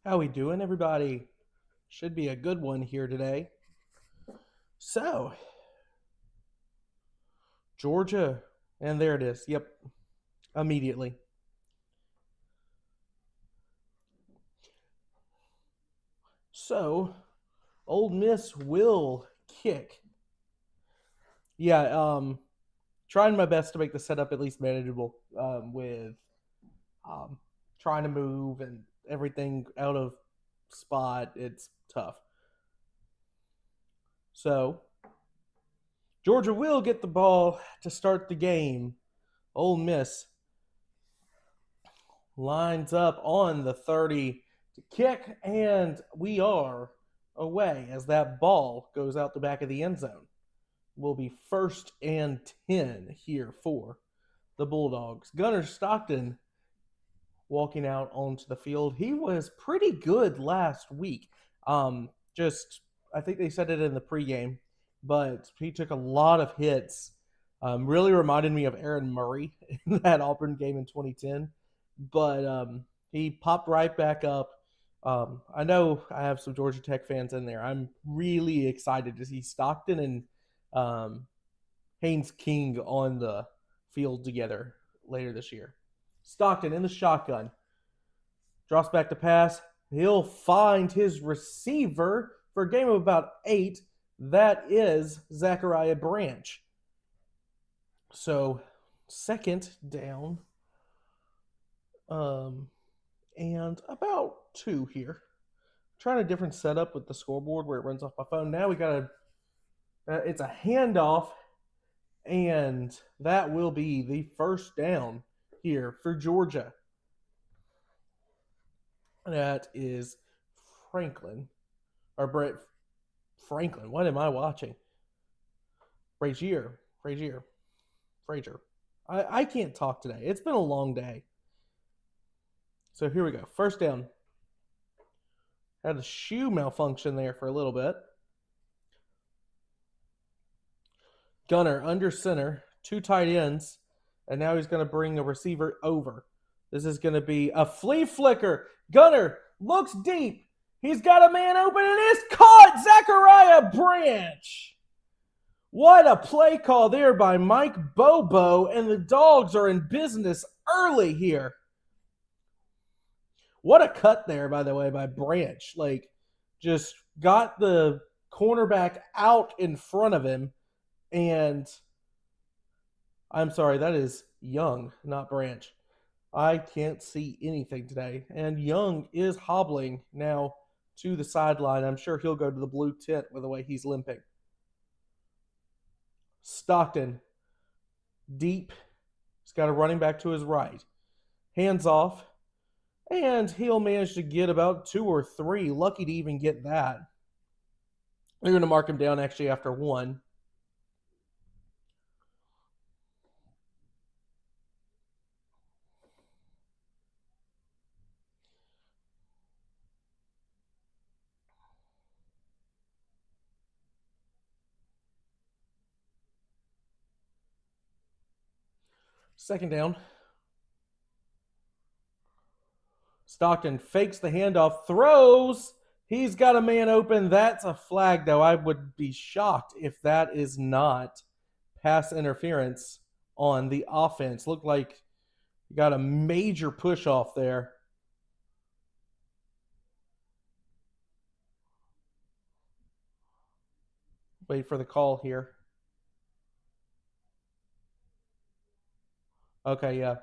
How we doing, everybody? Should be a good one here today. So, Georgia, and there it is. Yep, immediately. So, Ole Miss will kick. Yeah, trying my best to make the setup at least manageable with um, trying to move and everything out of spot. It's tough. So, Georgia will get the ball to start the game. Ole Miss lines up on the 30 to kick, and we are away as that ball goes out the back of the end zone. Will be 1st and 10 here for the Bulldogs. Gunnar Stockton walking out onto the field. He was pretty good last week. Just I think they said it in the pregame, but he took a lot of hits. Really reminded me of Aaron Murray in that Auburn game in 2010. But he popped right back up. I know I have some Georgia Tech fans in there. I'm really excited to see Stockton and Haynes King on the field together later this year. Stockton in the shotgun. Drops back to pass. He'll find his receiver for a game of about 8. That is Zachariah Branch. So, 2nd down. And about 2 here. Trying a different setup with the scoreboard where it runs off my phone. Now we got it's a handoff, and that will be the 1st down here for Georgia. That is Franklin. Or Brett Franklin. What am I watching? Frazier. I can't talk today. It's been a long day. So here we go. 1st down. Had a shoe malfunction there for a little bit. Gunner under center, 2 tight ends, and now he's going to bring a receiver over. This is going to be a flea flicker. Gunner looks deep. He's got a man open and it's caught. Zachariah Branch. What a play call there by Mike Bobo, and the Dogs are in business early here. What a cut there, by the way, by Branch. Like, just got the cornerback out in front of him. And I'm sorry, that is Young, not Branch. I can't see anything today. And Young is hobbling now to the sideline. I'm sure he'll go to the blue tent with the way he's limping. Stockton, deep. He's got a running back to his right. Hands off. And he'll manage to get about 2 or 3. Lucky to even get that. They're going to mark him down actually after 1. Second down. Stockton fakes the handoff, throws. He's got a man open. That's a flag, though. I would be shocked if that is not pass interference on the offense. Looked like you got a major push off there. Wait for the call here. Okay, yeah.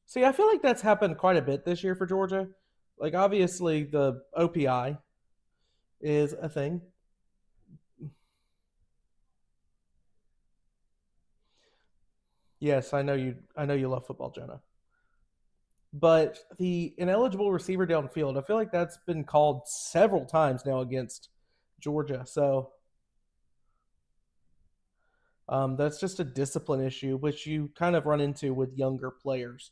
See, I feel like that's happened quite a bit this year for Georgia. Like, obviously, the OPI is a thing. Yes, I know you. I know you love football, Jonah. But the ineligible receiver downfield, I feel like that's been called several times now against Georgia. So that's just a discipline issue, which you kind of run into with younger players.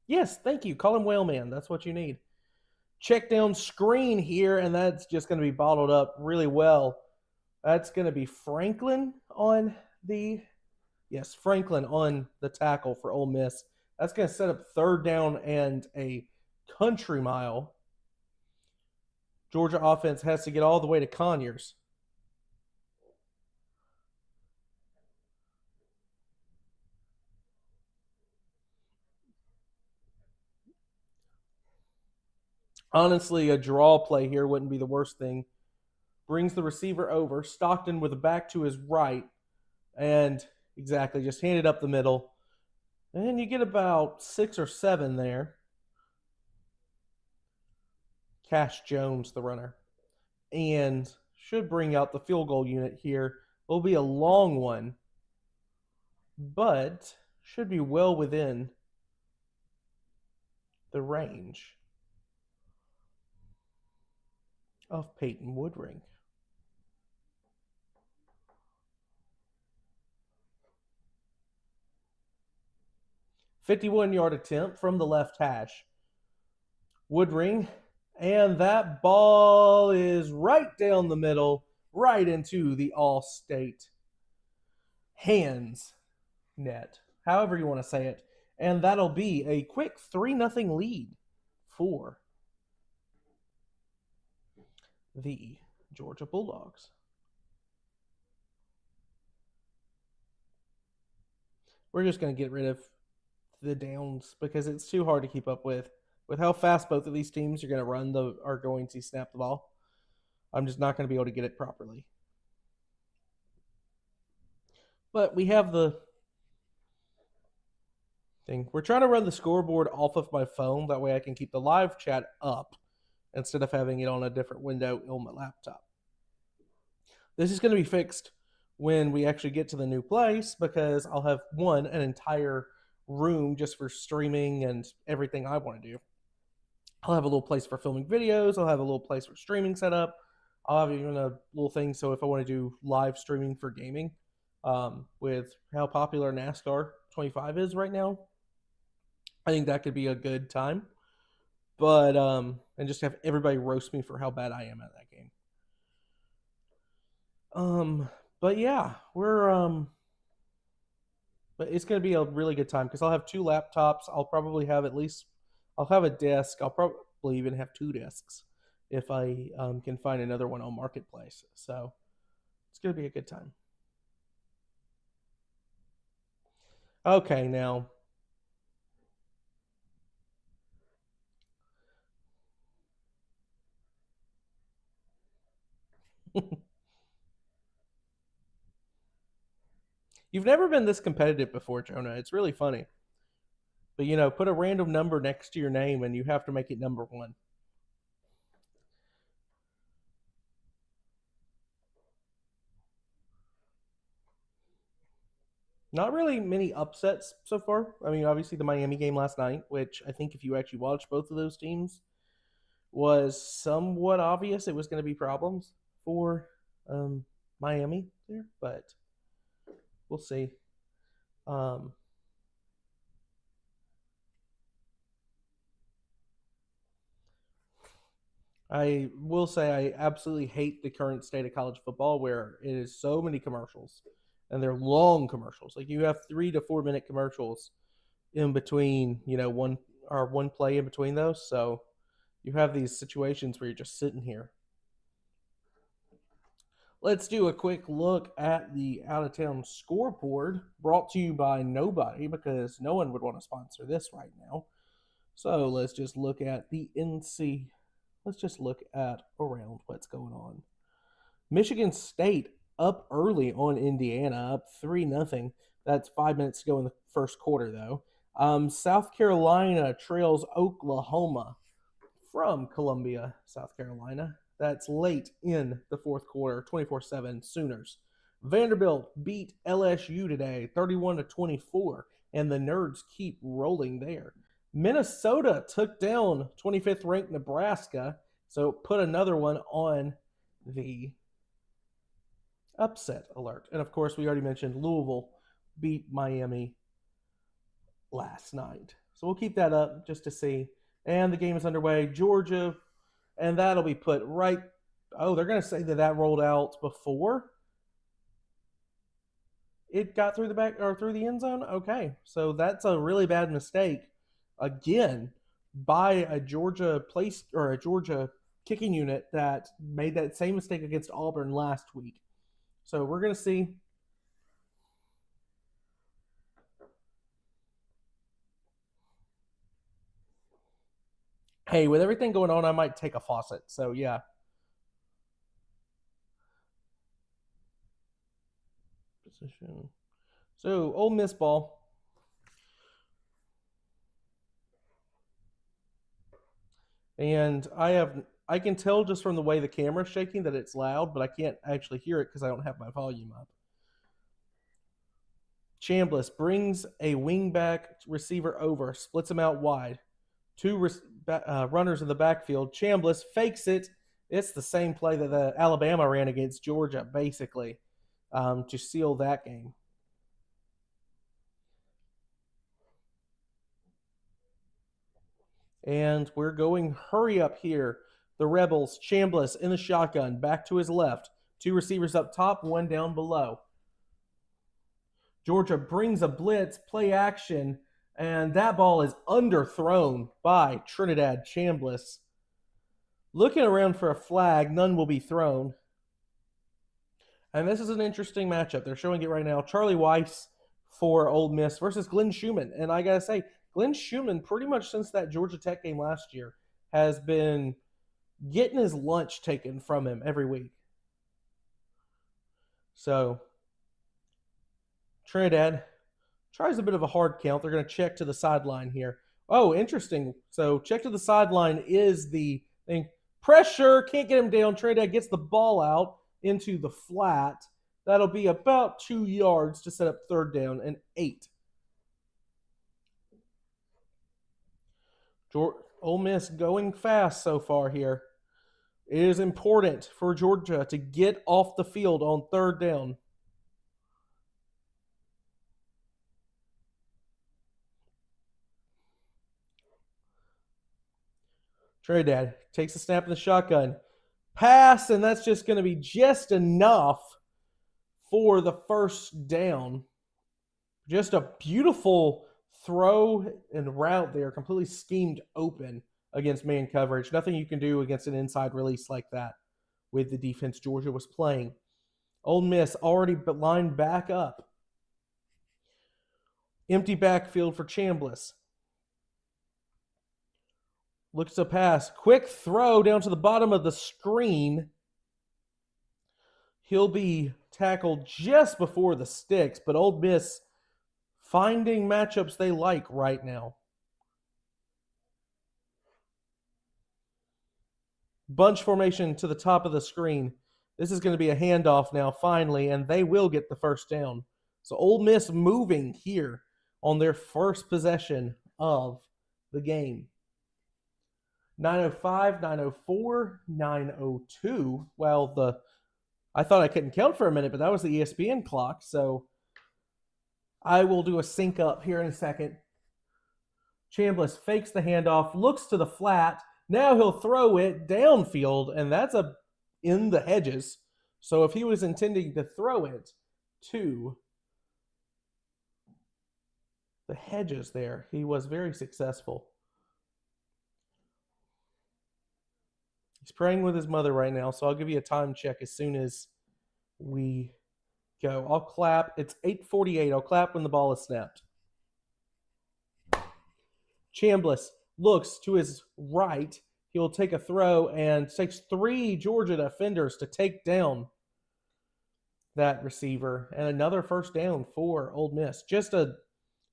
Yes, thank you. Call him Whaleman. That's what you need. Check down screen here, and that's just going to be bottled up really well. That's going to be Franklin on the Yes, Franklin on the tackle for Ole Miss. That's going to set up third down and a country mile. Georgia offense has to get all the way to Conyers. Honestly, a draw play here wouldn't be the worst thing. Brings the receiver over. Stockton with the back to his right. And exactly, just hand it up the middle. And you get about 6 or 7 there. Cash Jones, the runner. And should bring out the field goal unit here. It'll be a long one, but should be well within the range of Peyton Woodring. "51-yard attempt from the left hash. Woodring, and that ball is right down the middle, right into the All-State hands net, however you want to say it. And that'll be a quick 3-0 lead for the Georgia Bulldogs. We're just going to get rid of the downs because it's too hard to keep up with how fast both of these teams are going to snap the ball. I'm just not going to be able to get it properly. But we have the thing. We're trying to run the scoreboard off of my phone. That way I can keep the live chat up instead of having it on a different window on my laptop. This is going to be fixed when we actually get to the new place because I'll have an entire room just for streaming and everything I want to do. I'll have a little place for filming videos. I'll have a little place for streaming set up. I'll have even a little thing so if I want to do live streaming for gaming, with how popular NASCAR 25 is right now, I think that could be a good time. But and just have everybody roast me for how bad I am at that game. But yeah, but it's going to be a really good time because I'll have 2 laptops. I'll probably have I'll have a desk. I'll probably even have 2 desks if I can find another one on Marketplace. So it's going to be a good time. Okay, now. You've never been this competitive before, Jonah. It's really funny. But put a random number next to your name and you have to make it number 1. Not really many upsets so far. I mean, obviously the Miami game last night, which I think if you actually watch both of those teams, was somewhat obvious it was going to be problems for Miami there, but we'll see. I will say I absolutely hate the current state of college football where it is so many commercials and they're long commercials. Like you have 3 to 4 minute commercials in between, one play in between those. So you have these situations where you're just sitting here. Let's do a quick look at the out of town scoreboard brought to you by nobody because no one would want to sponsor this right now. So let's just look at the NC. Let's just look at around what's going on. Michigan State up early on Indiana, up 3-0. That's 5 minutes to go in the first quarter, though. South Carolina trails Oklahoma from Columbia, South Carolina. That's late in the fourth quarter, 24-7 Sooners. Vanderbilt beat LSU today, 31-24, and the Nerds keep rolling there. Minnesota took down 25th ranked Nebraska, so put another one on the upset alert. And of course, we already mentioned Louisville beat Miami last night. So we'll keep that up just to see. And the game is underway. Georgia, and that'll be put right. Oh, they're going to say that rolled out before. it got through the back or through the end zone? Okay. So that's a really bad mistake again by a Georgia place or a Georgia kicking unit that made that same mistake against Auburn last week. So we're going to see. Hey, with everything going on, I might take a faucet. So yeah. Position. So Ole Miss ball. And I can tell just from the way the camera's shaking that it's loud, but I can't actually hear it because I don't have my volume up. Chambliss brings a wingback receiver over, splits him out wide. Two runners in the backfield. Chambliss fakes it. It's the same play that the Alabama ran against Georgia, basically, to seal that game. And we're going hurry up here. The Rebels, Chambliss in the shotgun, back to his left. Two receivers up top, one down below. Georgia brings a blitz, play action, and that ball is underthrown by Trinidad Chambliss. Looking around for a flag, none will be thrown. And this is an interesting matchup. They're showing it right now. Charlie Weiss for Ole Miss versus Glenn Schumann. And I got to say, Glenn Schumann, pretty much since that Georgia Tech game last year, has been getting his lunch taken from him every week. So Trinidad tries a bit of a hard count. They're going to check to the sideline here. Oh, interesting. So check to the sideline is the thing. Pressure, can't get him down. Trinidad gets the ball out into the flat. That'll be about 2 yards to set up third down and 8. Ole Miss going fast so far here. It is important for Georgia to get off the field on third down. Trinidad takes a snap in the shotgun. Pass, and that's just going to be just enough for the first down. Just a beautiful throw and route there, completely schemed open against man coverage. Nothing you can do against an inside release like that with the defense Georgia was playing. Ole Miss already lined back up. Empty backfield for Chambliss. Looks to pass. Quick throw down to the bottom of the screen. He'll be tackled just before the sticks, but Ole Miss finding matchups they like right now. Bunch formation to the top of the screen. This is going to be a handoff now, finally, and they will get the first down. So Ole Miss moving here on their first possession of the game. 9:05, 9:04, 9:02. Well, I thought I couldn't count for a minute, but that was the ESPN clock. So I will do a sync up here in a second. Chambliss fakes the handoff, looks to the flat. Now he'll throw it downfield, and that's in the hedges. So if he was intending to throw it to the hedges there, he was very successful. He's praying with his mother right now, so I'll give you a time check as soon as we go. I'll clap. It's 8:48. I'll clap when the ball is snapped. Chambliss looks to his right. He'll take a throw and takes 3 Georgia defenders to take down that receiver. And another first down for Ole Miss.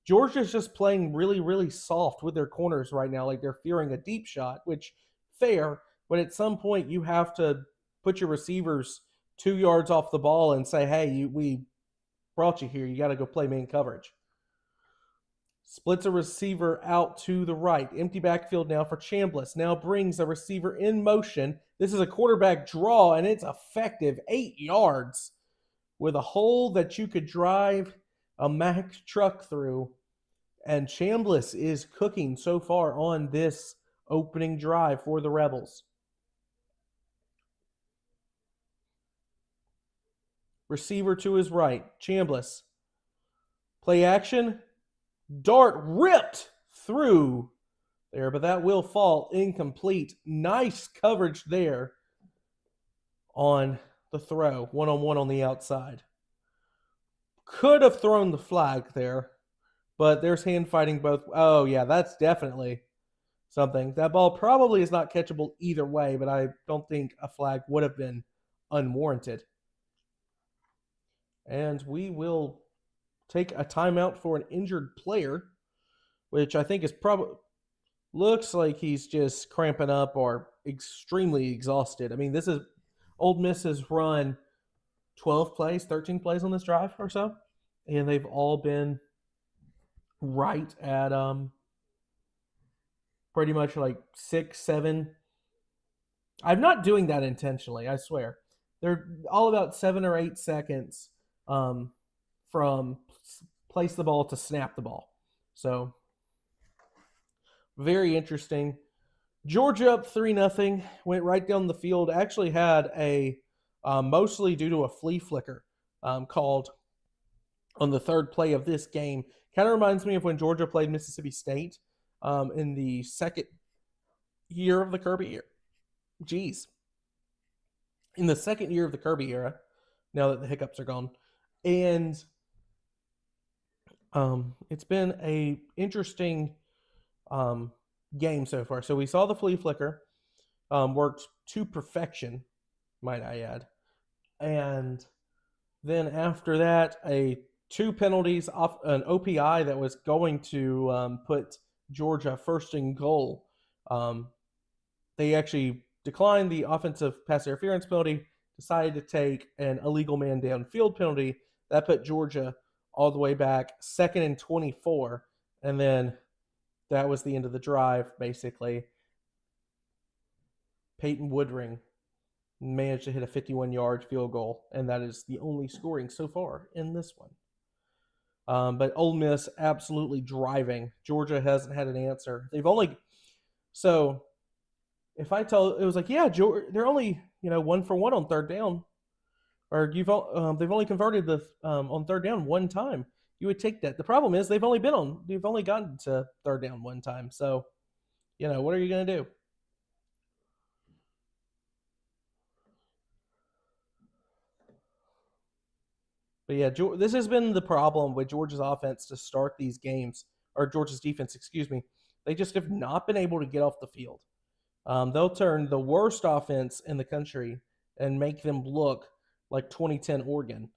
Georgia's just playing really, really soft with their corners right now. Like they're fearing a deep shot, which fair. But at some point, you have to put your receivers 2 yards off the ball and say, hey, we brought you here. You got to go play man coverage. Splits a receiver out to the right. Empty backfield now for Chambliss. Now brings a receiver in motion. This is a quarterback draw, and it's effective. 8 yards with a hole that you could drive a Mack truck through. And Chambliss is cooking so far on this opening drive for the Rebels. Receiver to his right, Chambliss Play action. Dart ripped through there, but that will fall incomplete. Nice coverage there on the throw, one-on-one on the outside. Could have thrown the flag there, but there's hand fighting both. Oh, yeah, that's definitely something. That ball probably is not catchable either way, but I don't think a flag would have been unwarranted. And we will take a timeout for an injured player, which I think is probably looks like he's just cramping up or extremely exhausted. I mean, this is Ole Miss has run 12 plays, 13 plays on this drive or so, and they've all been right at pretty much like 6, 7. I'm not doing that intentionally, I swear. They're all about 7 or 8 seconds from place the ball to snap the ball. So very interesting. Georgia up 3-0, went right down the field. Actually had a mostly due to a flea flicker called on the third play of this game. Kind of reminds me of when Georgia played Mississippi State in the second year of the Kirby era. In the second year of the Kirby era, now that the hiccups are gone. And it's been a interesting game so far. So we saw the flea flicker worked to perfection, might I add. And then after that, 2 penalties off an OPI that was going to put Georgia first and goal. They actually declined the offensive pass interference penalty, decided to take an illegal man downfield penalty. That put Georgia all the way back, 2nd and 24. And then that was the end of the drive, basically. Peyton Woodring managed to hit a 51-yard field goal, and that is the only scoring so far in this one. But Ole Miss absolutely driving. Georgia hasn't had an answer. They've only so if I tell it was like, yeah, they're only 1 for 1 on third down, or they've only converted the on third down one time. You would take that. The problem is they've only gotten to third down one time. So, what are you going to do? But yeah, this has been the problem with Georgia's offense to start these games, or Georgia's defense, excuse me. They just have not been able to get off the field. They'll turn the worst offense in the country and make them look like 2010 Oregon.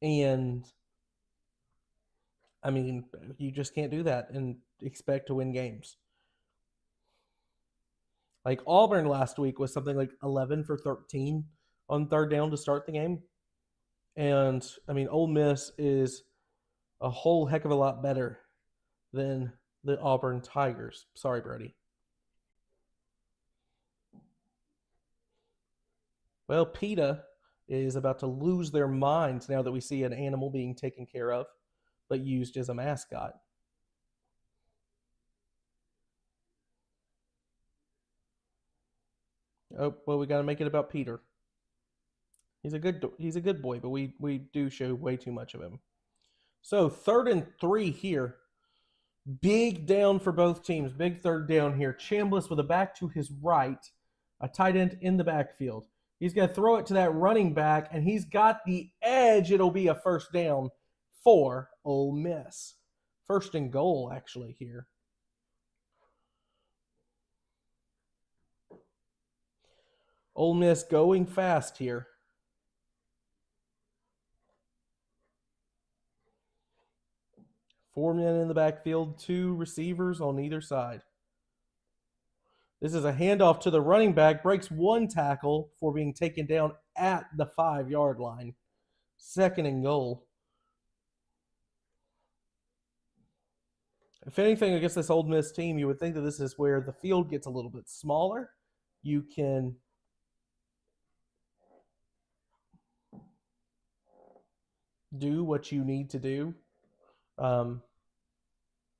And, I mean, you just can't do that and expect to win games. Like Auburn last week was something like 11 for 13 on third down to start the game. And, I mean, Ole Miss is a whole heck of a lot better than the Auburn Tigers. Sorry, Brody. Well, PETA is about to lose their minds now that we see an animal being taken care of, but used as a mascot. Oh, well, we got to make it about Peter. He's a good boy, but we do show way too much of him. So 3rd and 3 here. Big down for both teams. Big third down here. Chambliss with a back to his right. A tight end in the backfield. He's going to throw it to that running back, and he's got the edge. It'll be a first down for Ole Miss. First and goal, actually, here. Ole Miss going fast here. 4 men in the backfield, 2 receivers on either side. This is a handoff to the running back, breaks 1 tackle for being taken down at the 5-yard line. 2nd and goal. If anything, against this Ole Miss team, you would think that this is where the field gets a little bit smaller. You can do what you need to do.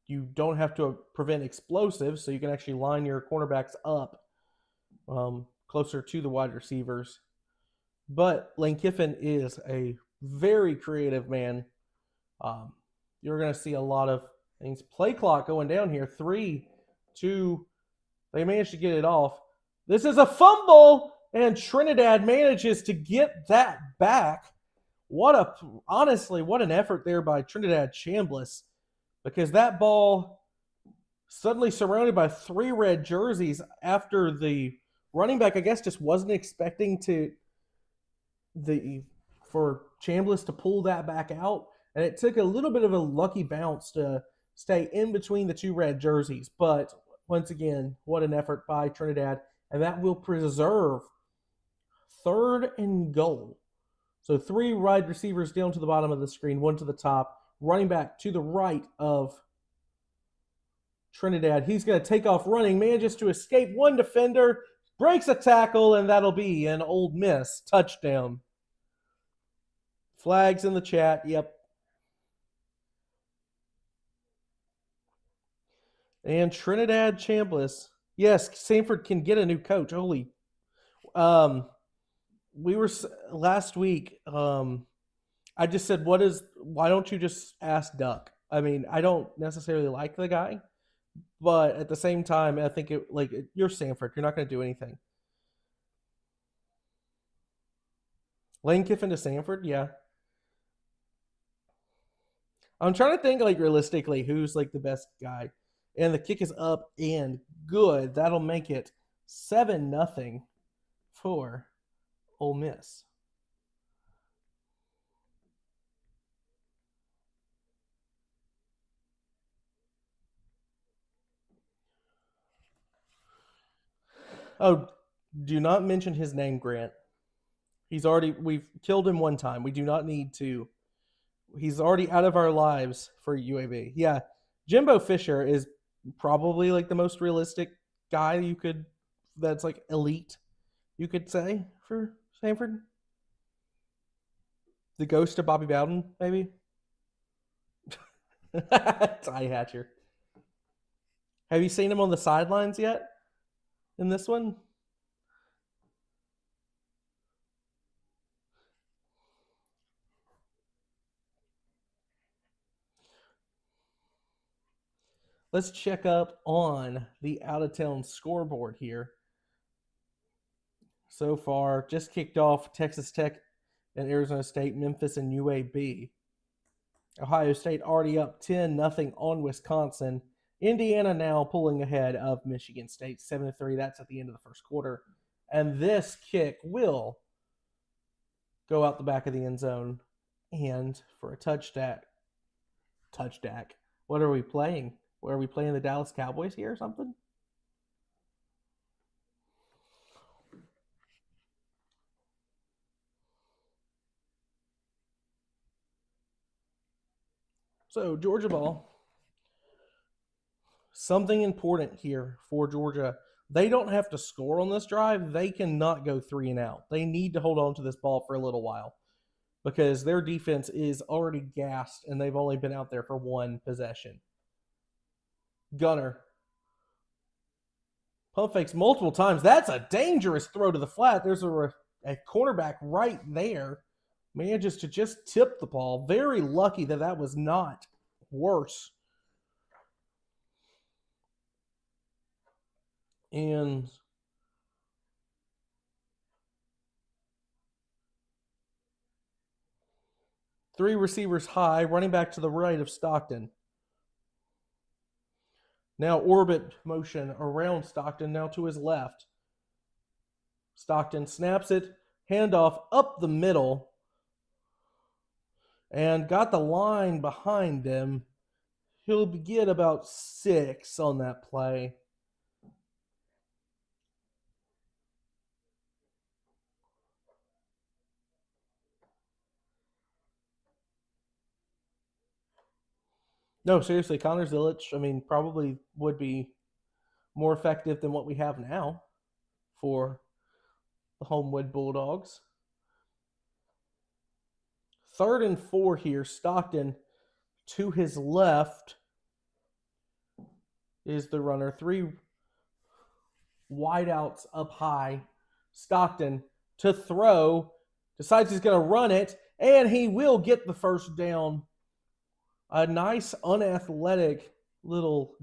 You don't have to prevent explosives, so you can actually line your cornerbacks up closer to the wide receivers. But Lane Kiffin is a very creative man. you're going to see a lot of things. Play clock going down here. 3, 2. They managed to get it off. This is a fumble, and Trinidad manages to get that back. Honestly, what an effort there by Trinidad Chambliss, because that ball suddenly surrounded by 3 red jerseys after the running back, I guess, just wasn't expecting for Chambliss to pull that back out. And it took a little bit of a lucky bounce to stay in between the 2 red jerseys. But once again, what an effort by Trinidad. And that will preserve 3rd and goal. So 3 wide receivers down to the bottom of the screen, 1 to the top. Running back to the right of Trinidad. He's going to take off running, manages to escape 1 defender, breaks a tackle, and that'll be an Ole Miss touchdown. Flags in the chat, yep. And Trinidad Chambliss. Yes, Sanford can get a new coach. Holy. We were last week. I just said, why don't you just ask Duck? I mean, I don't necessarily like the guy, but at the same time, I think you're Sanford. You're not going to do anything. Lane Kiffin to Sanford, yeah. I'm trying to think realistically who's the best guy. And the kick is up and good. That'll make it 7-0 for Ole Miss. Oh, do not mention his name, Grant. We've killed him 1 time. We do not need to. He's already out of our lives for UAB. Yeah, Jimbo Fisher is probably the most realistic guy that's elite, you could say, for Sanford. The ghost of Bobby Bowden, maybe. Tie Hatcher. Have you seen him on the sidelines yet in this one? Let's check up on the out-of-town scoreboard here. So far, just kicked off Texas Tech and Arizona State, Memphis and UAB. Ohio State already up 10-0 on Wisconsin. Indiana now pulling ahead of Michigan State, 7-3. That's at the end of the first quarter. And this kick will go out the back of the end zone and for a touchdown. What are we playing? Are we playing the Dallas Cowboys here or something? So, Georgia ball. Something important here for Georgia. They don't have to score on this drive. They cannot go 3 and out. They need to hold on to this ball for a little while because their defense is already gassed and they've only been out there for 1 possession. Gunner. Pump fakes multiple times. That's a dangerous throw to the flat. There's a cornerback right there. Manages to just tip the ball. Very lucky that was not worse. And three receivers high, running back to the right of Stockton. Now orbit motion around Stockton, now to his left. Stockton snaps it, handoff up the middle, and got the line behind him. He'll get about 6 on that play. No, seriously, Connor Zilic, probably would be more effective than what we have now for the Homewood Bulldogs. 3rd and 4 here. Stockton to his left is the runner. 3 wideouts up high. Stockton to throw. Decides he's going to run it, and he will get the first down A nice unathletic little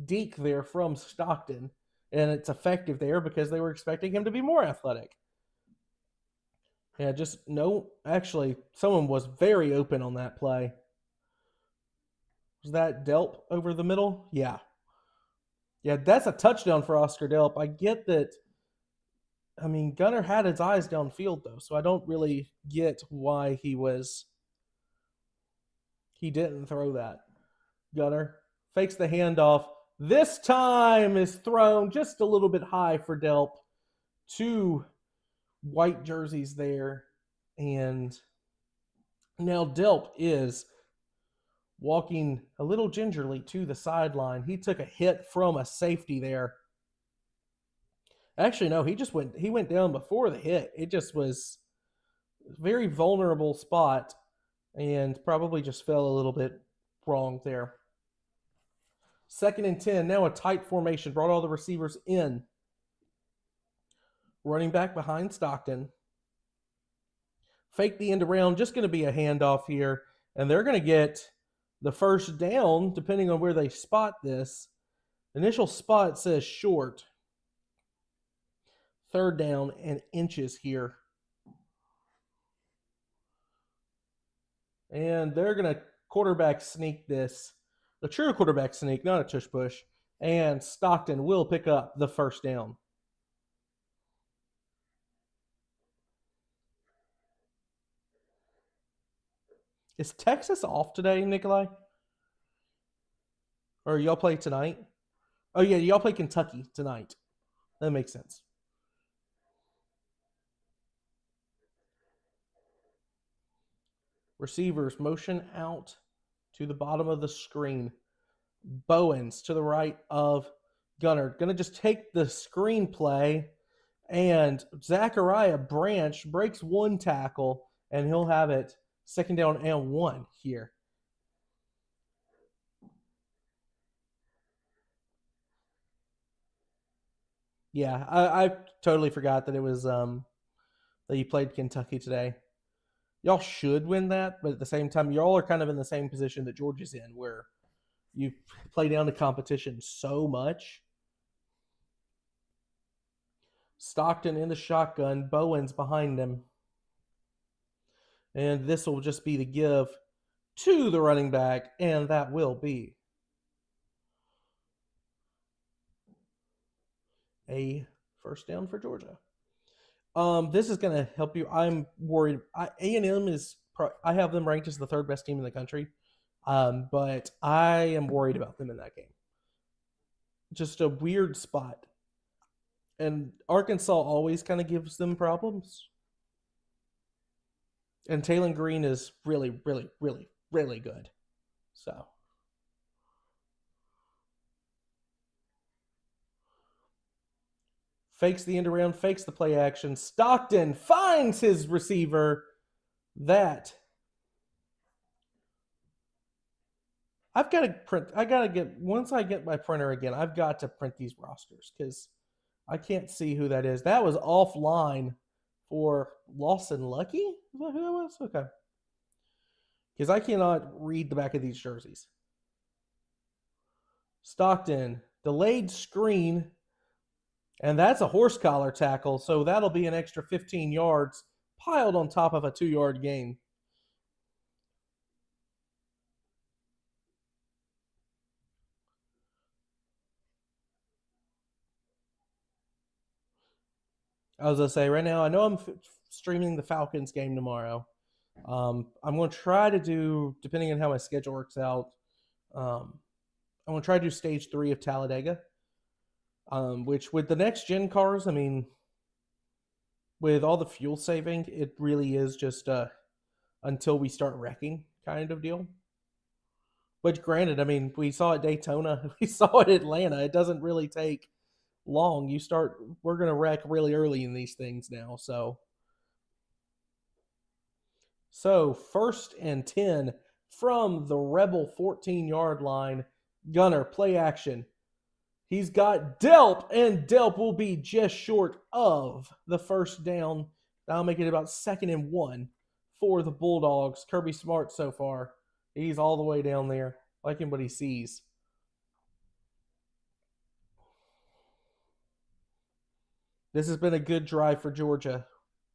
deke there from Stockton. And it's effective there because they were expecting him to be more athletic. Yeah, just no. Actually, someone was very open on that play. Was that Delp over the middle? Yeah. Yeah, that's a touchdown for Oscar Delp. I get that. I mean, Gunner had his eyes downfield, though, so I don't really get why he didn't throw that. Gunner fakes the handoff. This time is thrown just a little bit high for Delp. Two white jerseys there. And now Delp is walking a little gingerly to the sideline. He took a hit from a safety there. Actually, no, he went down before the hit. It just was a very vulnerable spot and probably just fell a little bit wrong there. 2nd and 10, now a tight formation, brought all the receivers in. Running back behind Stockton. Fake the end around, just going to be a handoff here. And they're going to get the first down, depending on where they spot this. Initial spot says short. 3rd down and inches here. And they're going to quarterback sneak this. A true quarterback sneak, not a tush push. And Stockton will pick up the first down. Is Texas off today, Nikolai? Or y'all play tonight? Oh, yeah, y'all play Kentucky tonight. That makes sense. Receivers motion out to the bottom of the screen. Bowens to the right of Gunner. Going to just take the screen play, and Zachariah Branch breaks one tackle, and he'll have it 2nd down and 1 here. Yeah, I totally forgot that it was that you played Kentucky today. Y'all should win that, but at the same time, y'all are kind of in the same position that Georgia's in, where you play down the competition so much. Stockton in the shotgun, Bowens behind him. And this will just be the give to the running back, and that will be a first down for Georgia. This is going to help you. I'm worried. A&M is. I have them ranked as the 3rd best team in the country, but I am worried about them in that game. Just a weird spot, and Arkansas always kind of gives them problems. And Taylor Green is really, really, really, really good. So. Fakes the end around, fakes the play action. Stockton finds his receiver. That. I've got to print. Once I get my printer again, I've got to print these rosters because I can't see who that is. That was offline for Lawson Lucky? Is that who that was? Okay. Because I cannot read the back of these jerseys. Stockton, delayed screen. And that's a horse collar tackle, so that'll be an extra 15 yards piled on top of a 2-yard gain. I was going to say, right now, I know I'm streaming the Falcons game tomorrow. I'm going to try to do, depending on how my schedule works out, I'm going to try to do stage 3 of Talladega. Which with the next gen cars, I mean, with all the fuel saving, it really is just until we start wrecking kind of deal. But granted, I mean, we saw it Daytona, we saw it Atlanta. It doesn't really take long. We're going to wreck really early in these things now. So 1st and 10 from the Rebel 14-yard line. Gunner, play action. He's got Delp, and Delp will be just short of the first down. That'll make it about 2nd and 1 for the Bulldogs. Kirby Smart so far He's all the way down there, liking what he sees. This has been a good drive for Georgia.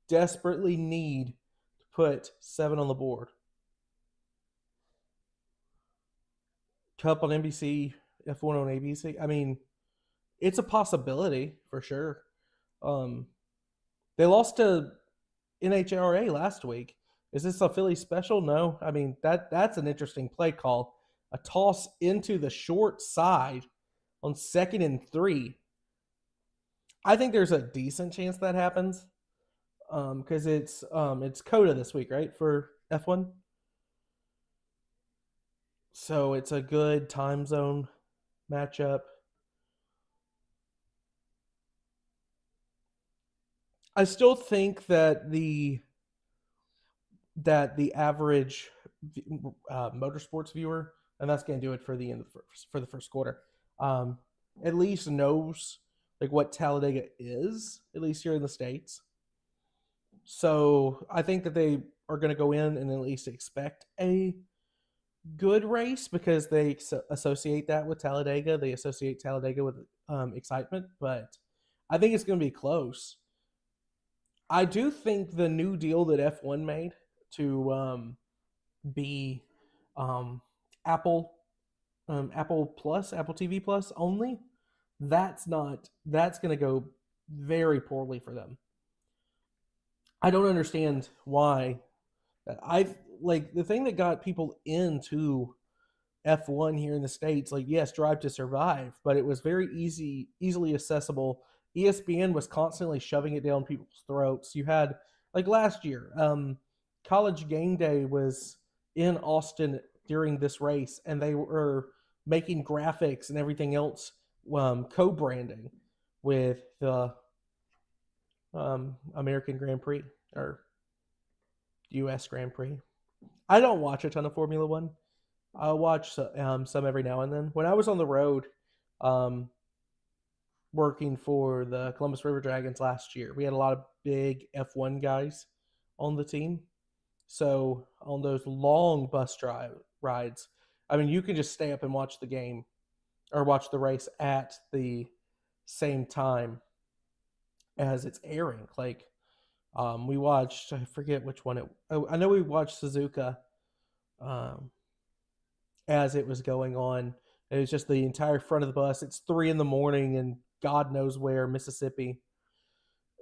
Desperately need to put 7 on the board. Cup on NBC, F1 on ABC. I mean, it's a possibility for sure. Um, they lost to NHRA last week. Is this a Philly special? No. I mean, that's an interesting play call. A toss into the short side on 2nd and 3. I think there's a decent chance that happens because it's Coda this week, right, for F1. So it's a good time zone matchup. I still think that the average motorsports viewer, and that's going to do it for the end of the first quarter, um, at least knows like what Talladega is, at least here in the States. So I think that they are going to go in and at least expect a good race because they associate that with Talladega. They associate Talladega with excitement, but I think it's going to be close. I do think the new deal that F1 made to be um, Apple Apple Plus, Apple TV Plus only, that's going to go very poorly for them. I don't understand why. I've like the thing that got people into F1 here in the States, like yes, Drive to Survive, but it was very easily accessible. ESPN was constantly shoving it down people's throats. You had like last year, College Game Day was in Austin during this race, and they were making graphics and everything else, co-branding with the American Grand Prix or U.S. Grand Prix. I don't watch a ton of Formula One. I'll watch some every now and then. When I was on the road, um, working for the Columbus River Dragons last year, we had a lot of big F1 guys on the team. So on those long bus drive rides, I mean, you can just stay up and watch the game or watch the race at the same time as it's airing. Like we watched, I forget which one it. I know we watched Suzuka um, as it was going on. It was just the entire front of the bus. It's 3 in the morning and God knows where, Mississippi.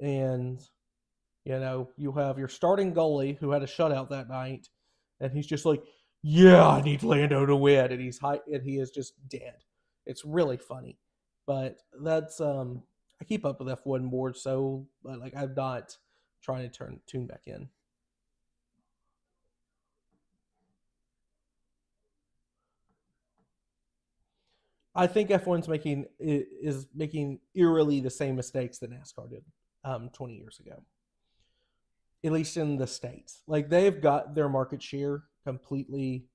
And, you have your starting goalie who had a shutout that night. And he's just like, yeah, I need Lando to win. And he is just dead. It's really funny. But that's, I keep up with F1 more so, but like I'm not trying to tune back in. I think F1's making eerily the same mistakes that NASCAR did 20 years ago, at least in the states. Like they've got their market share completely.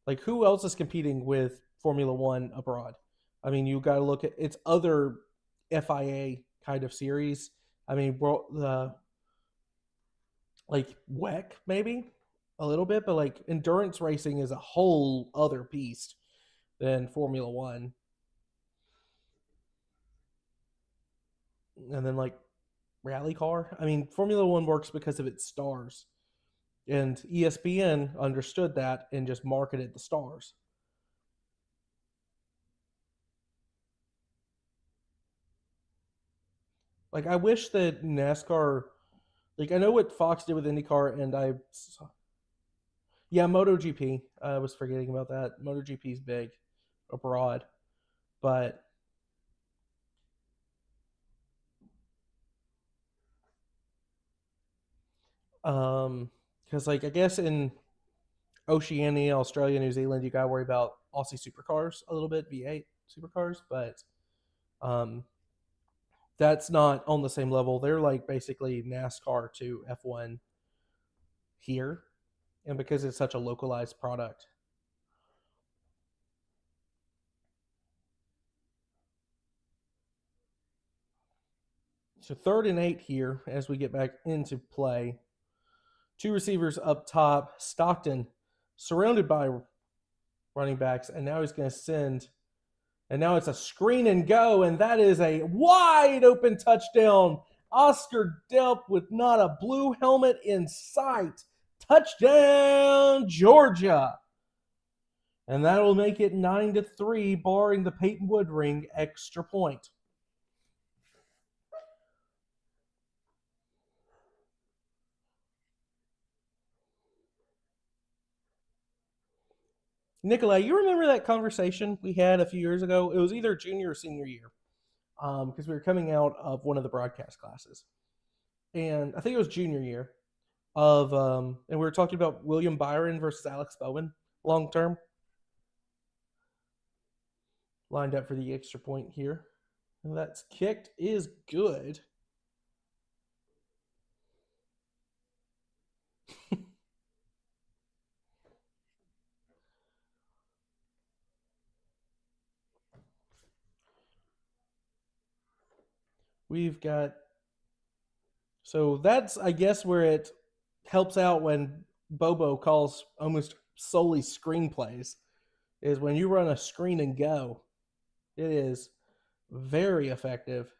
Like who else is competing with Formula One abroad? I mean, you got to look at its other FIA kind of series. I mean, the like WEC maybe a little bit, but like endurance racing is a whole other beast than Formula One. And then like rally car. I mean, Formula One works because of its stars, and ESPN understood that and just marketed the stars. Like, I wish that NASCAR, like, I know what Fox did with IndyCar, and yeah, MotoGP. I was forgetting about that. MotoGP is big abroad, but because like I guess in Oceania, Australia, New Zealand, you gotta worry about Aussie supercars a little bit, V8 supercars, but um, that's not on the same level. They're like basically NASCAR to F1 here, and because it's such a localized product. So 3rd and 8 here as we get back into play. Two receivers up top. Stockton surrounded by running backs, and now he's going to send, and now it's a screen and go, and that is a wide open touchdown. Oscar Delp with not a blue helmet in sight. Touchdown, Georgia. And that'll make it 9-3, barring the Peyton Woodring extra point. Nikolai, you remember that conversation we had a few years ago? It was either junior or senior year, because we were coming out of one of the broadcast classes, and I think it was junior year of, and we were talking about William Byron versus Alex Bowman long term. Lined up for the extra point here, and that's kicked is good. We've got, so that's, I guess, where it helps out when Bobo calls almost solely screenplays, is when you run a screen and go. It is very effective.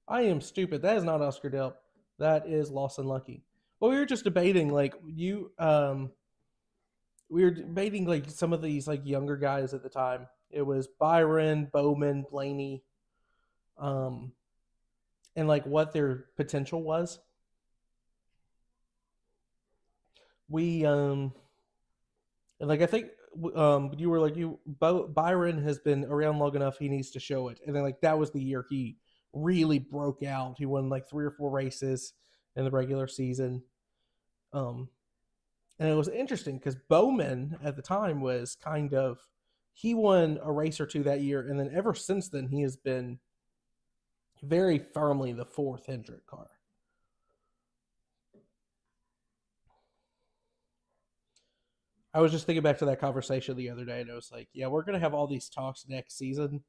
I am stupid. That is not Oscar Delp. That is Lawson Lucky. Well, we were just debating, like, we were debating, like, some of these, like, younger guys at the time. It was Byron, Bowman, Blaney, and, like, what their potential was. We, and, like, I think, you were like, Byron has been around long enough, he needs to show it. And then, like, that was the year he really broke out. He won, like, 3 or 4 races in the regular season. And it was interesting because Bowman at the time was kind of, he won a race or two that year, and then ever since then he has been very firmly the 4th Hendrick car. I was just thinking back to that conversation the other day, and I was like, yeah, we're going to have all these talks next season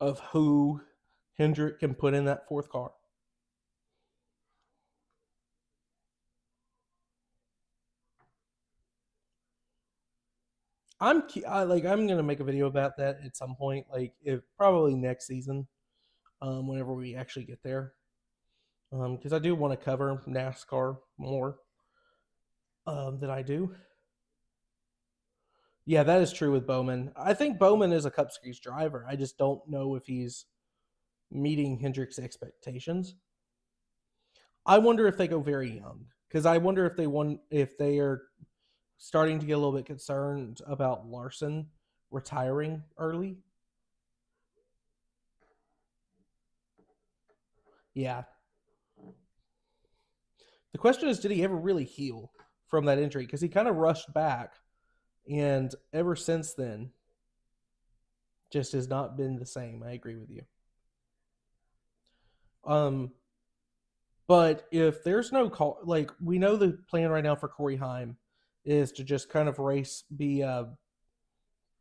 of who Hendrick can put in that 4th car. I'm gonna make a video about that at some point, like, if probably next season, whenever we actually get there, because I do want to cover NASCAR more than I do. Yeah, that is true with Bowman. I think Bowman is a Cup Series driver. I just don't know if he's meeting Hendrick's expectations. I wonder if they go very young, because I wonder if they are starting to get a little bit concerned about Larson retiring early. Yeah. The question is, did he ever really heal from that injury? Because he kind of rushed back, and ever since then, just has not been the same. I agree with you. But if there's no call, like, we know the plan right now for Corey Heim is to just kind of be a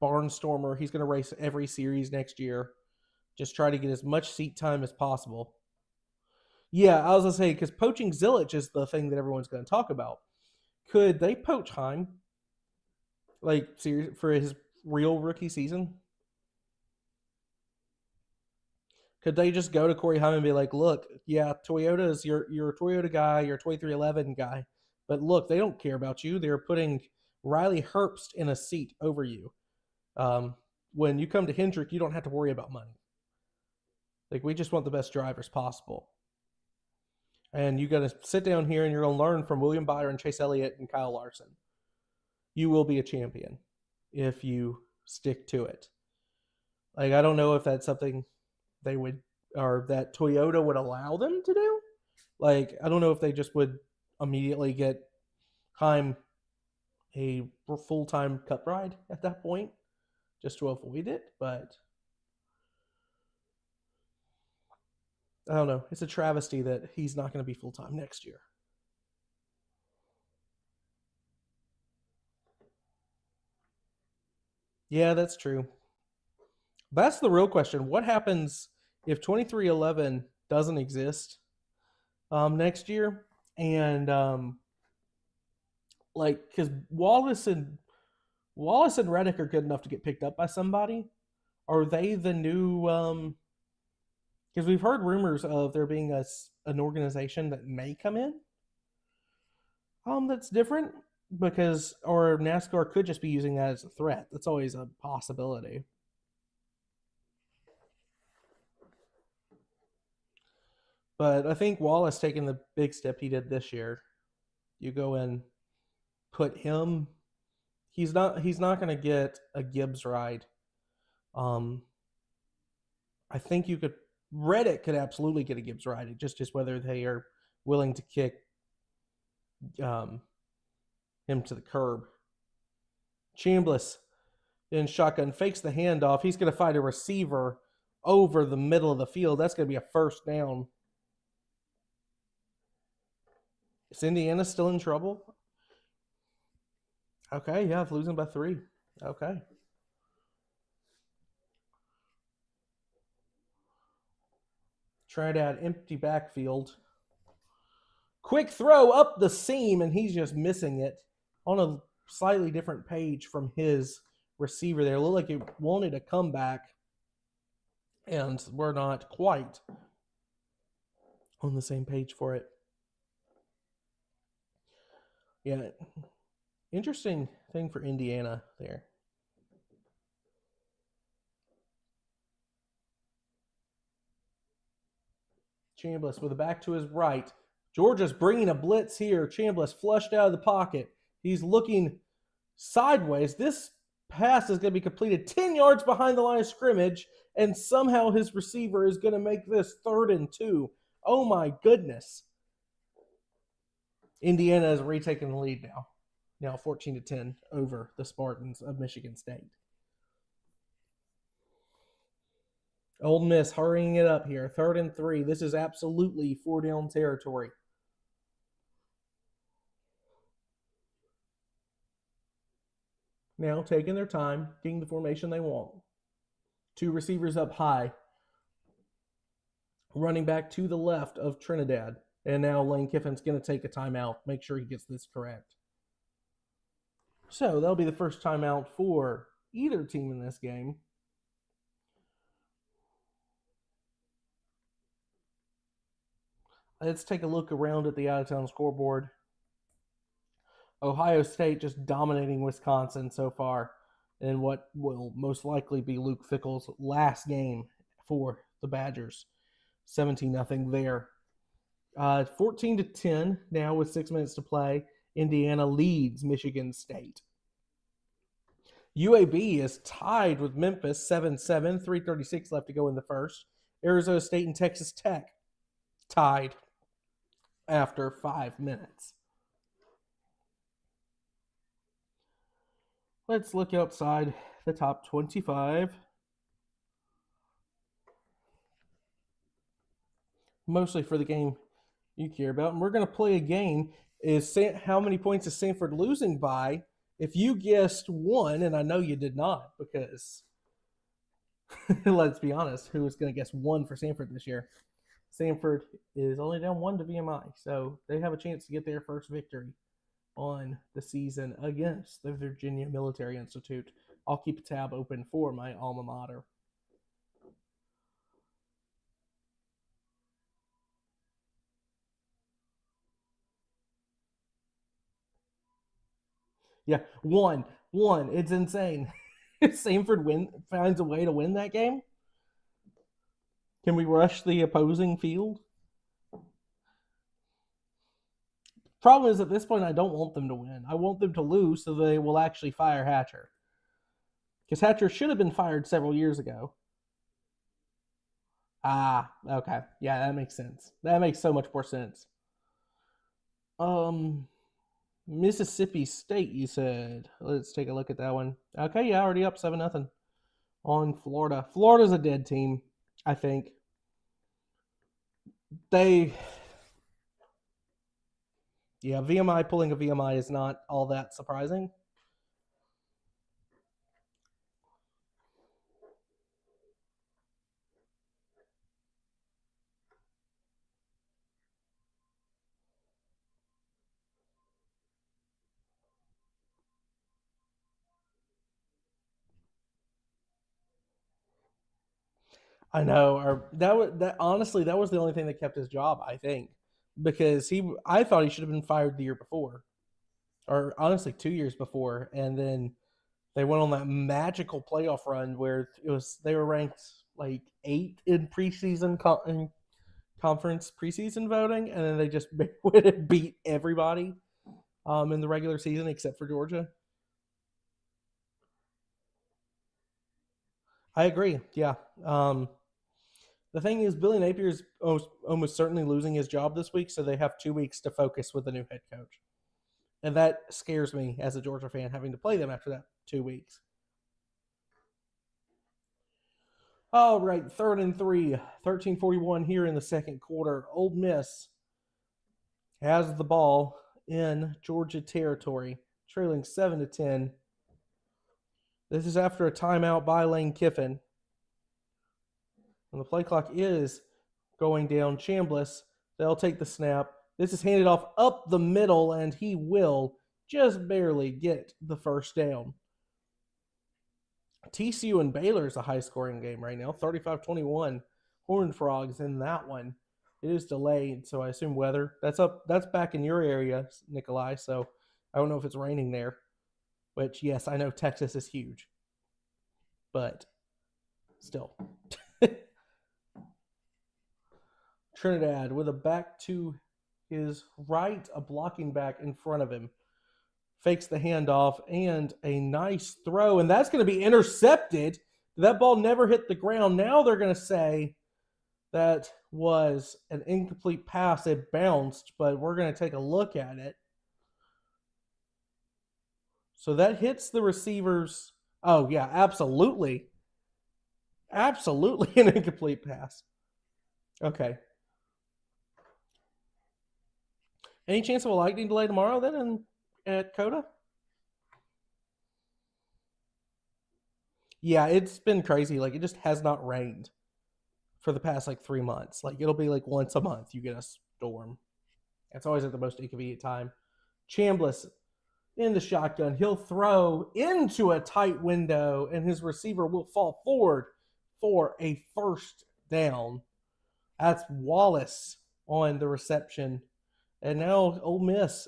barnstormer. He's going to race every series next year, just try to get as much seat time as possible. Yeah, I was going to say, because poaching Zilich is the thing that everyone's going to talk about. Could they poach Heim, like, for his real rookie season? Could they just go to Corey Heim and be like, look, yeah, Toyota is your Toyota guy, your 2311 guy, but look, they don't care about you. They're putting Riley Herbst in a seat over you. When you come to Hendrick, you don't have to worry about money. Like, we just want the best drivers possible. And you got to sit down here and you're going to learn from William Byron, Chase Elliott, and Kyle Larson. You will be a champion if you stick to it. Like, I don't know if that's something they would, or that Toyota would allow them to do. Like, I don't know if they just would immediately get Heim a full-time Cup ride at that point just to avoid it, but I don't know. It's a travesty that he's not going to be full-time next year. Yeah, that's true. That's the real question. What happens if 2311 doesn't exist next year, and Like, because Wallace and Reddick are good enough to get picked up by somebody. Are they the new? Because we've heard rumors of there being an organization that may come in. That's different because or NASCAR could just be using that as a threat. That's always a possibility. But I think Wallace taking the big step he did this year. You go and put him. He's not going to get a Gibbs ride. I think you could Reddick could absolutely get a Gibbs ride. It just is whether they are willing to kick um, him to the curb. Chambliss in shotgun fakes the handoff. He's going to find a receiver over the middle of the field. That's going to be a first down. Is Indiana still in trouble? Okay, yeah, it's losing by 3. Okay. Try to add empty backfield. Quick throw up the seam, and he's just missing it on a slightly different page from his receiver there. It looked like he wanted a comeback, and we're not quite on the same page for it. Yeah, interesting thing for Indiana there. Chambliss with a back to his right. Georgia's bringing a blitz here. Chambliss flushed out of the pocket. He's looking sideways. This pass is going to be completed 10 yards behind the line of scrimmage, and somehow his receiver is going to make this 3rd and 2. Oh my goodness. Indiana is retaking the lead now. Now 14-10 over the Spartans of Michigan State. Ole Miss hurrying it up here. 3rd and 3. This is absolutely 4-down territory. Now taking their time, getting the formation they want. 2 receivers up high. Running back to the left of Trinidad. And now Lane Kiffin's going to take a timeout. Make sure he gets this correct. So that'll be the first timeout for either team in this game. Let's take a look around at the out-of-town scoreboard. Ohio State just dominating Wisconsin so far in what will most likely be Luke Fickell's last game for the Badgers. 17-0 there. 14-10 now with 6 minutes to play. Indiana leads Michigan State. UAB is tied with Memphis 7-7, 3:36 left to go in the first. Arizona State and Texas Tech tied after 5 minutes. Let's look outside the top 25. Mostly for the game you care about. And we're going to play a game. Is how many points is Sanford losing by? If you guessed 1, and I know you did not, because let's be honest, who was going to guess 1 for Sanford this year? Sanford is only down 1 to VMI, so they have a chance to get their first victory on the season against the Virginia Military Institute. I'll keep a tab open for my alma mater. Yeah, 1. It's insane. If Sanford finds a way to win that game, can we rush the opposing field? Problem is, at this point, I don't want them to win. I want them to lose so they will actually fire Hatcher. Because Hatcher should have been fired several years ago. Ah, okay. Yeah, that makes sense. That makes so much more sense. Mississippi State, you said. Let's take a look at that one. Okay, yeah, already up 7-0 on Florida. Florida's a dead team, I think. VMI pulling a VMI is not all that surprising. I know. Honestly, that was the only thing that kept his job, I think, because I thought he should have been fired the year before, or honestly 2 years before, and then they went on that magical playoff run where they were ranked like 8 in in conference preseason voting, and then they just went and beat everybody in the regular season except for Georgia. I agree. Yeah. The thing is, Billy Napier is almost certainly losing his job this week, so they have 2 weeks to focus with a new head coach. And that scares me as a Georgia fan, having to play them after that 2 weeks. All right, 3rd and 3, 13:41 here in the second quarter. Ole Miss has the ball in Georgia territory, trailing 7-10. This is after a timeout by Lane Kiffin. And the play clock is going down. Chambliss, they'll take the snap. This is handed off up the middle, and he will just barely get the first down. TCU and Baylor is a high-scoring game right now, 35-21. Horned Frogs in that one. It is delayed, so I assume weather. That's back in your area, Nikolai, so I don't know if it's raining there. Which, yes, I know Texas is huge. But still. Trinidad with a back to his right, a blocking back in front of him. Fakes the handoff and a nice throw, and that's going to be intercepted. That ball never hit the ground. Now they're going to say that was an incomplete pass. It bounced, but we're going to take a look at it. So that hits the receivers. Oh, yeah, absolutely. Absolutely an incomplete pass. Okay. Any chance of a lightning delay tomorrow then at Coda? Yeah, it's been crazy. Like, it just has not rained for the past, 3 months. Like, it'll be, once a month you get a storm. It's always at the most inconvenient time. Chambliss in the shotgun. He'll throw into a tight window, and his receiver will fall forward for a first down. That's Wallace on the reception. And now Ole Miss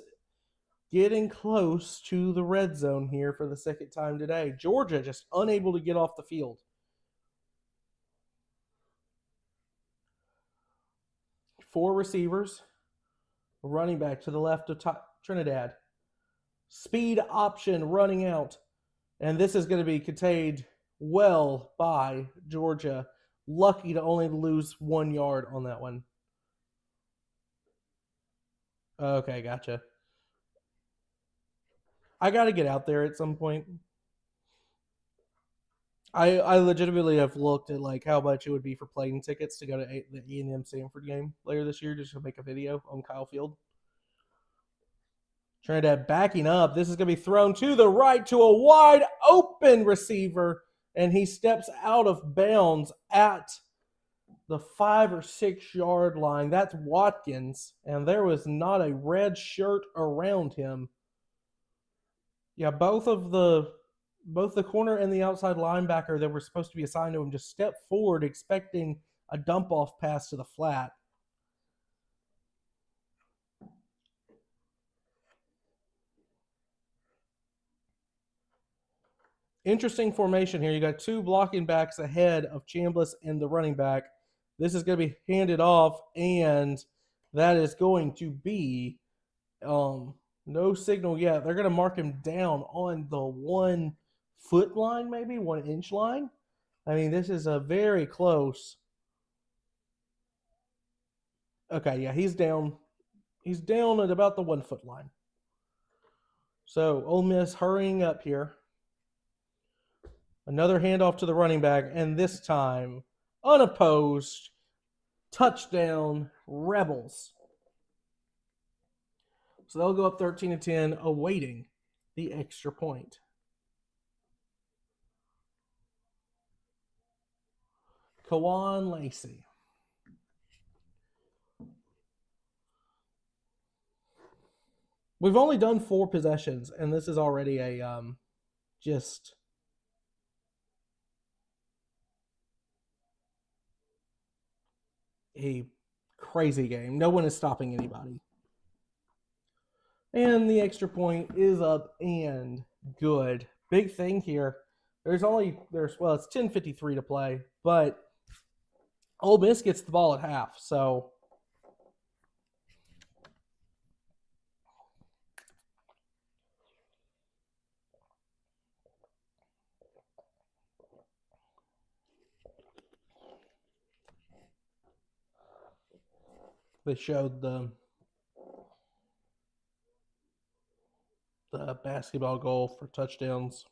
getting close to the red zone here for the second time today. Georgia just unable to get off the field. 4 receivers. Running back to the left of Trinidad. Speed option running out. And this is going to be contained well by Georgia. Lucky to only lose 1 yard on that one. Okay, gotcha. I got to get out there at some point. I legitimately have looked at how much it would be for plane tickets to go to the E&M Sanford game later this year just to make a video on Kyle Field. Trinidad backing up. This is going to be thrown to the right to a wide open receiver, and he steps out of bounds at the 5 or 6 yard line. That's Watkins, and there was not a red shirt around him. Yeah, both the corner and the outside linebacker that were supposed to be assigned to him just stepped forward expecting a dump-off pass to the flat. Interesting formation here. You got 2 blocking backs ahead of Chambliss and the running back. This is going to be handed off, and that is going to be no signal yet. They're going to mark him down on the 1 foot line, maybe 1 inch line. I mean, this is a very close. Okay, yeah, he's down. He's down at about the 1 foot line. So Ole Miss hurrying up here. Another handoff to the running back, and this time unopposed. Touchdown, Rebels. So they'll go up 13-10, awaiting the extra point. Kawan Lacey. We've only done 4 possessions, and this is already a just a crazy game. No one is stopping anybody. And the extra point is up and good. Big thing here. It's 10:53 to play, but Ole Miss gets the ball at half, so they showed the basketball goal for touchdowns.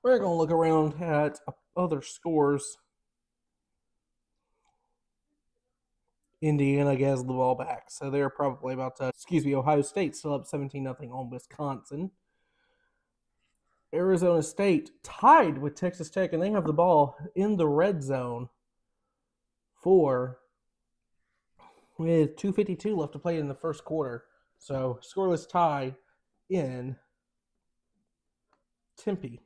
We're going to look around at other scores. Indiana gets the ball back, so they're probably about to. Ohio State still up 17-0 on Wisconsin. Arizona State tied with Texas Tech, and they have the ball in the red zone with 2:52 left to play in the first quarter. So scoreless tie in Tempe.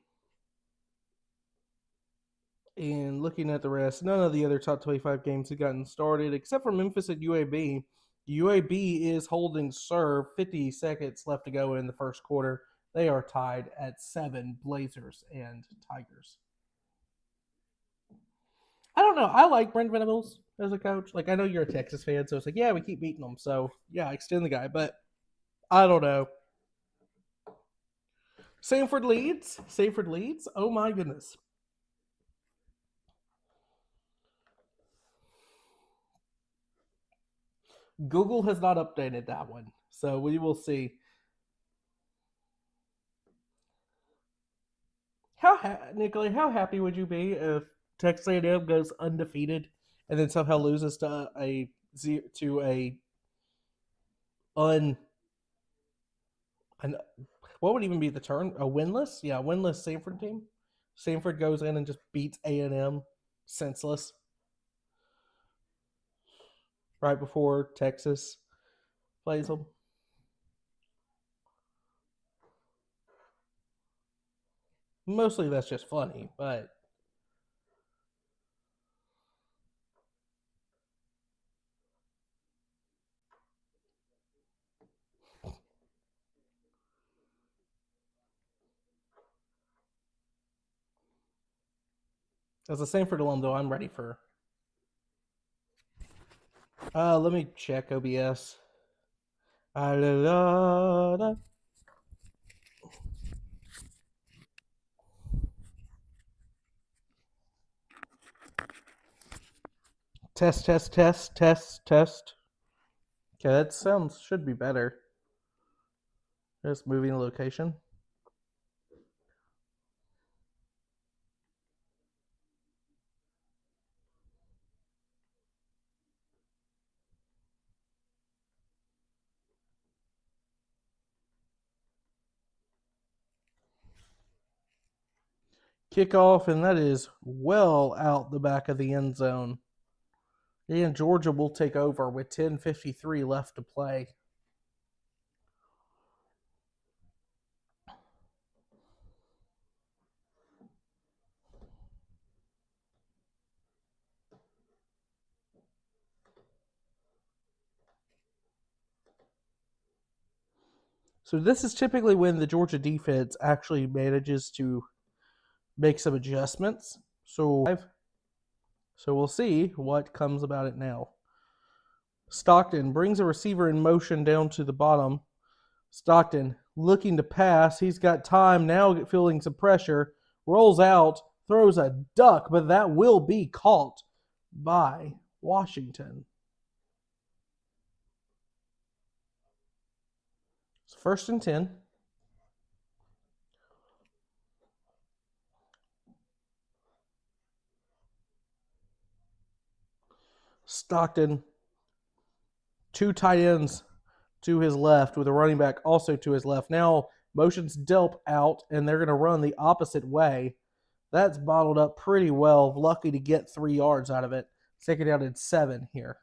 And looking at the rest, none of the other top 25 games have gotten started except for Memphis at UAB. UAB is holding serve, 50 seconds left to go in the first quarter. They are tied at 7, Blazers and Tigers. I don't know. I like Brent Venables as a coach. Like, I know you're a Texas fan, so it's like, yeah, we keep beating them. So, yeah, extend the guy. But I don't know. Samford leads. Oh, my goodness. Google has not updated that one. So we will see. Nicolay, how happy would you be if Texas A&M goes undefeated and then somehow loses to a what would even be the term? A winless? Yeah, winless Samford team. Samford goes in and just beats A&M senseless right before Texas plays them. Mostly that's just funny, but as a Samford alum, though, I'm ready for. Let me check OBS. Test. Okay, that should be better. Just moving the location. Kickoff, and that is well out the back of the end zone. And Georgia will take over with 10:53 left to play. So this is typically when the Georgia defense actually manages to make some adjustments. So we'll see what comes about it now. Stockton brings a receiver in motion down to the bottom. Stockton looking to pass. He's got time now, feeling some pressure. Rolls out, throws a duck, but that will be caught by Washington. It's 1st and 10. Stockton, 2 tight ends to his left with a running back also to his left. Now motions Delp out, and they're going to run the opposite way. That's bottled up pretty well. Lucky to get 3 yards out of it. 2nd down and 7 here.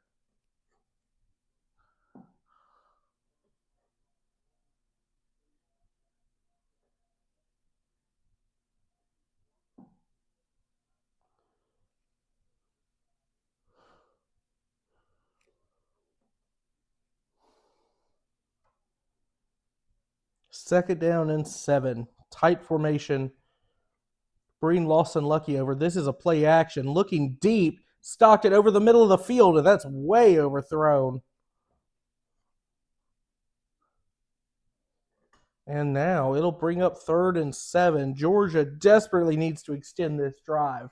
2nd down and 7. Tight formation. Breen Lawson Lucky over. This is a play action. Looking deep. Stockton over the middle of the field, and that's way overthrown. And now it'll bring up 3rd and 7. Georgia desperately needs to extend this drive.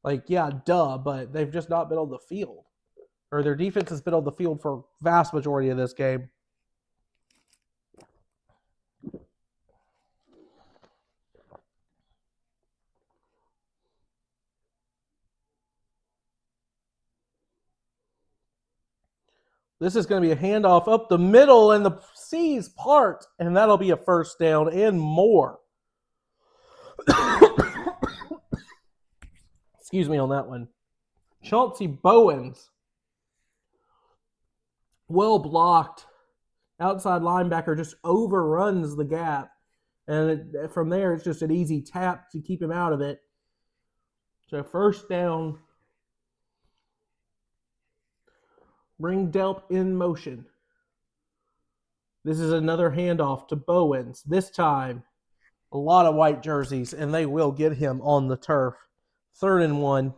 Like, yeah, duh, but they've just not been on the field. Or their defense has been on the field for vast majority of this game. This is going to be a handoff up the middle, and the C's part, and that'll be a 1st down and more. Excuse me on that one. Chauncey Bowens. Well blocked. Outside linebacker just overruns the gap. And from there, it's just an easy tap to keep him out of it. So 1st down. Bring Delp in motion. This is another handoff to Bowens. This time, a lot of white jerseys, and they will get him on the turf. 3rd and 1.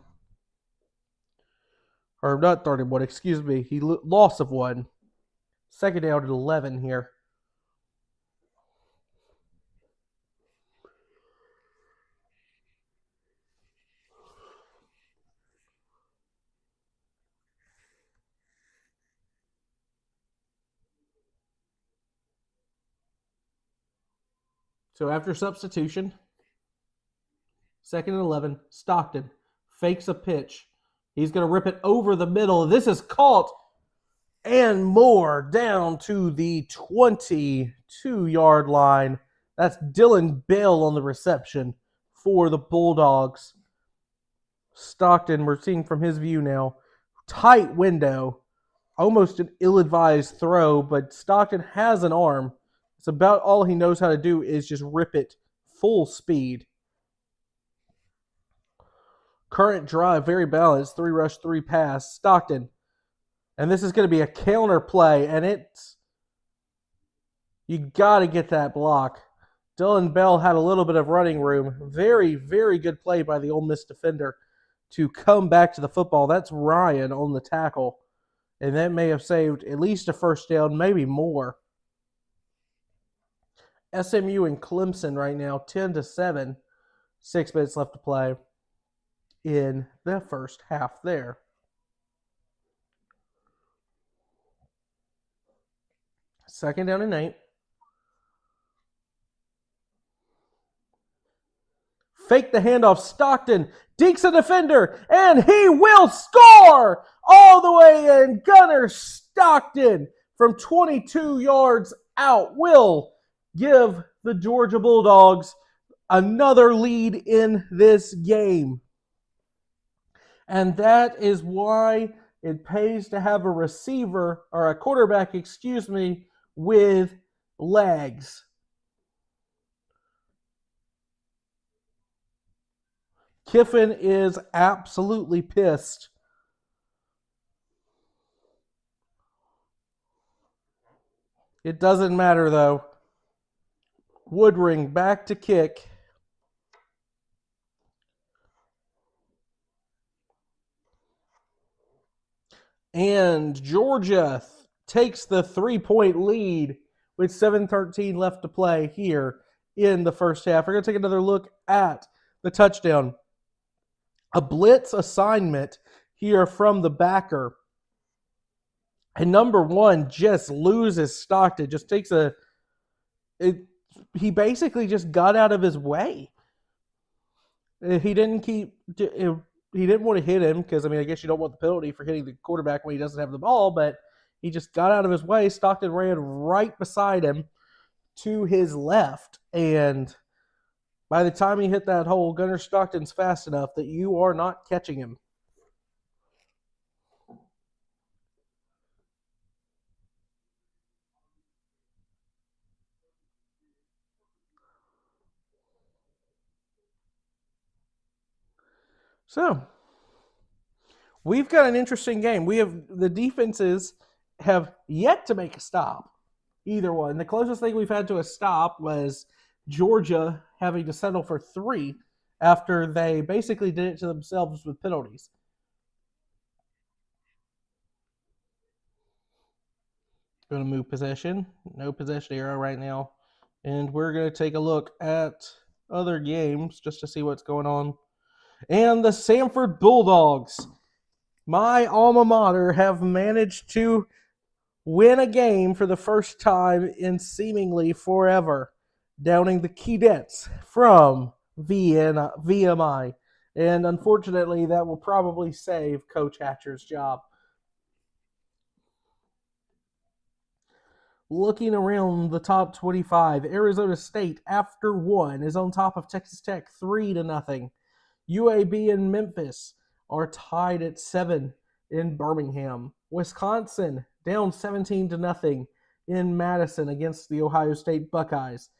Or not 3rd and 1, excuse me. He loss of 1. 2nd down at 11 here. So after substitution, 2nd and 11, Stockton fakes a pitch. He's going to rip it over the middle. This is caught and more down to the 22-yard line. That's Dylan Bell on the reception for the Bulldogs. Stockton, we're seeing from his view now, tight window, almost an ill-advised throw, but Stockton has an arm. It's about all he knows how to do is just rip it full speed. Current drive, very balanced. 3 rush, 3 pass. Stockton. And this is going to be a counter play, and you got to get that block. Dylan Bell had a little bit of running room. Very, very good play by the Ole Miss defender to come back to the football. That's Ryan on the tackle. And that may have saved at least a 1st down, maybe more. SMU and Clemson right now, 10-7. 6 minutes left to play in the 1st half there. Second down and 8. Fake the handoff. Stockton dinks a defender, and he will score all the way in. Gunner Stockton from 22 yards out will give the Georgia Bulldogs another lead in this game. And that is why it pays to have a receiver, or a quarterback, with legs. Kiffin is absolutely pissed. It doesn't matter, though. Woodring back to kick. And Georgia takes the 3-point lead with 7:13 left to play here in the 1st half. We're going to take another look at the touchdown. A blitz assignment here from the backer. And number 1 just loses Stockton. Just takes he basically just got out of his way. He didn't want to hit him because, I guess you don't want the penalty for hitting the quarterback when he doesn't have the ball, but he just got out of his way. Stockton ran right beside him to his left, and by the time he hit that hole, Gunner Stockton's fast enough that you are not catching him. So, we've got an interesting game. The defenses have yet to make a stop. either one. The closest thing we've had to a stop was Georgia having to settle for 3 after they basically did it to themselves with penalties. Going to move possession. No possession arrow right now. And we're going to take a look at other games just to see what's going on. And the Samford Bulldogs, my alma mater, have managed to win a game for the first time in seemingly forever, downing the Cadets from VMI. And unfortunately, that will probably save Coach Hatcher's job. Looking around the top 25, Arizona State, after 1, is on top of Texas Tech 3-0. UAB and Memphis are tied at 7 in Birmingham. Wisconsin down 17-0 in Madison against the Ohio State Buckeyes.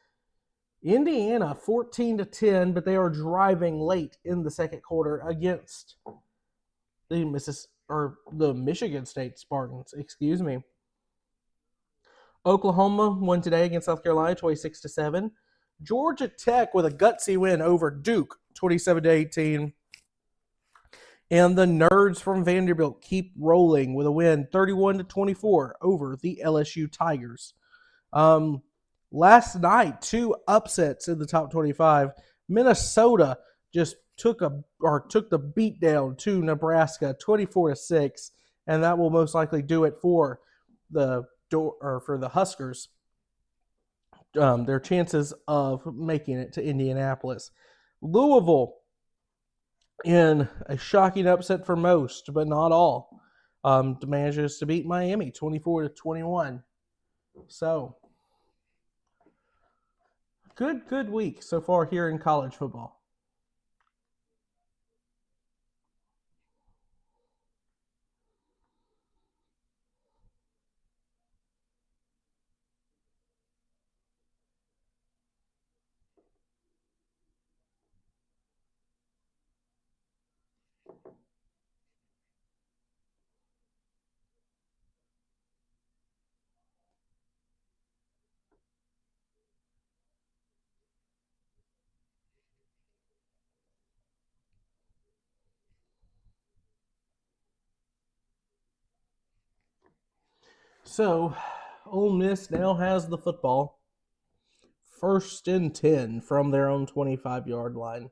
Indiana 14-10, but they are driving late in the second quarter against the Michigan State Spartans. Oklahoma won today against South Carolina 26-7. Georgia Tech with a gutsy win over Duke 27-18. And the Nerds from Vanderbilt keep rolling with a win 31-24 over the LSU Tigers. Last night, 2 upsets in the top 25. Minnesota just took the beat down to Nebraska 24-6, and that will most likely do it for the Huskers. Their chances of making it to Indianapolis. Louisville, in a shocking upset for most, but not all, manages to beat Miami 24-21. So, good week so far here in college football. So, Ole Miss now has the football. 1st and 10 from their own 25-yard line.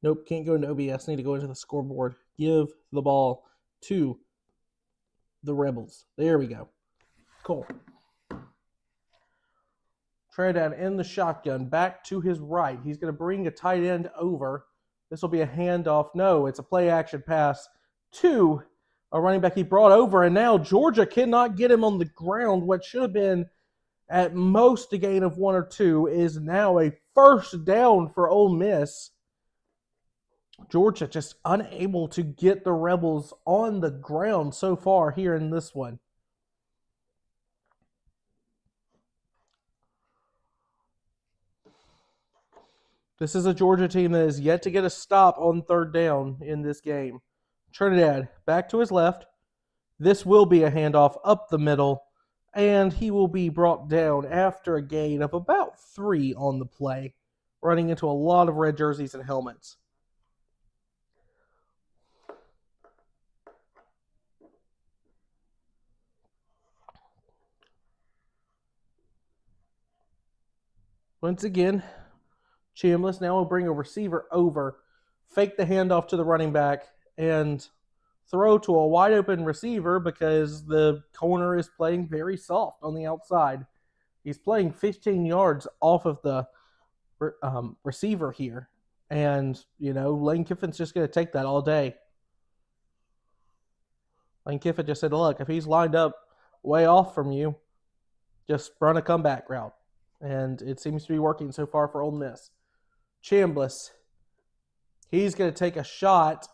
Nope, can't go into OBS. Need to go into the scoreboard. Give the ball to the Rebels. There we go. Cool. Trinidad in the shotgun. Back to his right. He's going to bring a tight end over. This will be a handoff. No, it's a play-action pass to a running back he brought over, and now Georgia cannot get him on the ground. What should have been at most a gain of 1 or 2 is now a first down for Ole Miss. Georgia just unable to get the Rebels on the ground so far here in this one. This is a Georgia team that is yet to get a stop on 3rd down in this game. Trinidad back to his left. This will be a handoff up the middle, and he will be brought down after a gain of about 3 on the play, running into a lot of red jerseys and helmets. Once again, Chambliss now will bring a receiver over, fake the handoff to the running back, and throw to a wide open receiver because the corner is playing very soft on the outside. He's playing 15 yards off of the receiver here. And, Lane Kiffin's just going to take that all day. Lane Kiffin just said, look, if he's lined up way off from you, just run a comeback route. And it seems to be working so far for Ole Miss. Chambliss, he's going to take a shot,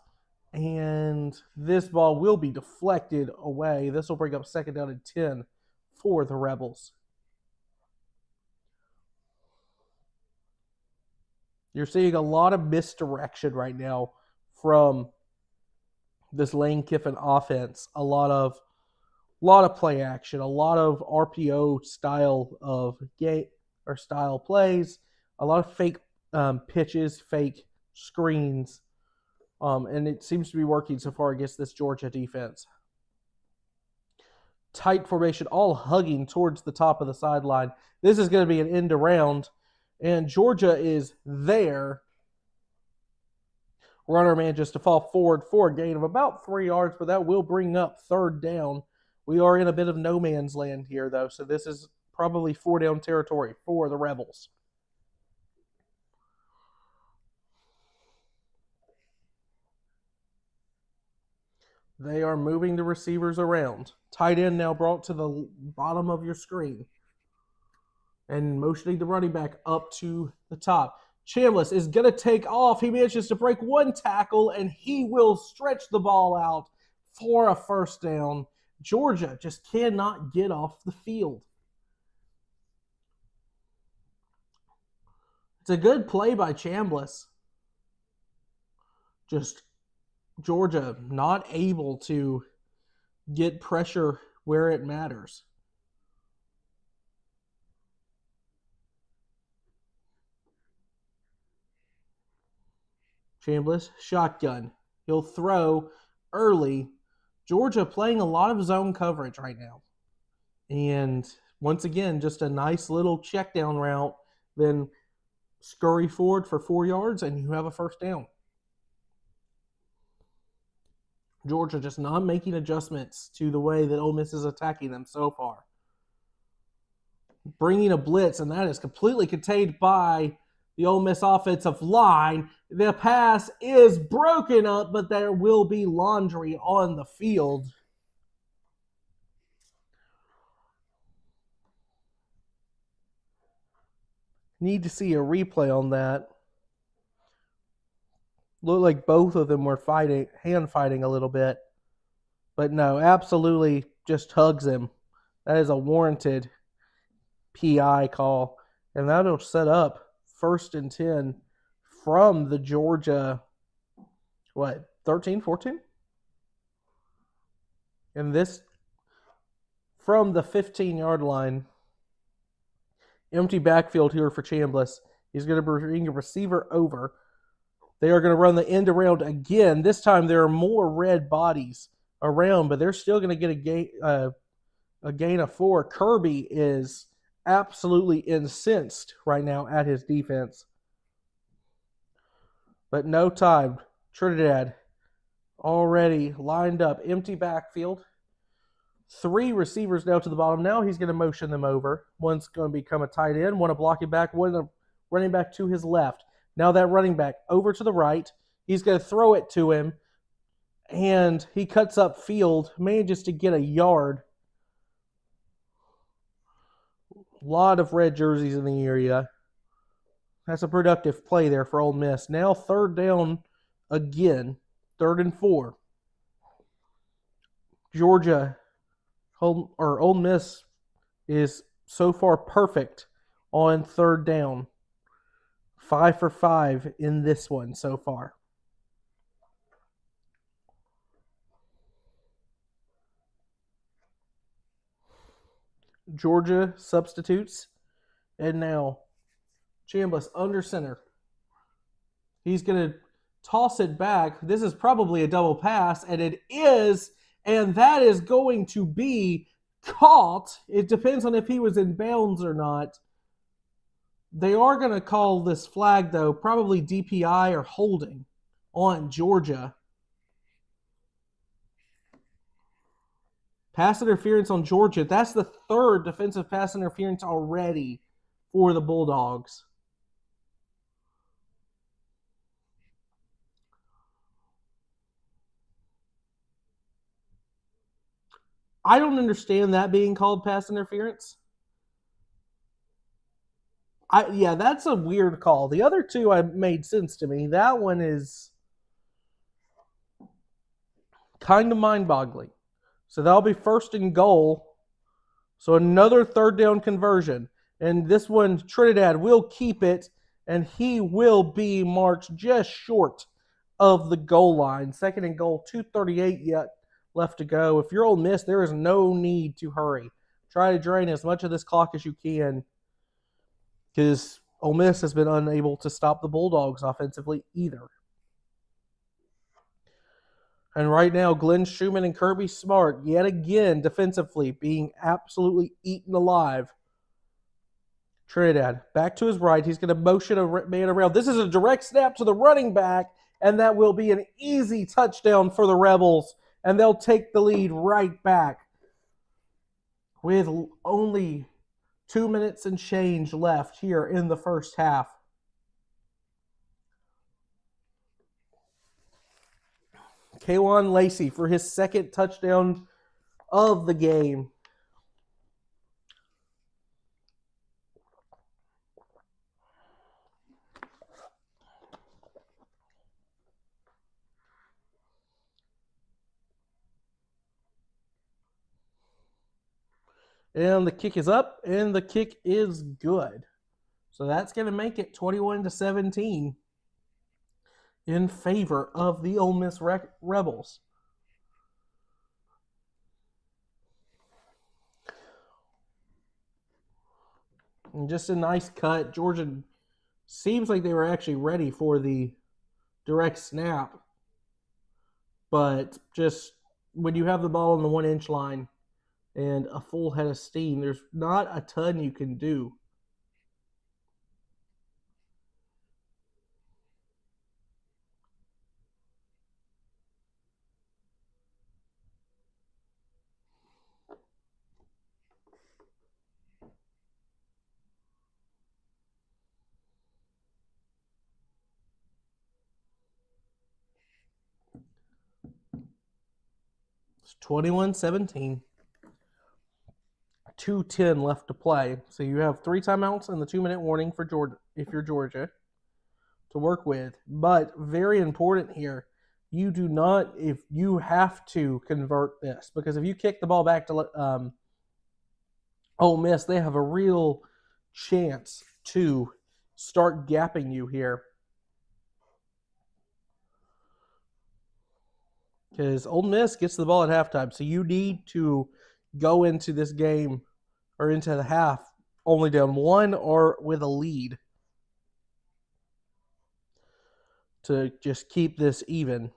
and this ball will be deflected away. This will bring up 2nd down and 10 for the Rebels. You're seeing a lot of misdirection right now from this Lane Kiffin offense. A lot of A lot of play action, a lot of RPO style of game or style plays, a lot of fake pitches, fake screens, and it seems to be working so far against this Georgia defense. Tight formation, all hugging towards the top of the sideline. This is going to be an end around, and Georgia is there. Runner manages to fall forward for a gain of about 3 yards, but that will bring up third down. We are in a bit of no man's land here, though, so this is probably 4-down territory for the Rebels. They are moving the receivers around. Tight end now brought to the bottom of your screen. And motioning the running back up to the top. Chambliss is going to take off. He manages to break one tackle, and he will stretch the ball out for a first down. Georgia just cannot get off the field. It's a good play by Chambliss. Just Georgia not able to get pressure where it matters. Chambliss, shotgun. He'll throw early. Georgia playing a lot of zone coverage right now. And once again, just a nice little check down route. Then scurry forward for 4 yards and you have a first down. Georgia just not making adjustments to the way that Ole Miss is attacking them so far. Bringing a blitz, and that is completely contained by the Ole Miss offensive line. The pass is broken up, but there will be laundry on the field. Need to see a replay on that. Looked like both of them were hand fighting a little bit. But no, absolutely just hugs him. That is a warranted PI call. And that'll set up 1st and 10 from the Georgia, 13, 14? And this from the 15-yard line. Empty backfield here for Chambliss. He's going to bring a receiver over. They are going to run the end around again. This time there are more red bodies around, but they're still going to get a gain of 4. Kirby is absolutely incensed right now at his defense. But no time. Trinidad already lined up. Empty backfield. 3 receivers now to the bottom. Now he's going to motion them over. One's going to become a tight end, one a blocking back, one a running back to his left. Now that running back over to the right. He's going to throw it to him, and he cuts up field, manages to get a yard. A lot of red jerseys in the area. That's a productive play there for Ole Miss. Now 3rd down again. 3rd and 4. Georgia, Ole Miss is so far perfect on 3rd down. 5 for 5 in this one so far. Georgia substitutes. And now Chambliss under center. He's going to toss it back. This is probably a double pass, and it is, and that is going to be caught. It depends on if he was in bounds or not. They are going to call this flag, though, probably DPI or holding on Georgia. Pass interference on Georgia. That's the 3rd defensive pass interference already for the Bulldogs. I don't understand that being called pass interference. Yeah, that's a weird call. The other 2 made sense to me. That one is kind of mind-boggling. So that'll be 1st and goal. So another 3rd down conversion. And this one, Trinidad will keep it, and he will be marked just short of the goal line. 2nd and goal, 2:38 yet left to go. If you're Ole Miss, there is no need to hurry. Try to drain as much of this clock as you can, because Ole Miss has been unable to stop the Bulldogs offensively either. And right now, Glenn Schumann and Kirby Smart, yet again, defensively, being absolutely eaten alive. Trinidad, back to his right. He's going to motion a man around. This is a direct snap to the running back, and that will be an easy touchdown for the Rebels, and they'll take the lead right back with only 2 minutes and change left here in the first half. Kawan Lacey for his second touchdown of the game. And the kick is up, and the kick is good. So that's going to make it 21-17 in favor of the Ole Miss Rebels. And just a nice cut. Georgia seems like they were actually ready for the direct snap. But just when you have the ball on the 1 inch line and a full head of steam, there's not a ton you can do. It's 21-17. 2:10 left to play. So you have 3 timeouts and the 2-minute warning for Georgia if you're Georgia to work with. But very important here, you do not, if you have to convert this, because if you kick the ball back to Ole Miss, they have a real chance to start gapping you here. Because Ole Miss gets the ball at halftime, so you need to go into this game or into the half only down 1 or with a lead to just keep this even.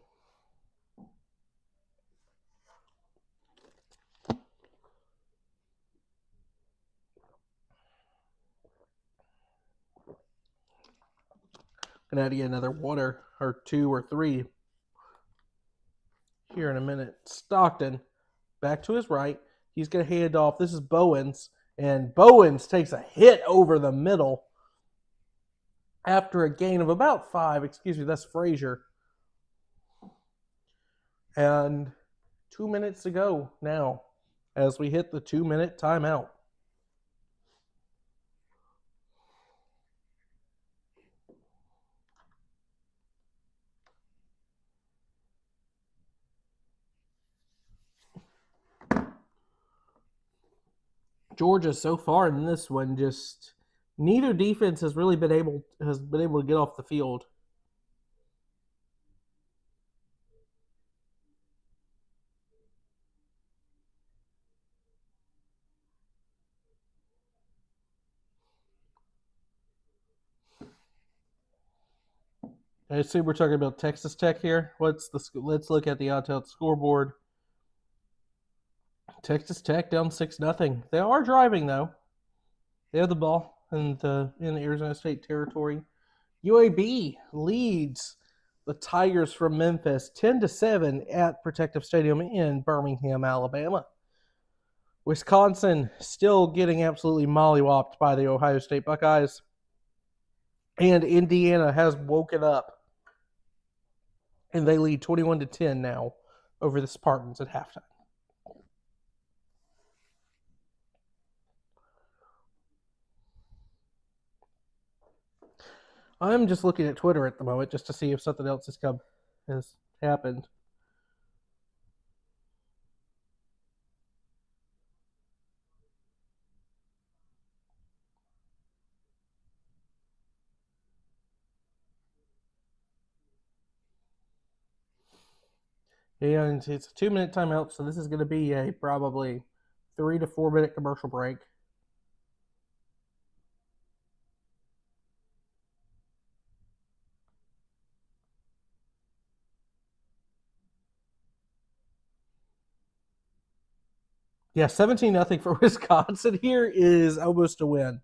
Gonna have to get another 1 or 2 or 3 here in a minute. Stockton back to his right. He's gonna hand off. This is Bowens, and Bowens takes a hit over the middle after a gain of about 5. Excuse me, that's Frazier. And 2 minutes to go now as we hit the 2-minute timeout. Georgia so far in this one, just neither defense has really been able to get off the field. I assume we're talking about Texas Tech here. Let's look at the Odd scoreboard. Texas Tech down 6-0. They are driving though. They have the ball in the Arizona State territory. UAB leads the Tigers from Memphis 10-7 at Protective Stadium in Birmingham, Alabama. Wisconsin still getting absolutely mollywopped by the Ohio State Buckeyes. And Indiana has woken up. And they lead 21-10 now over the Spartans at halftime. I'm just looking at Twitter at the moment just to see if something else has happened. And it's a 2-minute timeout, so this is going to be a probably 3 to 4 minute commercial break. Yeah, 17-0 for Wisconsin here is almost a win.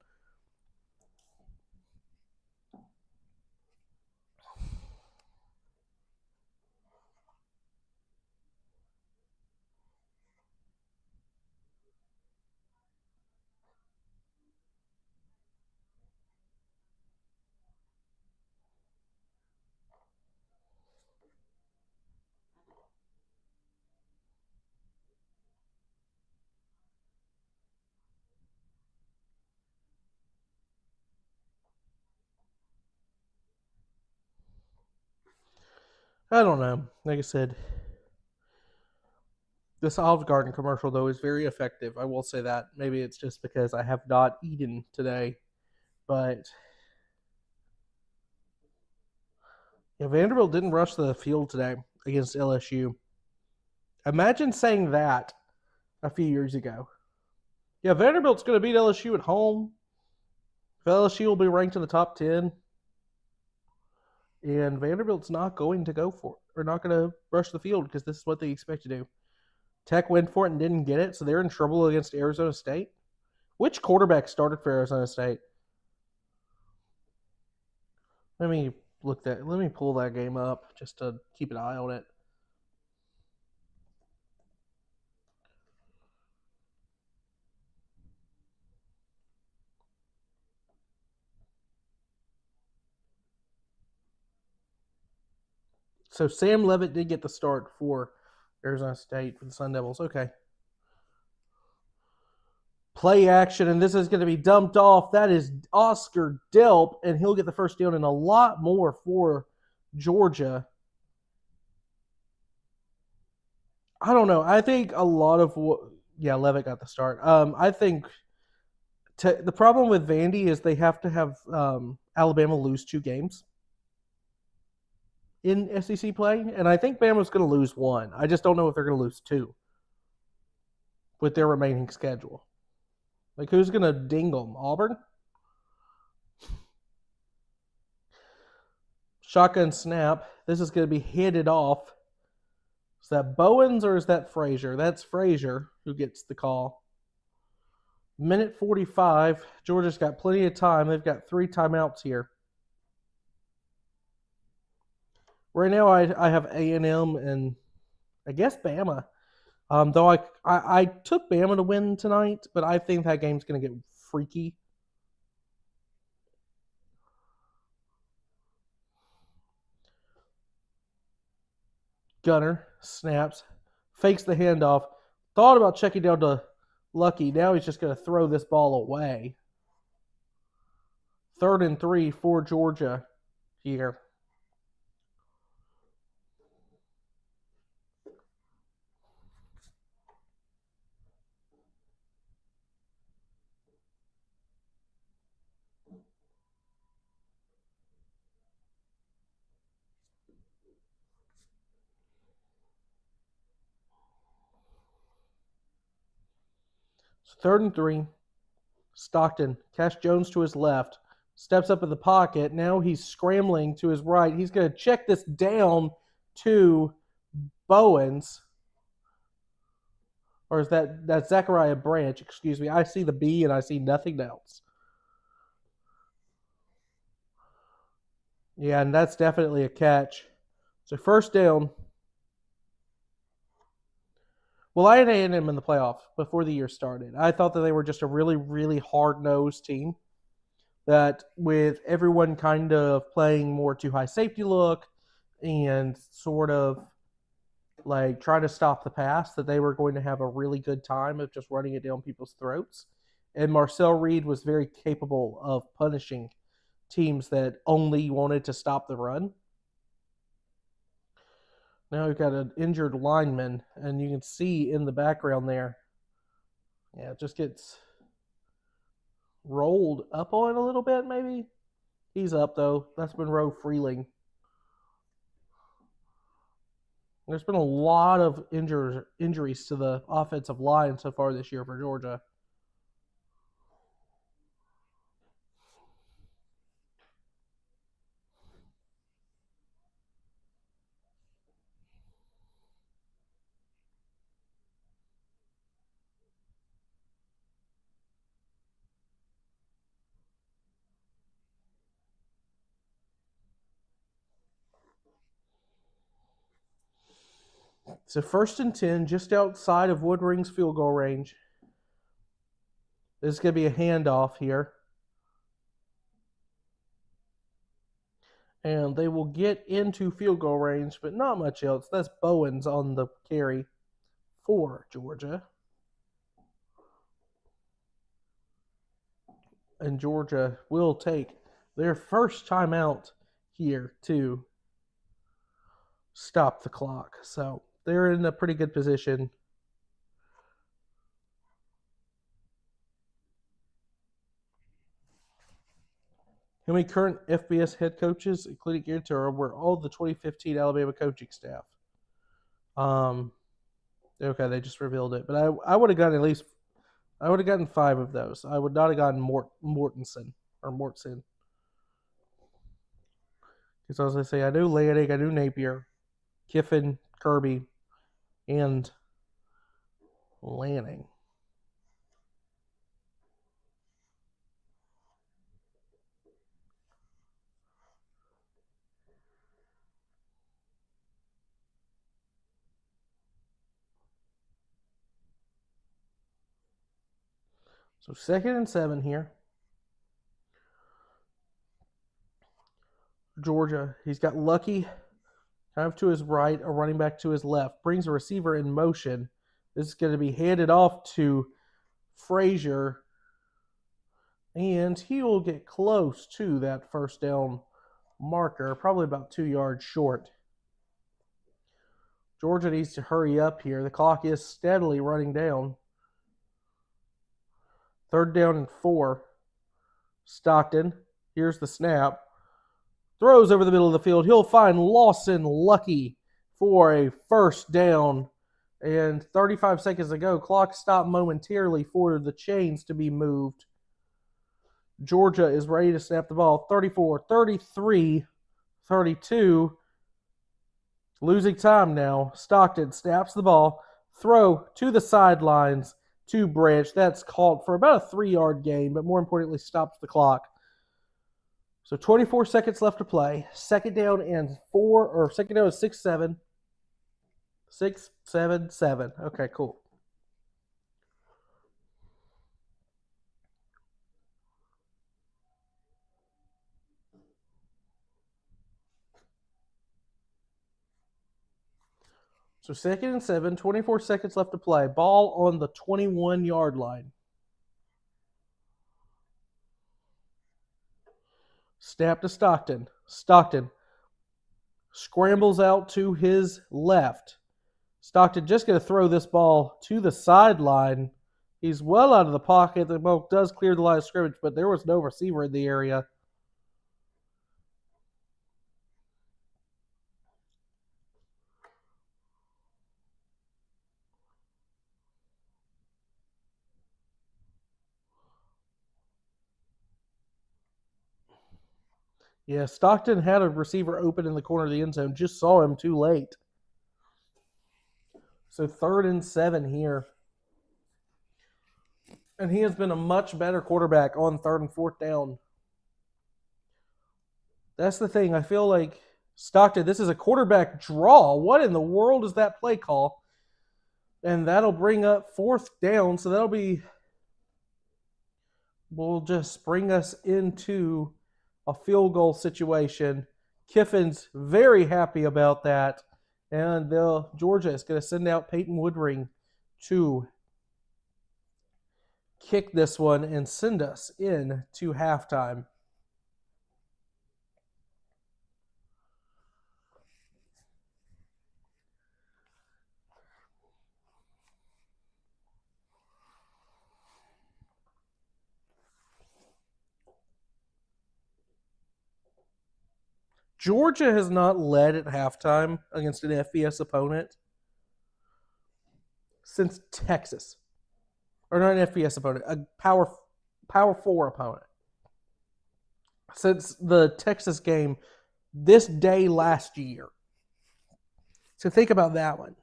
I don't know. Like I said, this Olive Garden commercial, though, is very effective. I will say that. Maybe it's just because I have not eaten today. But yeah, Vanderbilt didn't rush the field today against LSU. Imagine saying that a few years ago. Yeah, Vanderbilt's going to beat LSU at home. LSU will be ranked in the top 10. And Vanderbilt's not going to go for it, or not going to rush the field because this is what they expect to do. Tech went for it and didn't get it, so they're in trouble against Arizona State. Which quarterback started for Arizona State? Let me Let me pull that game up just to keep an eye on it. So Sam Levitt did get the start for Arizona State for the Sun Devils. Okay. Play action, and this is going to be dumped off. That is Oscar Delp, and he'll get the first down and a lot more for Georgia. I don't know. I think a lot of what, yeah, Levitt got the start. I think the problem with Vandy is they have to have Alabama lose 2 games in SEC play, and I think Bama's going to lose 1. I just don't know if they're going to lose 2 with their remaining schedule. Like, who's going to ding them? Auburn? Shotgun snap. This is going to be headed off. Is that Bowens or is that Frazier? That's Frazier who gets the call. Minute 45. Georgia's got plenty of time. They've got 3 timeouts here. Right now, I have A&M and I guess Bama. Though I took Bama to win tonight, but I think that game's going to get freaky. Gunner snaps, fakes the handoff. Thought about checking down to Lucky. Now he's just going to throw this ball away. 3rd and 3 for Georgia here. So 3rd and 3. Stockton, Cash Jones to his left, steps up in the pocket. Now he's scrambling to his right. He's going to check this down to Bowens. Or is that's Zachariah Branch? Excuse me. I see the B and I see nothing else. Yeah, and that's definitely a catch. So 1st down. Well, I had A&M in the playoff before the year started. I thought that they were just a really, really hard-nosed team that with everyone kind of playing more too high safety look and sort of like trying to stop the pass, that they were going to have a really good time of just running it down people's throats. And Marcel Reed was very capable of punishing teams that only wanted to stop the run. Now we've got an injured lineman, and you can see in the background there, yeah, it just gets rolled up on a little bit, maybe. He's up, though. That's Monroe Freeling. There's been a lot of injuries to the offensive line so far this year for Georgia. So 1st and 10, just outside of Woodring's field goal range. This is going to be a handoff here. And they will get into field goal range, but not much else. That's Bowens on the carry for Georgia. And Georgia will take their first timeout here to stop the clock. So they're in a pretty good position. How many current FBS head coaches, including Guerrero, were all the 2015 Alabama coaching staff? Okay, they just revealed it, but I would have gotten at least, I would have gotten 5 of those. I would not have gotten Mortensen. Because as I say, I knew Lanning, I knew Napier, Kiffin, Kirby, and Lanning. So 2nd and 7 here. Georgia, he's got Lucky kind of to his right, a running back to his left, brings a receiver in motion. This is going to be handed off to Frazier, and he will get close to that first down marker, probably about 2 yards short. Georgia needs to hurry up here. The clock is steadily running down. 3rd down and 4. Stockton, here's the snap. Throws over the middle of the field. He'll find Lawson Lucky for a first down. And 35 seconds ago, clock stopped momentarily for the chains to be moved. Georgia is ready to snap the ball. 34, 33, 32. Losing time now. Stockton snaps the ball. Throw to the sidelines to Branch. That's called for about a 3-yard gain, but more importantly, stops the clock. So 24 seconds left to play. 2nd down and 4, or 2nd down and 6, 7. 6, 7, 7. Okay, cool. So 2nd and 7, 24 seconds left to play. Ball on the 21-yard line. Snap to Stockton. Stockton scrambles out to his left. Stockton just going to throw this ball to the sideline. He's well out of the pocket. The ball does clear the line of scrimmage, but there was no receiver in the area. Yeah, Stockton had a receiver open in the corner of the end zone. Just saw him too late. So 3rd and 7 here. And he has been a much better quarterback on 3rd and 4th down. That's the thing. I feel like Stockton, this is a quarterback draw. What in the world is that play call? And that'll bring up 4th down. So will just bring us into a field goal situation. Kiffin's very happy about that. And Georgia is going to send out Peyton Woodring to kick this one and send us in to halftime. Georgia has not led at halftime against an FBS opponent since Texas, or not an FBS opponent, a Power Four opponent, since the Texas game this day last year. So think about that one.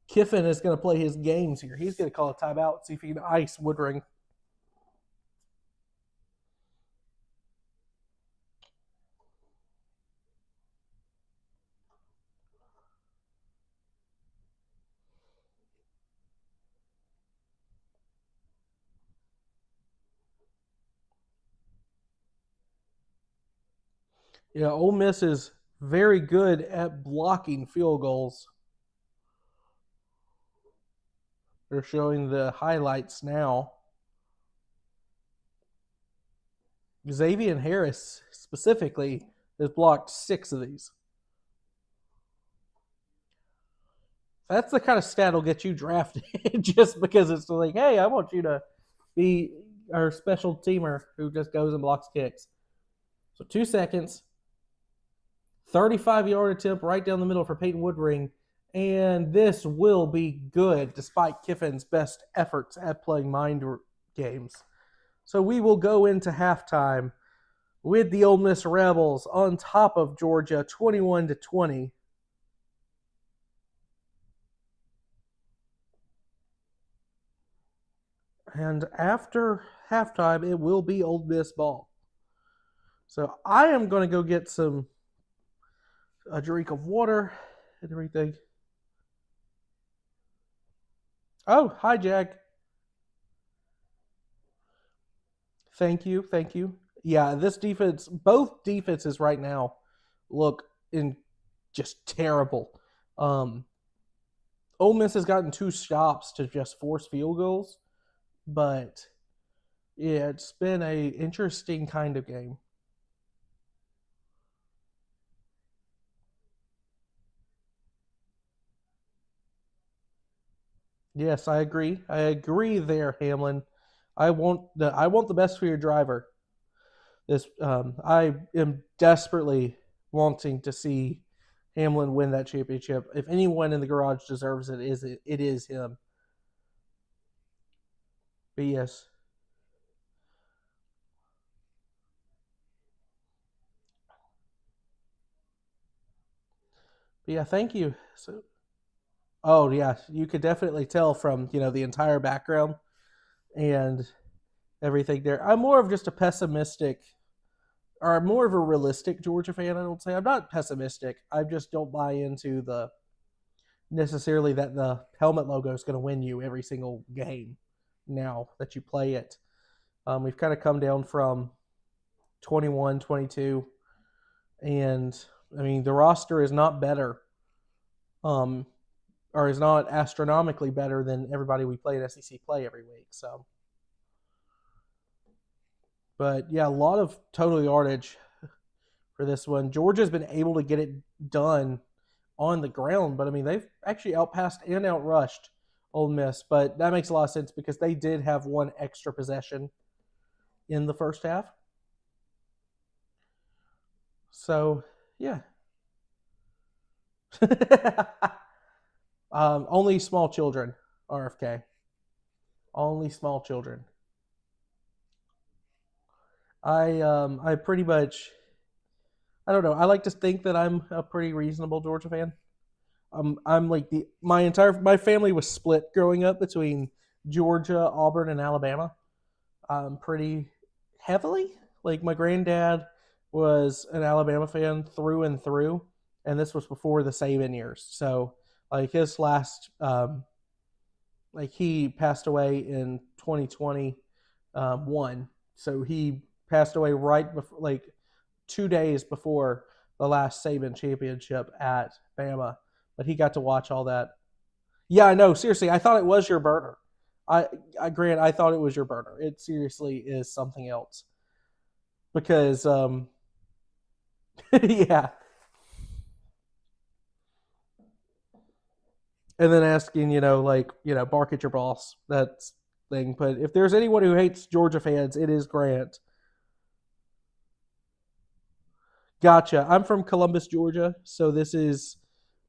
Kiffin is going to play his games here. He's going to call a timeout, see if he can ice Woodring. Yeah, Ole Miss is very good at blocking field goals. They're showing the highlights now. Xavier Harris specifically has blocked 6 of these. That's the kind of stat will get you drafted just because it's like, hey, I want you to be our special teamer who just goes and blocks kicks. So 2 seconds, 35-yard attempt right down the middle for Peyton Woodring, and this will be good despite Kiffin's best efforts at playing mind games. So we will go into halftime with the Ole Miss Rebels on top of Georgia, 21-20. And after halftime, it will be Ole Miss ball. So I am going to go get a drink of water and everything. Oh, hi, Jack. Thank you. Yeah, this defense, both defenses right now look in just terrible. Ole Miss has gotten 2 stops to just force field goals, but yeah, it's been a interesting kind of game. Yes, I agree. I agree there, Hamlin. I want the best for your driver. I am desperately wanting to see Hamlin win that championship. If anyone in the garage deserves it, it is him. But yes. But yeah, thank you. Oh yeah, you could definitely tell from the entire background and everything there. I'm more of just a pessimistic, or more of a realistic Georgia fan. I don't say I'm not pessimistic. I just don't buy into the necessarily that the helmet logo is going to win you every single game now that you play it. We've kind of come down from 21, 22, and I mean the roster is not better, or is not astronomically better than everybody we play at SEC play every week. So, but yeah, a lot of total yardage for this one. Georgia's been able to get it done on the ground, but I mean they've actually outpassed and outrushed Ole Miss, but that makes a lot of sense because they did have 1 extra possession in the first half. So yeah. Only small children, RFK. Only small children. I pretty much, I don't know. I like to think that I'm a pretty reasonable Georgia fan. I'm like my family was split growing up between Georgia, Auburn, and Alabama. Pretty heavily. Like my granddad was an Alabama fan through and through, and this was before the Saban years. So like his last, like he passed away in 2021. So he passed away right before, like 2 days before the last Saban championship at Bama. But he got to watch all that. Yeah, I know. Seriously, I thought it was your burner. I thought it was your burner. It seriously is something else because yeah, and then asking, bark at your boss. That's thing. But if there's anyone who hates Georgia fans, it is Grant. Gotcha. I'm from Columbus, Georgia, so this is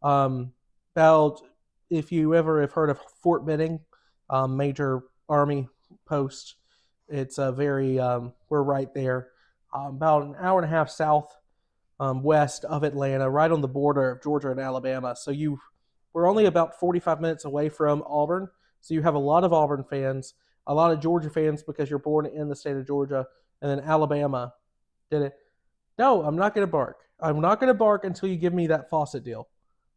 about, if you ever have heard of Fort Benning, major Army post. It's a very we're right there, about an hour and a half south west of Atlanta, right on the border of Georgia and Alabama. So we're only about 45 minutes away from Auburn. So you have a lot of Auburn fans, a lot of Georgia fans because you're born in the state of Georgia, and then Alabama. Did it? No, I'm not going to bark. I'm not going to bark until you give me that faucet deal.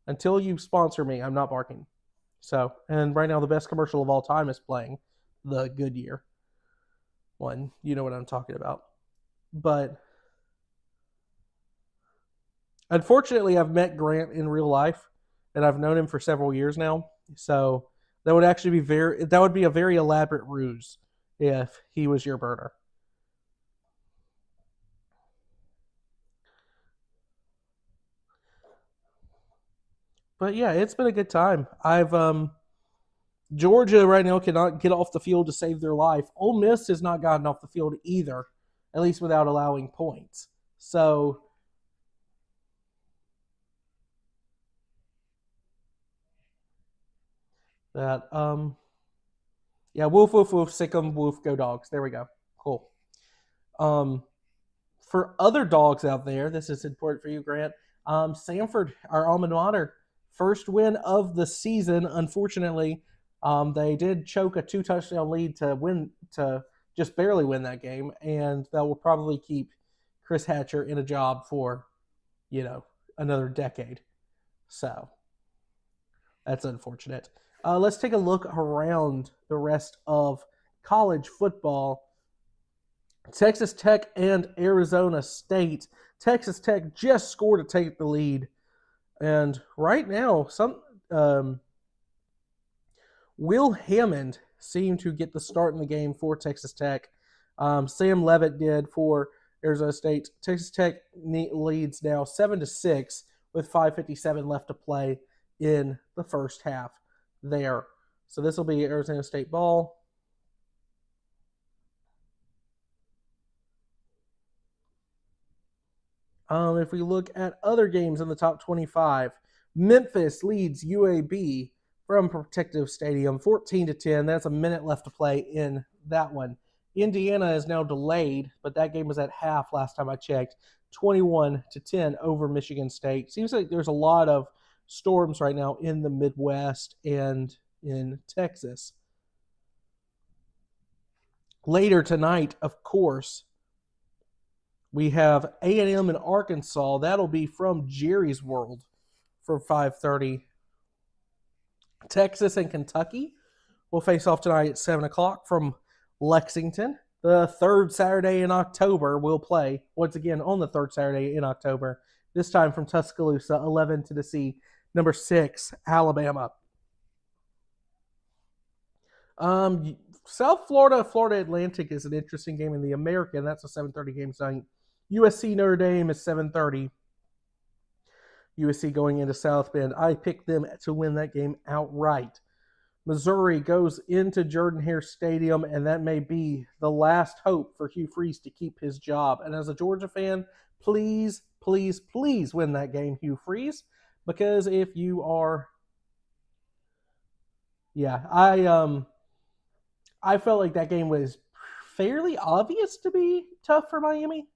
Until you sponsor me, I'm not barking. So, and right now the best commercial of all time is playing, the Goodyear one. You know what I'm talking about. But unfortunately, I've met Grant in real life, and I've known him for several years now. So that would be a very elaborate ruse if he was your burner. But yeah, it's been a good time. I've Georgia right now cannot get off the field to save their life. Ole Miss has not gotten off the field either, at least without allowing points. So that yeah, woof woof woof, sick 'em, woof, go dogs. There we go. Cool. Um, for other dogs out there, this is important for you, Grant. Samford, our alma mater, first win of the season. Unfortunately, they did choke a 2-touchdown lead to just barely win that game, and that will probably keep Chris Hatcher in a job for, another decade. So that's unfortunate. Let's take a look around the rest of college football. Texas Tech and Arizona State. Texas Tech just scored to take the lead, and right now, Will Hammond seemed to get the start in the game for Texas Tech. Sam Levitt did for Arizona State. Texas Tech leads now 7-6 with 5:57 left to play in the first half there. So this will be Arizona State ball. If we look at other games in the top 25, Memphis leads UAB from Protective Stadium 14-10. That's a minute left to play in that one. Indiana is now delayed, but that game was at half last time I checked. 21-10 over Michigan State. Seems like there's a lot of storms right now in the Midwest and in Texas. Later tonight, of course, we have A&M in Arkansas. That'll be from Jerry's World for 5:30. Texas and Kentucky will face off tonight at 7 o'clock from Lexington. The third Saturday in October will play once again on the third Saturday in October. This time from Tuscaloosa, 11 Tennessee, number 6 Alabama. South Florida, Florida Atlantic is an interesting game in the American. That's a 7:30 game tonight. USC Notre Dame is 7:30. USC going into South Bend. I picked them to win that game outright. Missouri goes into Jordan-Hare Stadium, and that may be the last hope for Hugh Freeze to keep his job. And as a Georgia fan, please, please, please win that game, Hugh Freeze, because if you are, I felt like that game was fairly obvious to be tough for Miami.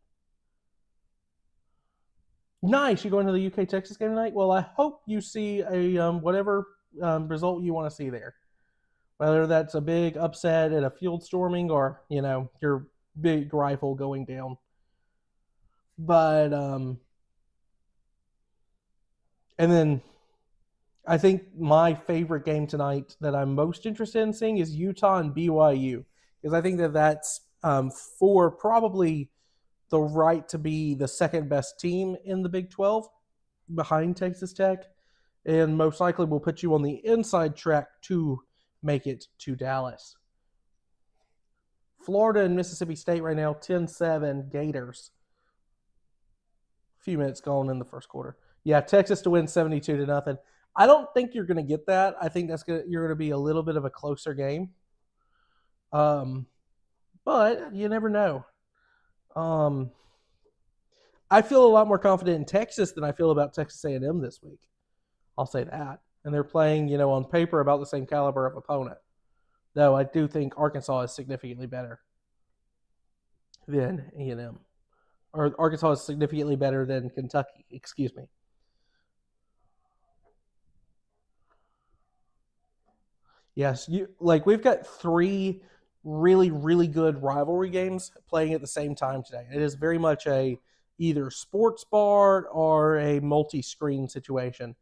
Nice. You going to the UK Texas game tonight? Well, I hope you see a whatever result you want to see there. Whether that's a big upset at a field storming or, your big rifle going down. But and then I think my favorite game tonight that I'm most interested in seeing is Utah and BYU, because I think that that's for probably the right to be the second best team in the Big 12 behind Texas Tech, and most likely will put you on the inside track to make it to Dallas. Florida and Mississippi State right now, 10-7 Gators. A few minutes gone in the first quarter. Yeah, Texas to win 72-0. I don't think you're going to get that. I think you're going to be a little bit of a closer game. Um, but you never know. Um, I feel a lot more confident in Texas than I feel about Texas A&M this week. I'll say that. And they're playing, on paper about the same caliber of opponent. Though I do think Arkansas is significantly better than A&M. Or Arkansas is significantly better than Kentucky, excuse me. Yes, we've got 3 really, really good rivalry games playing at the same time today. It is very much a either sports bar or a multi-screen situation.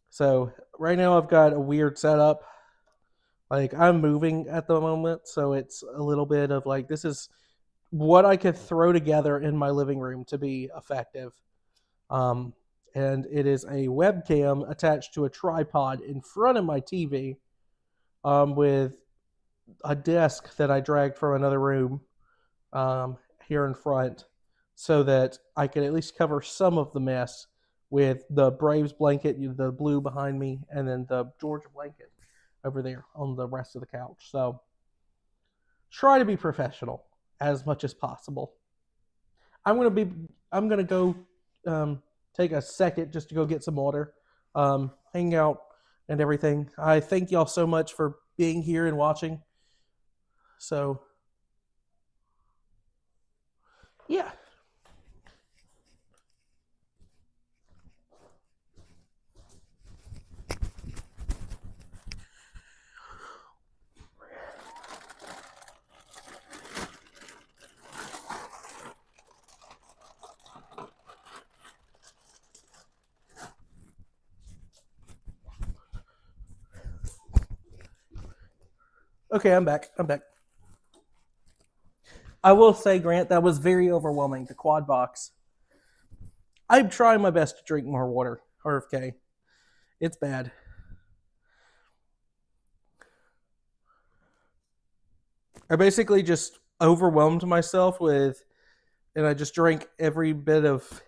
So right now I've got a weird setup. I'm moving at the moment, so it's a little bit of this is what I could throw together in my living room to be effective. And it is a webcam attached to a tripod in front of my TV, with a desk that I dragged from another room, here in front, so that I could at least cover some of the mess with the Braves blanket, the blue behind me, and then the Georgia blanket over there on the rest of the couch. So try to be professional as much as possible. I'm gonna go take a second just to go get some water, hang out and everything. I thank y'all so much for being here and watching. So yeah. Okay, I'm back. I will say, Grant, that was very overwhelming. The quad box. I'm trying my best to drink more water. RFK. It's bad. I basically just overwhelmed myself and I just drank every bit of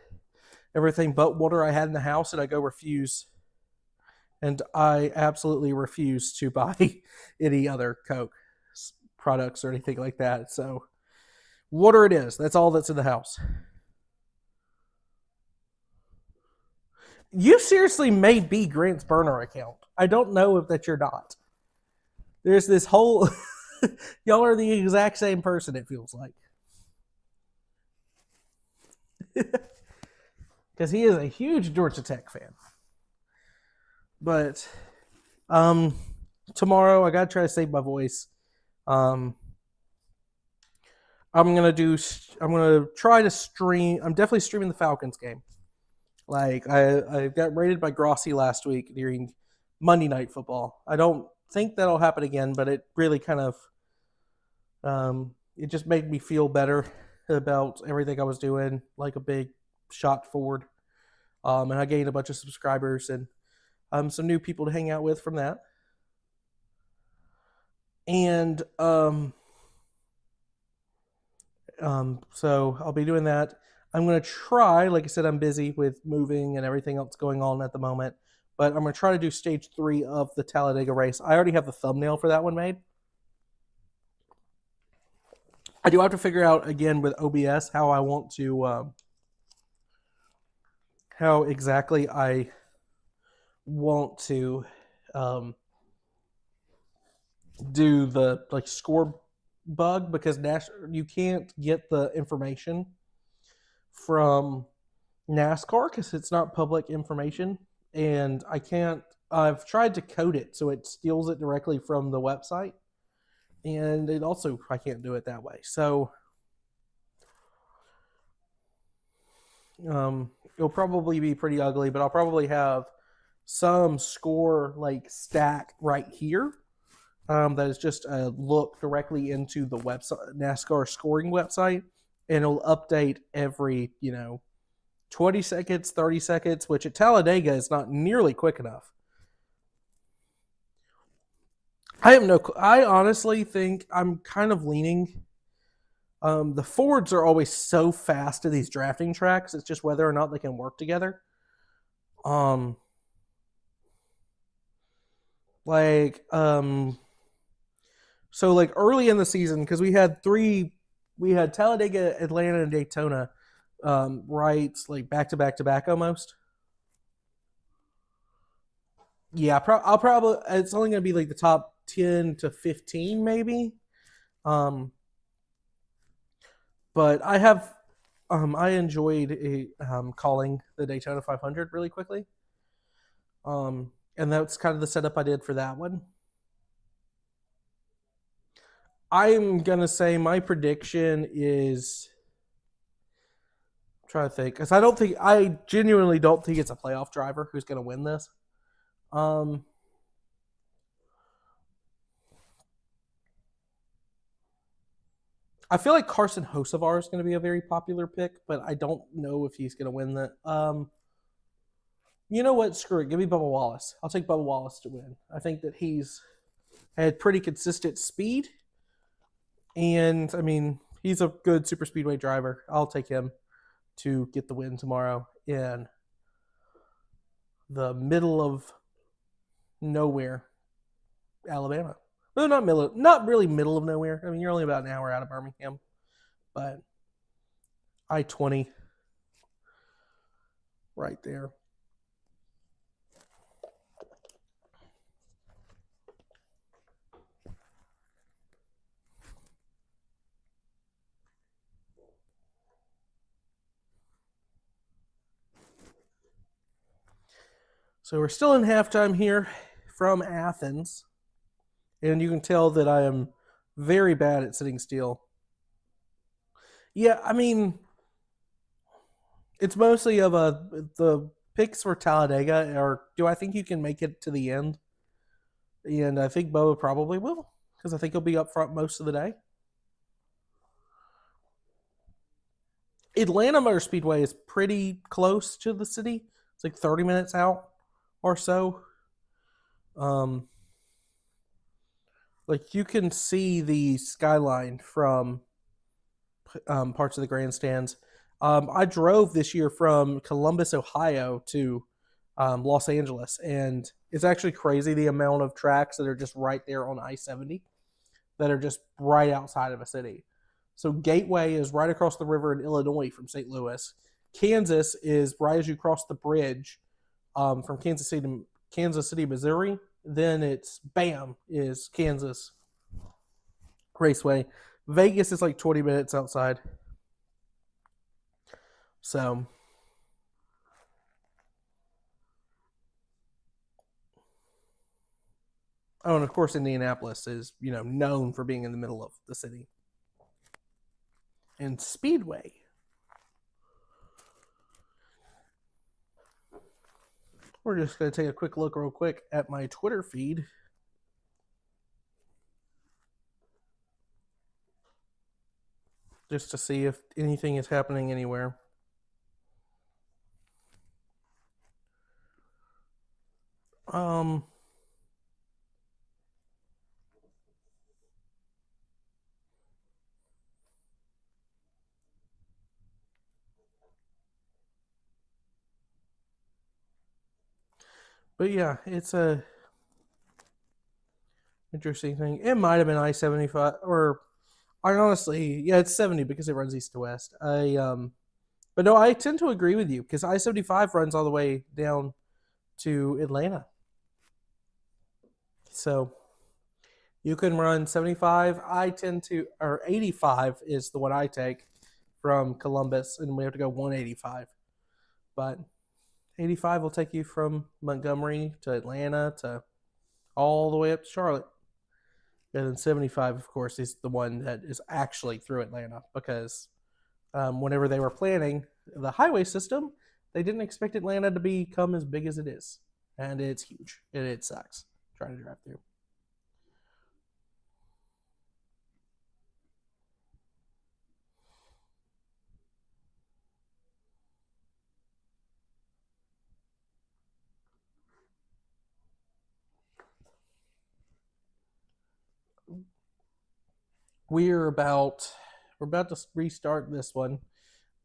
everything but water I had in the house, and I go refuse. And I absolutely refuse to buy any other Coke products or anything like that. So water it is. That's all that's in the house. You seriously may be Grant's burner account. I don't know if that you're not. There's this whole y'all are the exact same person, it feels like. Because he is a huge Georgia Tech fan. But tomorrow I gotta try to save my voice. I'm gonna try to stream. I'm definitely streaming the Falcons game. I got rated by Grossi last week during Monday Night Football. I don't think that'll happen again, but it really kind of it just made me feel better about everything I was doing, like a big shot forward. And I gained a bunch of subscribers and some new people to hang out with from that. And so I'll be doing that. I'm going to try, like I said, I'm busy with moving and everything else going on at the moment, but I'm going to try to do stage 3 of the Talladega race. I already have the thumbnail for that one made. I do have to figure out, again, with OBS, how I want to, how exactly I want to do the score bug, because you can't get the information from NASCAR because it's not public information, and I've tried to code it so it steals it directly from the website, and I can't do it that way. So it'll probably be pretty ugly, but I'll probably have some score stack right here. That is just a look directly into the website, NASCAR scoring website, and it'll update every 20 seconds, 30 seconds, which at Talladega is not nearly quick enough. I honestly think I'm kind of leaning. The Fords are always so fast to these drafting tracks. It's just whether or not they can work together. Like, so like early in the season, because we had Talladega, Atlanta, and Daytona, right, like back to back to back almost. Yeah, I'll probably it's only gonna be like the top 10 to 15 maybe. Um, but I enjoyed calling the Daytona 500 really quickly. And that's kind of the setup I did for that one. I'm gonna say my prediction is I'm trying to think because I genuinely don't think it's a playoff driver who's gonna win this. Um, I feel like Carson Hocevar is going to be a very popular pick, but I don't know if he's going to win that. You know what? Screw it. Give me Bubba Wallace. I'll take Bubba Wallace to win. I think that he's had pretty consistent speed, and I mean he's a good super speedway driver. I'll take him to get the win tomorrow in the middle of nowhere, Alabama. No, not really middle of nowhere. I mean, you're only about an hour out of Birmingham, but I-20 right there. So we're still in halftime here from Athens, and you can tell that I am very bad at sitting still. Yeah, I mean, it's mostly of the picks for Talladega, or do I think you can make it to the end? And I think Boa probably will, because I think he'll be up front most of the day. Atlanta Motor Speedway is pretty close to the city. It's like 30 minutes out or so. Um, like you can see the skyline from parts of the grandstands. I drove this year from Columbus, Ohio to Los Angeles, and it's actually crazy the amount of tracks that are just right there on I-70 that are just right outside of a city. So Gateway is right across the river in Illinois from St. Louis. Kansas is right as you cross the bridge from Kansas City, Missouri. Then it's bam is Kansas Raceway. Vegas is like 20 minutes outside. So, oh, and of course, Indianapolis is known for being in the middle of the city. And Speedway. We're just going to take a quick look, real quick, at my Twitter feed. Just to see if anything is happening anywhere. Um, but yeah, it's a interesting thing. It might have been I-75, or I honestly, yeah, it's 70 because it runs east to west. But no, I tend to agree with you because I-75 runs all the way down to Atlanta. So you can run 75. I tend to, or 85 is the one I take from Columbus, and we have to go 185. But 85 will take you from Montgomery to Atlanta to all the way up to Charlotte. And then 75, of course, is the one that is actually through Atlanta because whenever they were planning the highway system, they didn't expect Atlanta to become as big as it is. And it's huge. And it sucks trying to drive through. We're about to restart this one.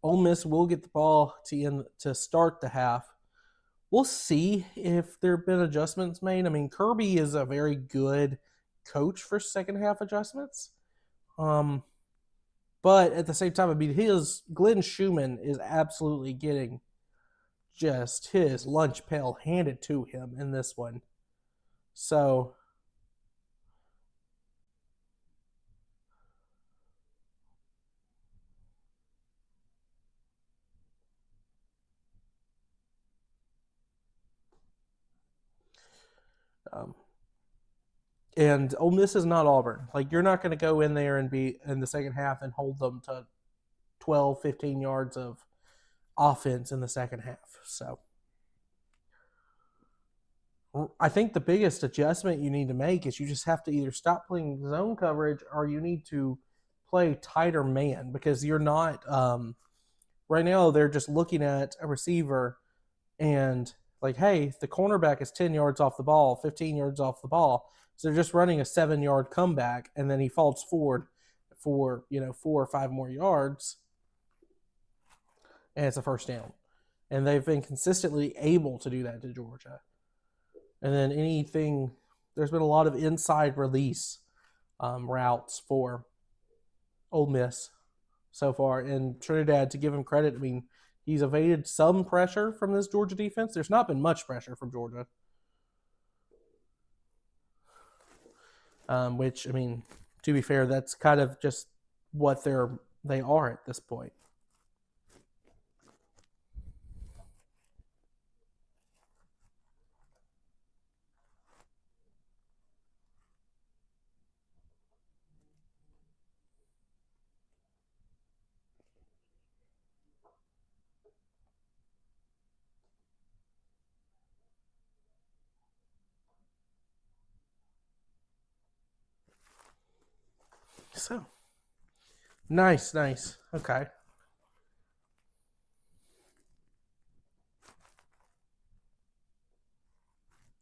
Ole Miss will get the ball to start the half. we'll see if there have been adjustments made. I mean, Kirby is a very good coach for second half adjustments. But at the same time, I mean, Glenn Schumann is absolutely getting just his lunch pail handed to him in this one. So um, and Ole Miss is not Auburn. Like, you're not going to go in there and be in the second half and hold them to 12, 15 yards of offense in the second half. So I think the biggest adjustment you need to make is you just have to either stop playing zone coverage or you need to play tighter man, because you're not right now they're just looking at a receiver and like, hey, the cornerback is 10 yards off the ball, 15 yards off the ball. So they're just running a 7-yard comeback and then he falls forward for, 4 or 5 more yards and it's a first down. And they've been consistently able to do that to Georgia. And then there's been a lot of inside release routes for Ole Miss so far. And Trinidad, to give him credit, I mean, he's evaded some pressure from this Georgia defense. There's not been much pressure from Georgia. Which, I mean, to be fair, that's kind of just what they are at this point. So, nice. Okay.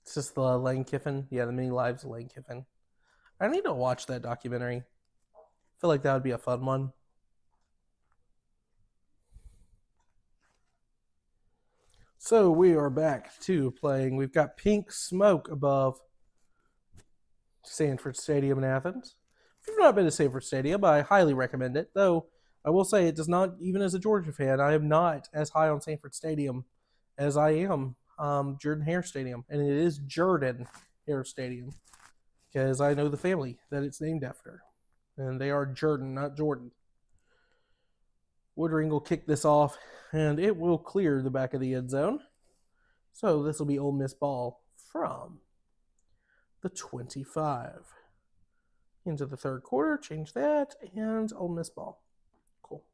It's just the Lane Kiffin. Yeah, the mini lives of Lane Kiffin. I need to watch that documentary. I feel like that would be a fun one. So we are back to playing. We've got pink smoke above Sanford Stadium in Athens. If you've not been to Sanford Stadium, I highly recommend it. Though I will say it does not, even as a Georgia fan, I am not as high on Sanford Stadium as I am Jordan Hare Stadium. And it is Jordan Hare Stadium because I know the family that it's named after. And they are Jordan, not Jordan. Woodring will kick this off, and it will clear the back of the end zone. So this will be Ole Miss ball from the 25. Into the third quarter, change that, and Ole Miss ball. Cool.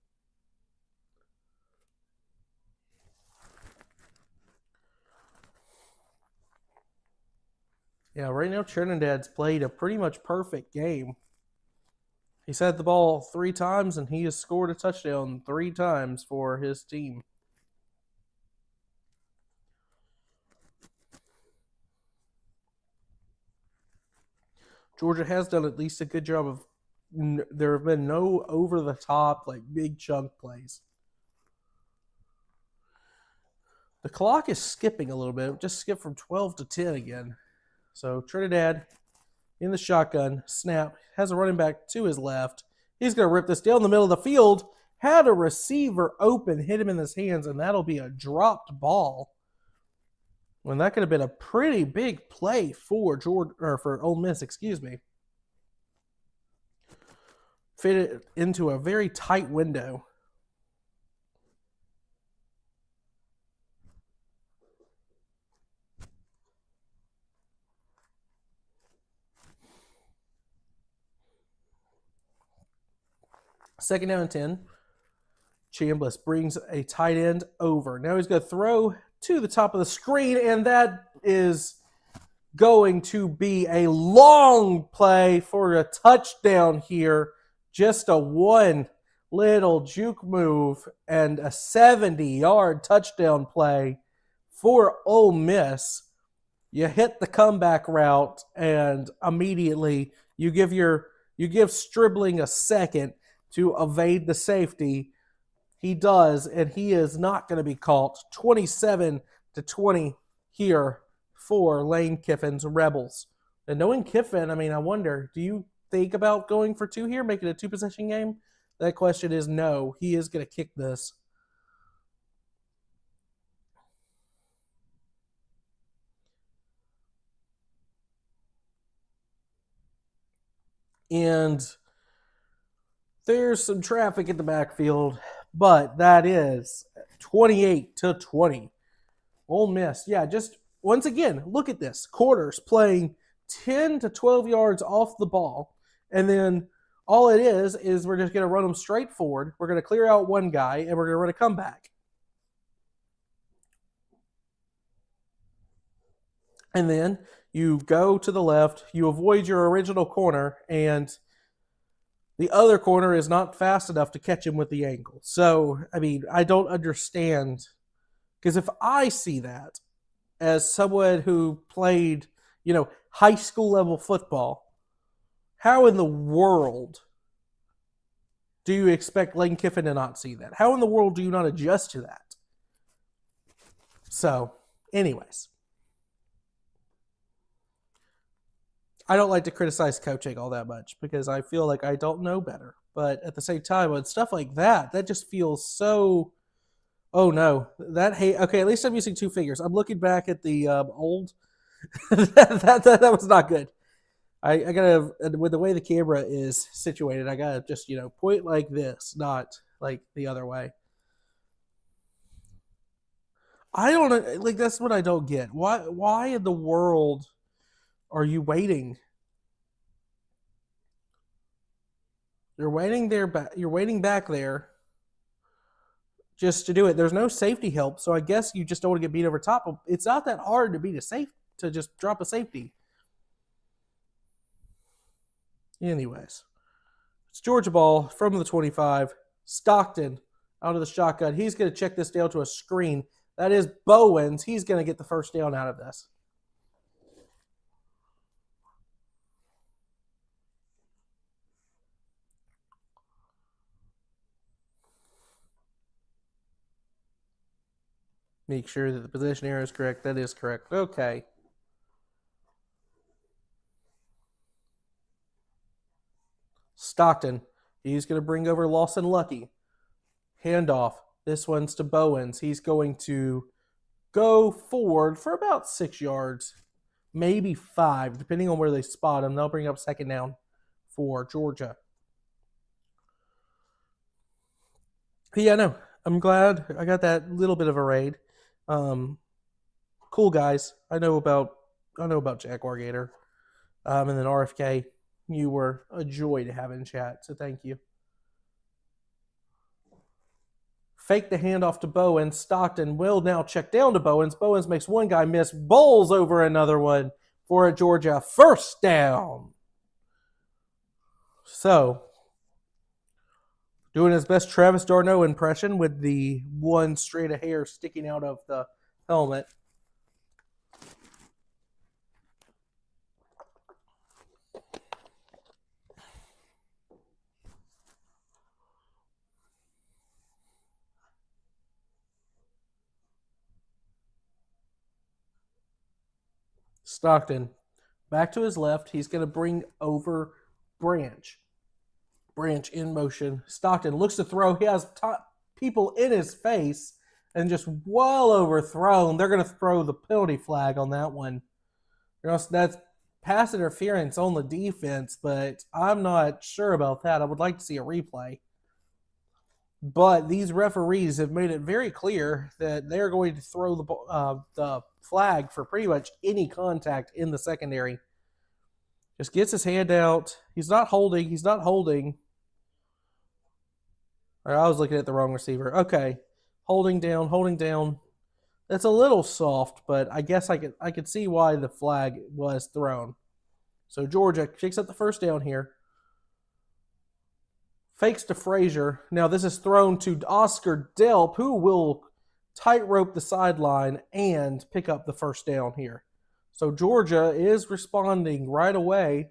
Yeah, right now Trinidad's played a pretty much perfect game. He's had the ball 3 times, and he has scored a touchdown 3 times for his team. Georgia has done at least a good job of. There have been no over the top, like big chunk plays. The clock is skipping a little bit. It just skipped from 12 to 10 again. So Trinidad in the shotgun, snap, has a running back to his left. He's going to rip this down the middle of the field. Had a receiver open, hit him in his hands, and that'll be a dropped ball. When that could have been a pretty big play for Ole Miss, excuse me. Fit it into a very tight window. Second down and 10. Chambliss brings a tight end over. Now he's going to throw to the top of the screen, and that is going to be a long play for a touchdown here. Just a one little juke move and a 70-yard touchdown play for Ole Miss. You hit the comeback route, and immediately you give Stribling a second to evade the safety. He does, and he is not going to be caught. 27-20 here for Lane Kiffin's Rebels. And knowing Kiffin, I mean, I wonder, do you think about going for 2 here, making it a 2-possession game? That question is no. He is going to kick this. And there's some traffic in the backfield, but that is 28-20. Ole Miss, yeah, just once again, look at this. Quarters playing 10 to 12 yards off the ball, and then all it is we're just going to run them straight forward. We're going to clear out one guy, and we're going to run a comeback. And then you go to the left, you avoid your original corner, and the other corner is not fast enough to catch him with the angle. So, I mean, I don't understand. Because if I see that as someone who played, high school level football, how in the world do you expect Lane Kiffin to not see that? How in the world do you not adjust to that? So, anyways. I don't like to criticize coaching all that much because I feel like I don't know better. But at the same time, with stuff like that, that just feels so. Oh no, okay, at least I'm using 2 fingers. I'm looking back at the old. that was not good. I gotta, with the way the camera is situated, I gotta just point like this, not like the other way. I don't like. That's what I don't get. Why in the world are you waiting? You're waiting there. You're waiting back there just to do it. There's no safety help, so I guess you just don't want to get beat over top. It's not that hard to beat a safe to just drop a safety. Anyways, it's Georgia ball from the 25. Stockton out of the shotgun. He's going to check this down to a screen. That is Bowens. He's going to get the first down out of this. Make sure that the position error is correct. That is correct. Okay. Stockton. He's going to bring over Lawson Lucky. Handoff. This one's to Bowens. He's going to go forward for about 6 yards, maybe 5, depending on where they spot him. They'll bring up second down for Georgia. Yeah, no, I'm glad I got that little bit of a raid. Cool guys. I know about Jaguar Gator, and then RFK. You were a joy to have in chat, so thank you. Fake the handoff to Bowens. Stockton will now check down to Bowens. Bowens makes one guy miss, bowls over another one for a Georgia first down. So, doing his best Travis Darno impression with the one straight of hair sticking out of the helmet. Stockton back to his left. He's going to bring over Branch. Branch in motion. Stockton looks to throw. He has people in his face and just well overthrown. They're going to throw the penalty flag on that one. That's pass interference on the defense, but I'm not sure about that. I would like to see a replay. But these referees have made it very clear that they're going to throw the flag for pretty much any contact in the secondary. Just gets his hand out. He's not holding. I was looking at the wrong receiver. Okay. Holding down. That's a little soft, but I guess I could see why the flag was thrown. So Georgia kicks up the first down here. Fakes to Frazier. Now this is thrown to Oscar Delp, who will tightrope the sideline and pick up the first down here. So Georgia is responding right away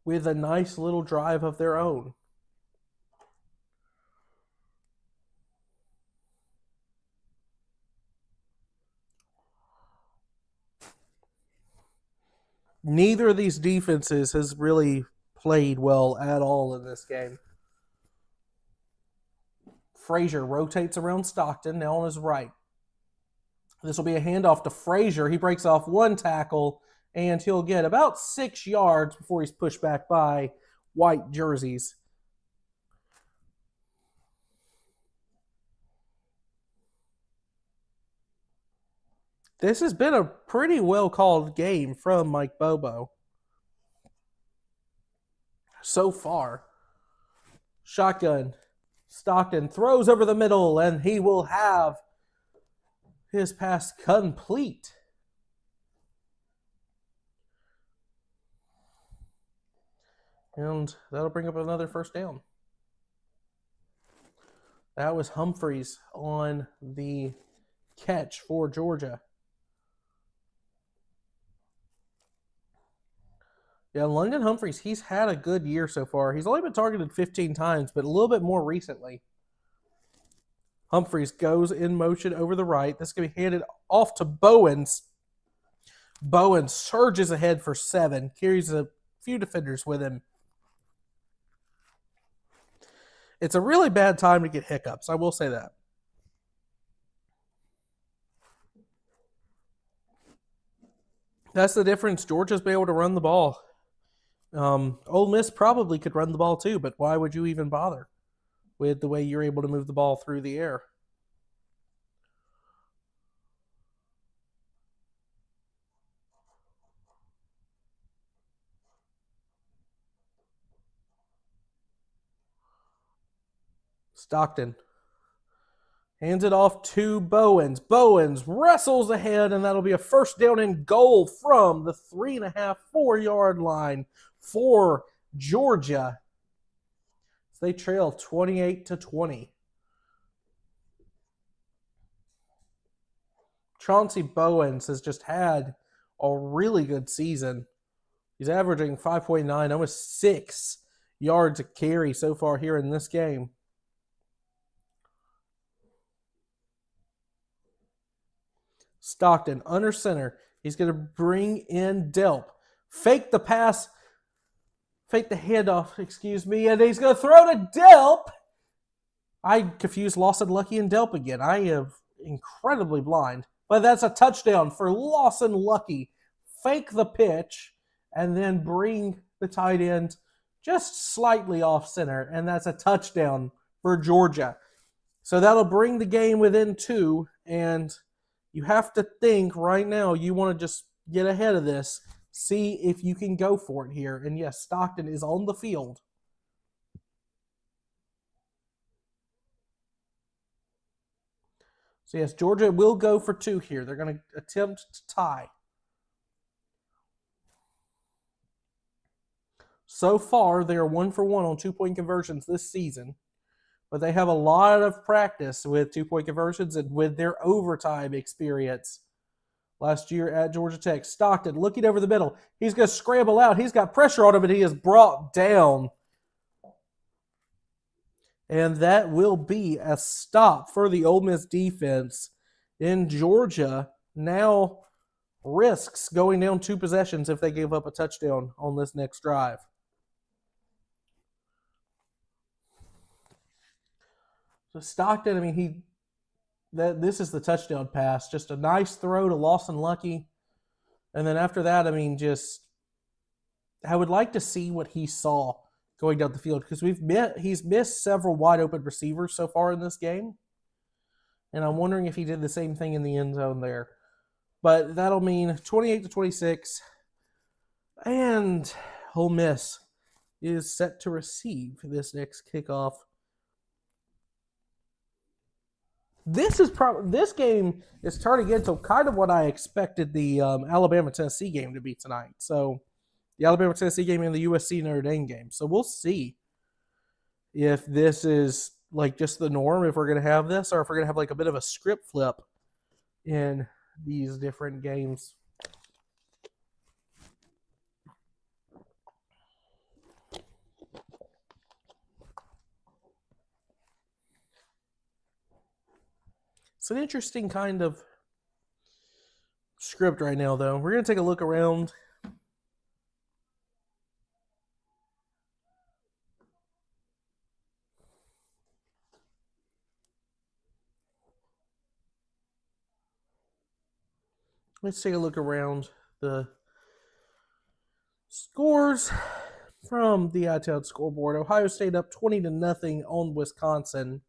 with a nice little drive of their own. Neither of these defenses has really played well at all in this game. Frazier rotates around Stockton, now on his right. This will be a handoff to Frazier. He breaks off one tackle, and he'll get about 6 yards before he's pushed back by white jerseys. This has been a pretty well-called game from Mike Bobo so far. Shotgun. Stockton throws over the middle, and he will have his pass complete. And that'll bring up another first down. That was Humphreys on the catch for Georgia. Yeah, London Humphreys, he's had a good year so far. He's only been targeted 15 times, but a little bit more recently. Humphreys goes in motion over the right. This is going to be handed off to Bowens. Bowens surges ahead for 7, carries a few defenders with him. It's a really bad time to get hiccups, I will say that. That's the difference. Georgia's been able to run the ball. Ole Miss probably could run the ball too, but why would you even bother with the way you're able to move the ball through the air? Stockton hands it off to Bowens. Bowens wrestles ahead, and that'll be a first down and goal from the 3.5, 4-yard line for Georgia. They trail 28-20. Chauncey Bowens has just had a really good season. He's averaging 5.9, almost 6 yards a carry so far here in this game. Stockton under center. He's going to bring in Delp. Fake the pass. Fake the handoff, and he's going to throw to Delp. I confused Lawson Lucky and Delp again. I am incredibly blind. But that's a touchdown for Lawson Lucky. Fake the pitch and then bring the tight end just slightly off center, and that's a touchdown for Georgia. So that'll bring the game within 2, and you have to think right now you want to just get ahead of this, see if you can go for it here. And yes, Stockton is on the field. So yes, Georgia will go for 2 here. They're going to attempt to tie. So far, they are 1 for 1 on 2-point conversions this season. But they have a lot of practice with 2-point conversions and with their overtime experience. Last year at Georgia Tech, Stockton looking over the middle. He's going to scramble out. He's got pressure on him, and he is brought down. And that will be a stop for the Ole Miss defense. In Georgia, now risks going down 2 possessions if they give up a touchdown on this next drive. So Stockton, I mean, this is the touchdown pass. Just a nice throw to Lawson Lucky. And then after that, I mean, I would like to see what he saw going down the field, because he's missed several wide open receivers so far in this game. And I'm wondering if he did the same thing in the end zone there. But that'll mean 28-26. And Ole Miss is set to receive this next kickoff. This game is turning into kind of what I expected the Alabama-Tennessee game to be tonight. So the Alabama-Tennessee game and the USC-Notre Dame game. So we'll see if this is like just the norm, if we're going to have this, or if we're going to have like a bit of a script flip in these different games. It's an interesting kind of script right now, though. We're going to take a look around Let's take a look around the scores from the iTown scoreboard. Ohio State up 20-0 on Wisconsin.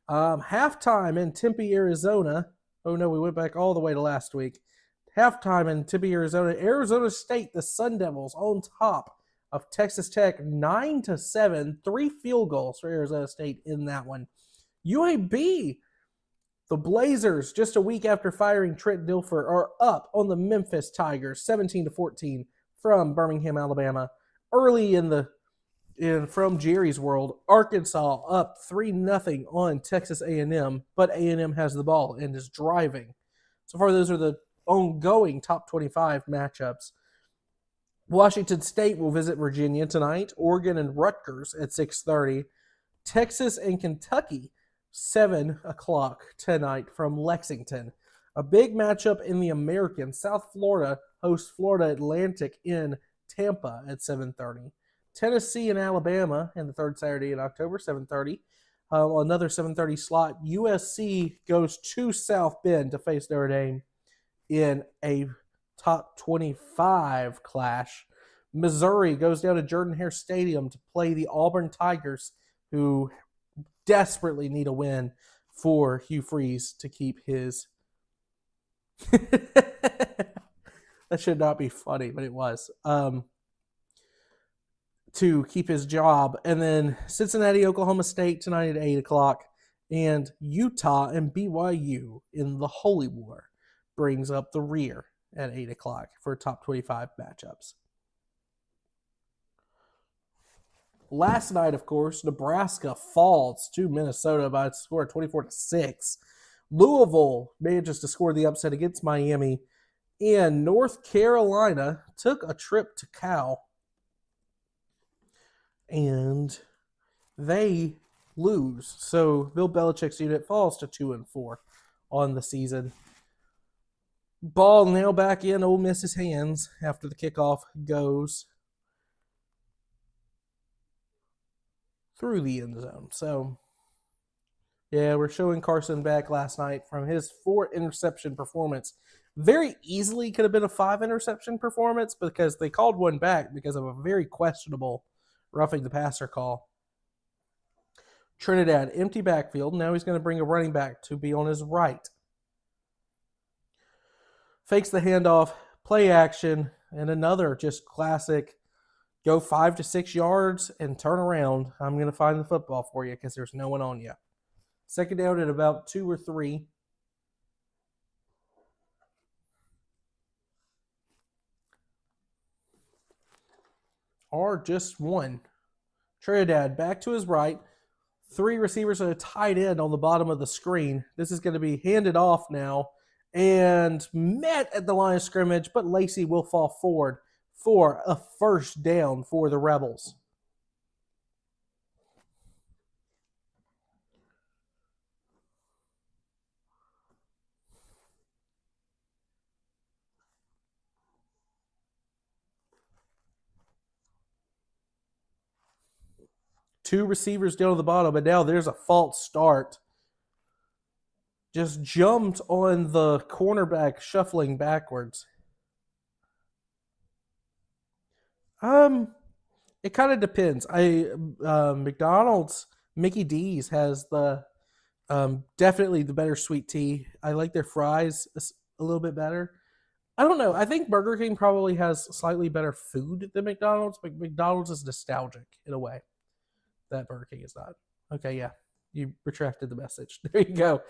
Halftime in Tempe, Arizona. Oh no, we went back all the way to last week. Halftime in Tempe, Arizona. Arizona State, the Sun Devils, on top of Texas Tech 9-7. 3 field goals for Arizona State in that one. UAB, the Blazers, just a week after firing Trent Dilfer, are up on the Memphis Tigers 17-14 from Birmingham, Alabama. Early from Jerry's world, Arkansas up 3-0 on Texas A&M, but A&M has the ball and is driving. So far, those are the ongoing top 25 matchups. Washington State will visit Virginia tonight. Oregon and Rutgers at 6:30. Texas and Kentucky, 7 o'clock tonight from Lexington. A big matchup in the American. South Florida hosts Florida Atlantic in Tampa at 7:30. Tennessee and Alabama in the third Saturday in October, 7:30. Another 7:30 slot. USC goes to South Bend to face Notre Dame in a top 25 clash. Missouri goes down to Jordan-Hare Stadium to play the Auburn Tigers, who desperately need a win for Hugh Freeze to keep his... That should not be funny, but it was. To keep his job. And then Cincinnati, Oklahoma State tonight at 8 o'clock. And Utah and BYU in the Holy War brings up the rear at 8 o'clock for top 25 matchups. Last night, of course, Nebraska falls to Minnesota by a score of 24-6. Louisville manages to score the upset against Miami. And North Carolina took a trip to Cal. And they lose. So Bill Belichick's unit falls to 2-4 on the season. Ball now back in Ole Miss's hands after the kickoff goes through the end zone. So, yeah, we're showing Carson back last night from his 4-interception performance. Very easily could have been a 5-interception performance because they called one back because of a very questionable roughing the passer call. Trinidad, empty backfield. Now he's going to bring a running back to be on his right. Fakes the handoff, play action, and another just classic go 5 to 6 yards and turn around. I'm going to find the football for you because there's no one on you. Second down at about 2 or 3. Or just 1. Trinidad back to his right. 3 receivers at a tight end on the bottom of the screen. This is going to be handed off now and met at the line of scrimmage, but Lacey will fall forward for a first down for the Rebels. Two receivers down to the bottom, and now there's a false start. Just jumped on the cornerback shuffling backwards. It kind of depends. McDonald's Mickey D's has the definitely the better sweet tea. I like their fries a little bit better. I don't know. I think Burger King probably has slightly better food than McDonald's, but McDonald's is nostalgic in a way that Burger King is not. Okay, yeah. You retracted the message. There you go.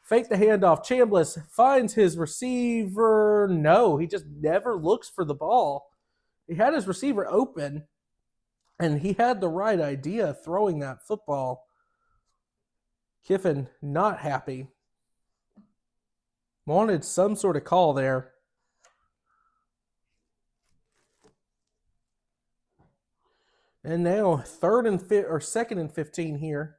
Fake the handoff. Chambliss finds his receiver. No, he just never looks for the ball. He had his receiver open, and he had the right idea throwing that football. Kiffin not happy. Wanted some sort of call there. And now second and 15 here.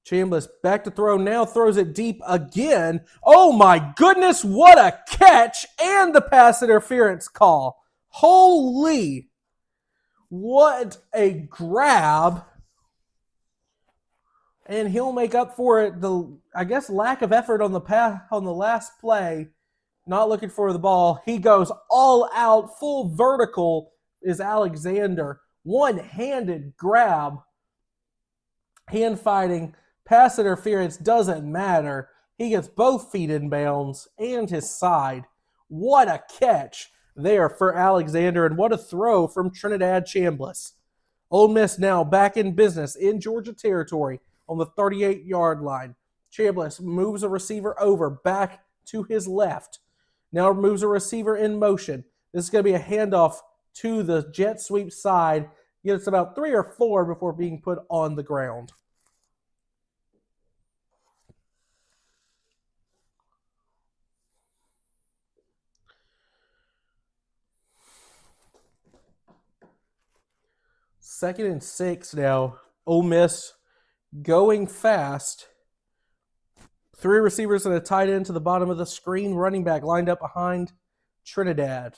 Chambliss back to throw, now throws it deep again. Oh my goodness, what a catch and the pass interference call. Holy, what a grab And he'll make up for it. I guess lack of effort on the last play. Not looking for the ball. He goes all out, full vertical is Alexander. One-handed grab. Hand fighting. Pass interference doesn't matter. He gets both feet in bounds and his side. What a catch there for Alexander, and what a throw from Trinidad Chambliss. Ole Miss now back in business in Georgia territory on the 38-yard line. Chambliss moves a receiver over back to his left. Now moves a receiver in motion. This is going to be a handoff to the jet sweep side. Gets about 3 or 4 before being put on the ground. Second and 6 now. Ole Miss going fast. 3 receivers and a tight end to the bottom of the screen. Running back lined up behind Trinidad.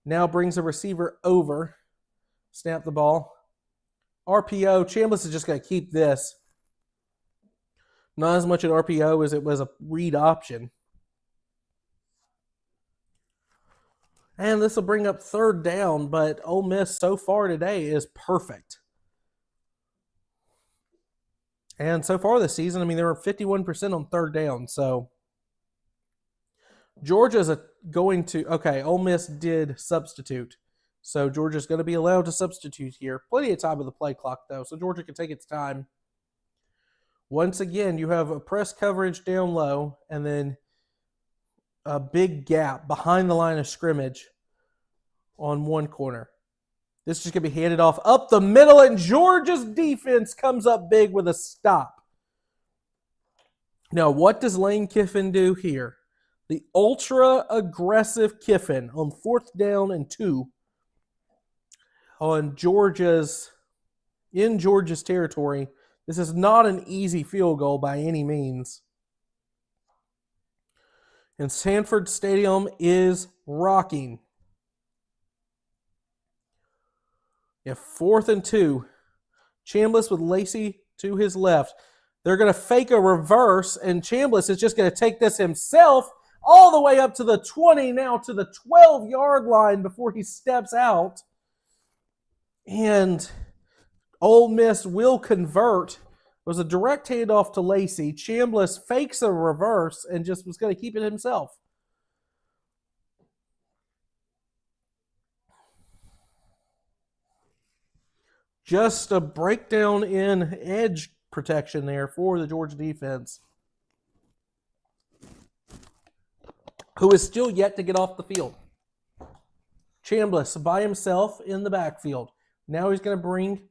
Now brings a receiver over. Snap the ball. RPO. Chambliss is just going to keep this. Not as much an RPO as it was a read option. And this will bring up third down, but Ole Miss so far today is perfect. And so far this season, they were 51% on third down. So Georgia's Ole Miss did substitute. So Georgia's going to be allowed to substitute here. Plenty of time of the play clock, though, so Georgia can take its time. Once again, you have a press coverage down low and then a big gap behind the line of scrimmage on one corner. This is just going to be handed off up the middle, and Georgia's defense comes up big with a stop. Now, what does Lane Kiffin do here? The ultra-aggressive Kiffin on 4th down and 2 in Georgia's territory. This is not an easy field goal by any means. And Sanford Stadium is rocking. You have 4th and 2. Chambliss with Lacey to his left. They're going to fake a reverse, and Chambliss is just going to take this himself all the way up to the 20, now to the 12-yard line before he steps out. And Ole Miss will convert. It was a direct handoff to Lacey. Chambliss fakes a reverse and just was going to keep it himself. Just a breakdown in edge protection there for the Georgia defense, who is still yet to get off the field. Chambliss by himself in the backfield. Now he's going to bring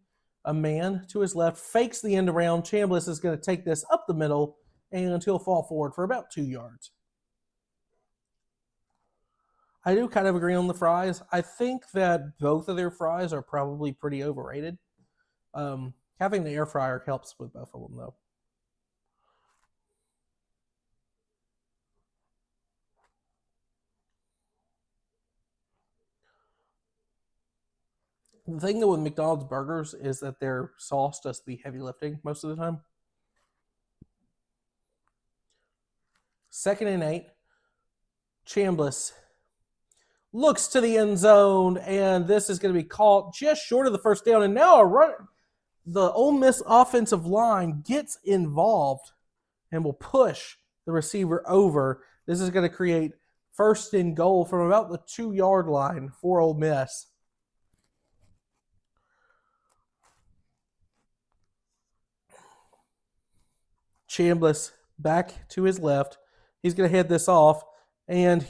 a man to his left, fakes the end around. Chambliss is going to take this up the middle, and he'll fall forward for about 2 yards. I do kind of agree on the fries. I think that both of their fries are probably pretty overrated. Having the air fryer helps with both of them, though. The thing, though, with McDonald's burgers is that their sauce does the heavy lifting most of the time. 2nd and 8. Chambliss looks to the end zone, and this is going to be caught just short of the first down. And now the Ole Miss offensive line gets involved and will push the receiver over. This is going to create 1st and goal from about the 2-yard line for Ole Miss. Chambliss back to his left. He's going to head this off, and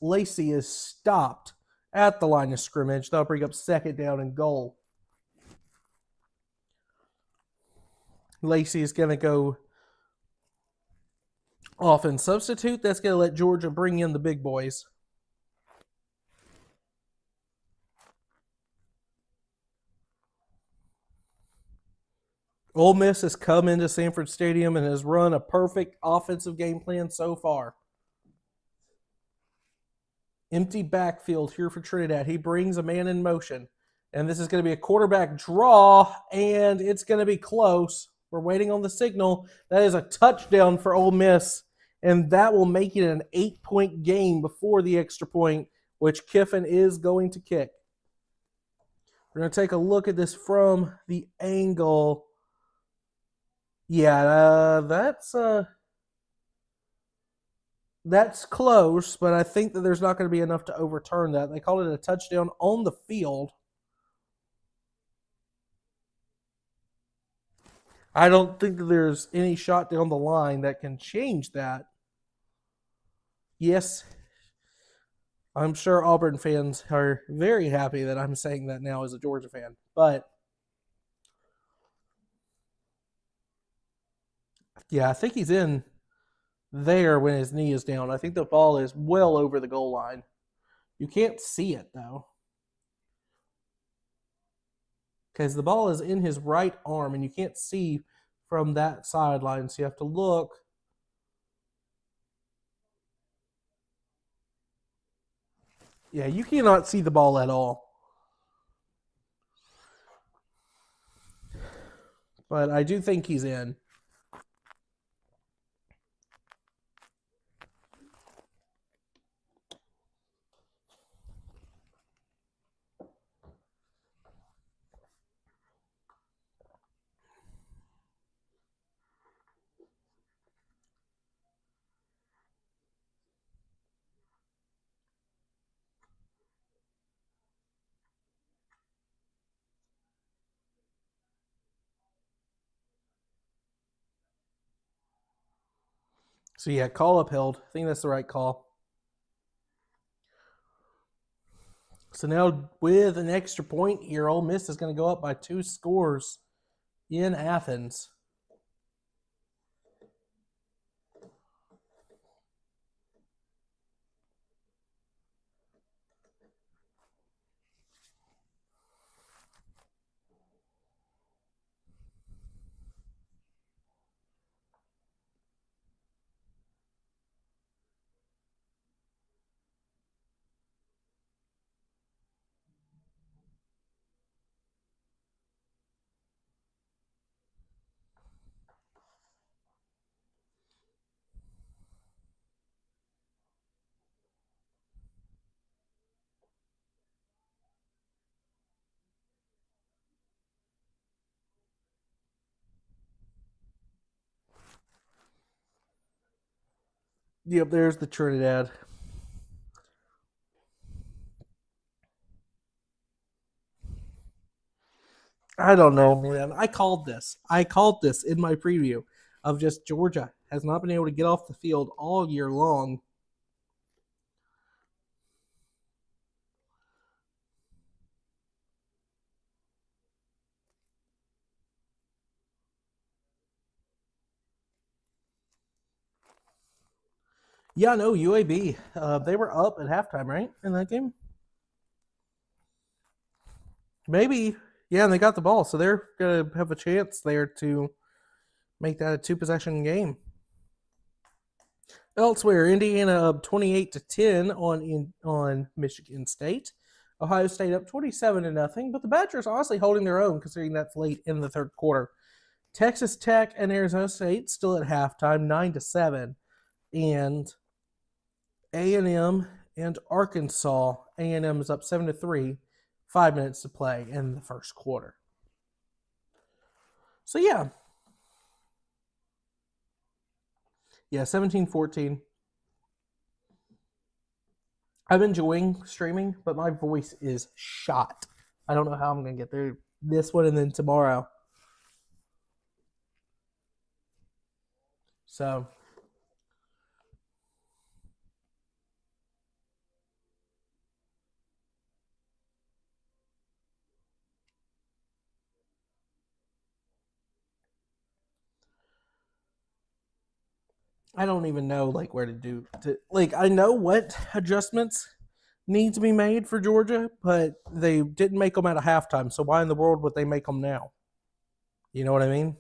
Lacey is stopped at the line of scrimmage. They'll bring up 2nd down and goal. Lacey is going to go off and substitute. That's going to let Georgia bring in the big boys. Ole Miss has come into Sanford Stadium and has run a perfect offensive game plan so far. Empty backfield here for Trinidad. He brings a man in motion. And this is going to be a quarterback draw, and it's going to be close. We're waiting on the signal. That is a touchdown for Ole Miss, and that will make it an 8-point game before the extra point, which Kiffin is going to kick. We're going to take a look at this from the angle. Yeah, that's close, but I think that there's not going to be enough to overturn that. They called it a touchdown on the field. I don't think that there's any shot down the line that can change that. Yes, I'm sure Auburn fans are very happy that I'm saying that now as a Georgia fan. But yeah, I think he's in there when his knee is down. I think the ball is well over the goal line. You can't see it though, because the ball is in his right arm and you can't see from that sideline. So you have to look. Yeah, you cannot see the ball at all. But I do think he's in. So yeah, call upheld. I think that's the right call. So now with an extra point here, Ole Miss is going to go up by 2 scores in Athens. Yep, there's the Trinidad. I don't know, man. I called this. I called this in my preview of just Georgia has not been able to get off the field all year long. Yeah, no, UAB. They were up at halftime, right? In that game? Maybe. Yeah, and they got the ball. So they're going to have a chance there to make that a 2-possession game. Elsewhere, Indiana up 28-10 on Michigan State. Ohio State up 27-0, but the Badgers honestly holding their own considering that's late in the third quarter. Texas Tech and Arizona State still at halftime, 9-7, and A&M and Arkansas. A&M is up 7-3, 5 minutes to play in the first quarter. So yeah, 17-14. I'm enjoying streaming, but my voice is shot. I don't know how I'm going to get through this one and then tomorrow. So, I don't even know like where to do to like I know what adjustments need to be made for Georgia, but they didn't make them at a halftime. So why in the world would they make them now? You know what I mean?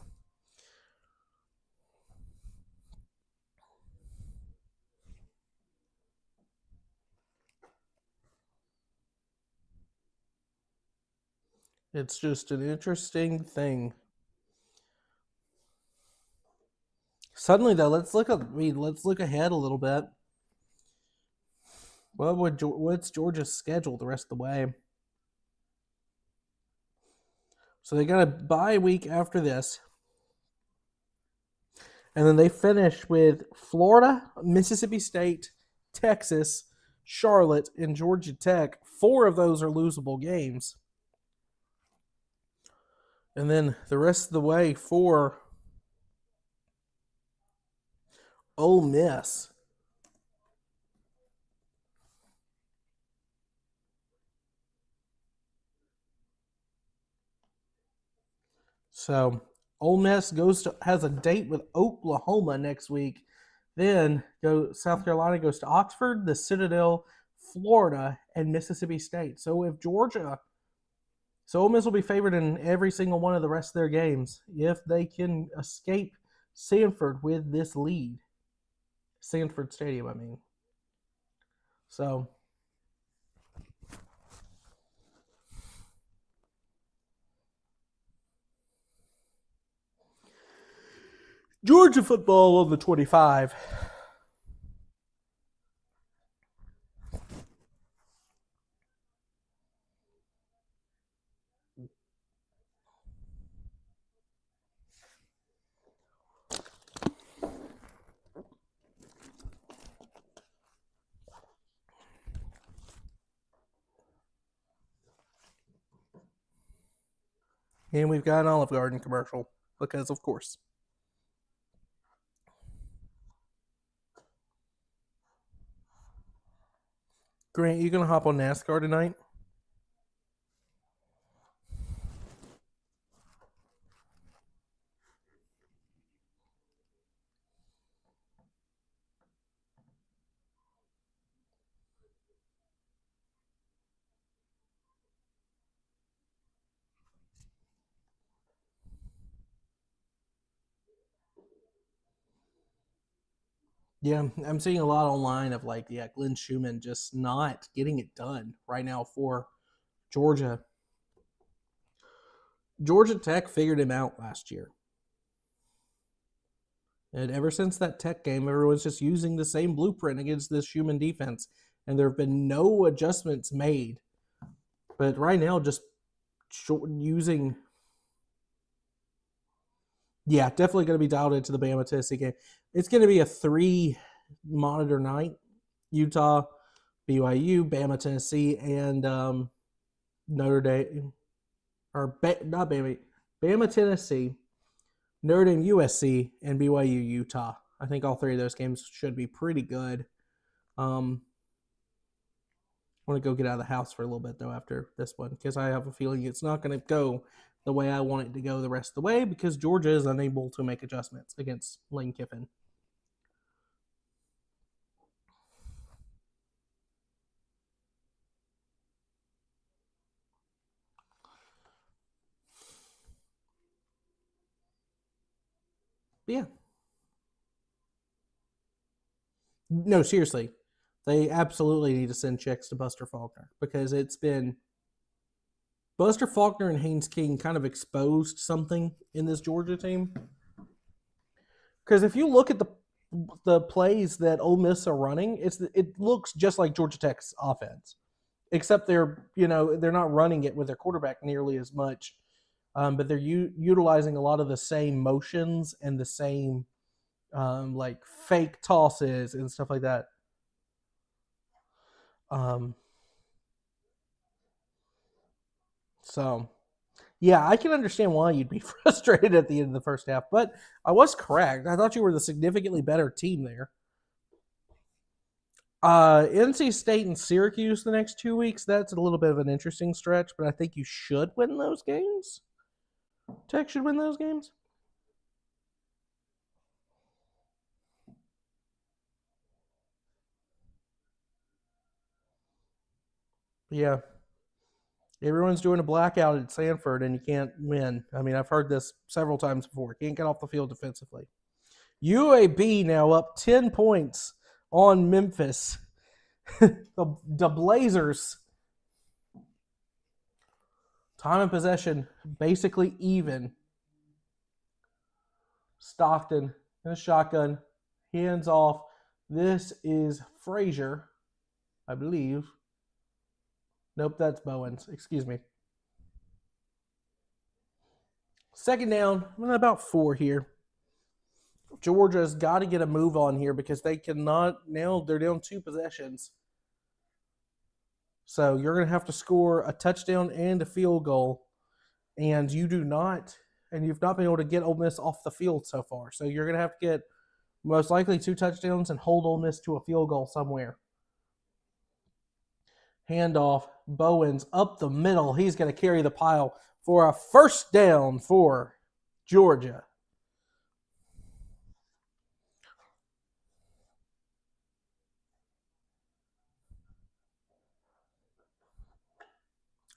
It's just an interesting thing. Suddenly, though, let's look ahead a little bit. What's Georgia's schedule the rest of the way? So they got a bye week after this. And then they finish with Florida, Mississippi State, Texas, Charlotte, and Georgia Tech. 4 of those are losable games. And then the rest of the way for Ole Miss. So Ole Miss has a date with Oklahoma next week. Then South Carolina goes to Oxford, the Citadel, Florida, and Mississippi State. So Ole Miss will be favored in every single one of the rest of their games if they can escape Sanford with this lead. Sanford Stadium, I mean. So Georgia football on the 25. And we've got an Olive Garden commercial because, of course. Grant, you gonna hop on NASCAR tonight? Yeah, I'm seeing a lot online of Glenn Schumann just not getting it done right now for Georgia. Georgia Tech figured him out last year. And ever since that Tech game, everyone's just using the same blueprint against this Schumann defense. And there have been no adjustments made. But right now, just using. Yeah, definitely going to be dialed into the Bama Tennessee game. It's going to be a 3-monitor night. Utah, BYU, Bama Tennessee, and Notre Dame. Not Bama. Bama Tennessee, Notre Dame USC, and BYU Utah. I think all 3 of those games should be pretty good. I want to go get out of the house for a little bit, though, after this one, because I have a feeling it's not going to go the way I want it to go the rest of the way, because Georgia is unable to make adjustments against Lane Kiffin. But yeah. No, seriously. They absolutely need to send checks to Buster Faulkner, because it's been Buster Faulkner and Haynes King kind of exposed something in this Georgia team. Because if you look at the plays that Ole Miss are running, it looks just like Georgia Tech's offense, except they're not running it with their quarterback nearly as much, but they're utilizing a lot of the same motions and the same fake tosses and stuff like that. So, yeah, I can understand why you'd be frustrated at the end of the first half, but I was correct. I thought you were the significantly better team there. NC State and Syracuse the next 2 weeks, that's a little bit of an interesting stretch, but I think you should win those games. Tech should win those games. Yeah. Everyone's doing a blackout at Sanford, and you can't win. I mean, I've heard this several times before. Can't get off the field defensively. UAB now up 10 points on Memphis. the Blazers. Time and possession basically even. Stockton in a shotgun, hands off. This is Frazier, I believe. Nope, that's Bowens. Excuse me. Second down, about 4 here. Georgia's got to get a move on here because they cannot, now they're down 2 possessions. So you're going to have to score a touchdown and a field goal. And you've not been able to get Ole Miss off the field so far. So you're going to have to get most likely 2 touchdowns and hold Ole Miss to a field goal somewhere. Handoff, Bowens up the middle. He's going to carry the pile for a first down for Georgia.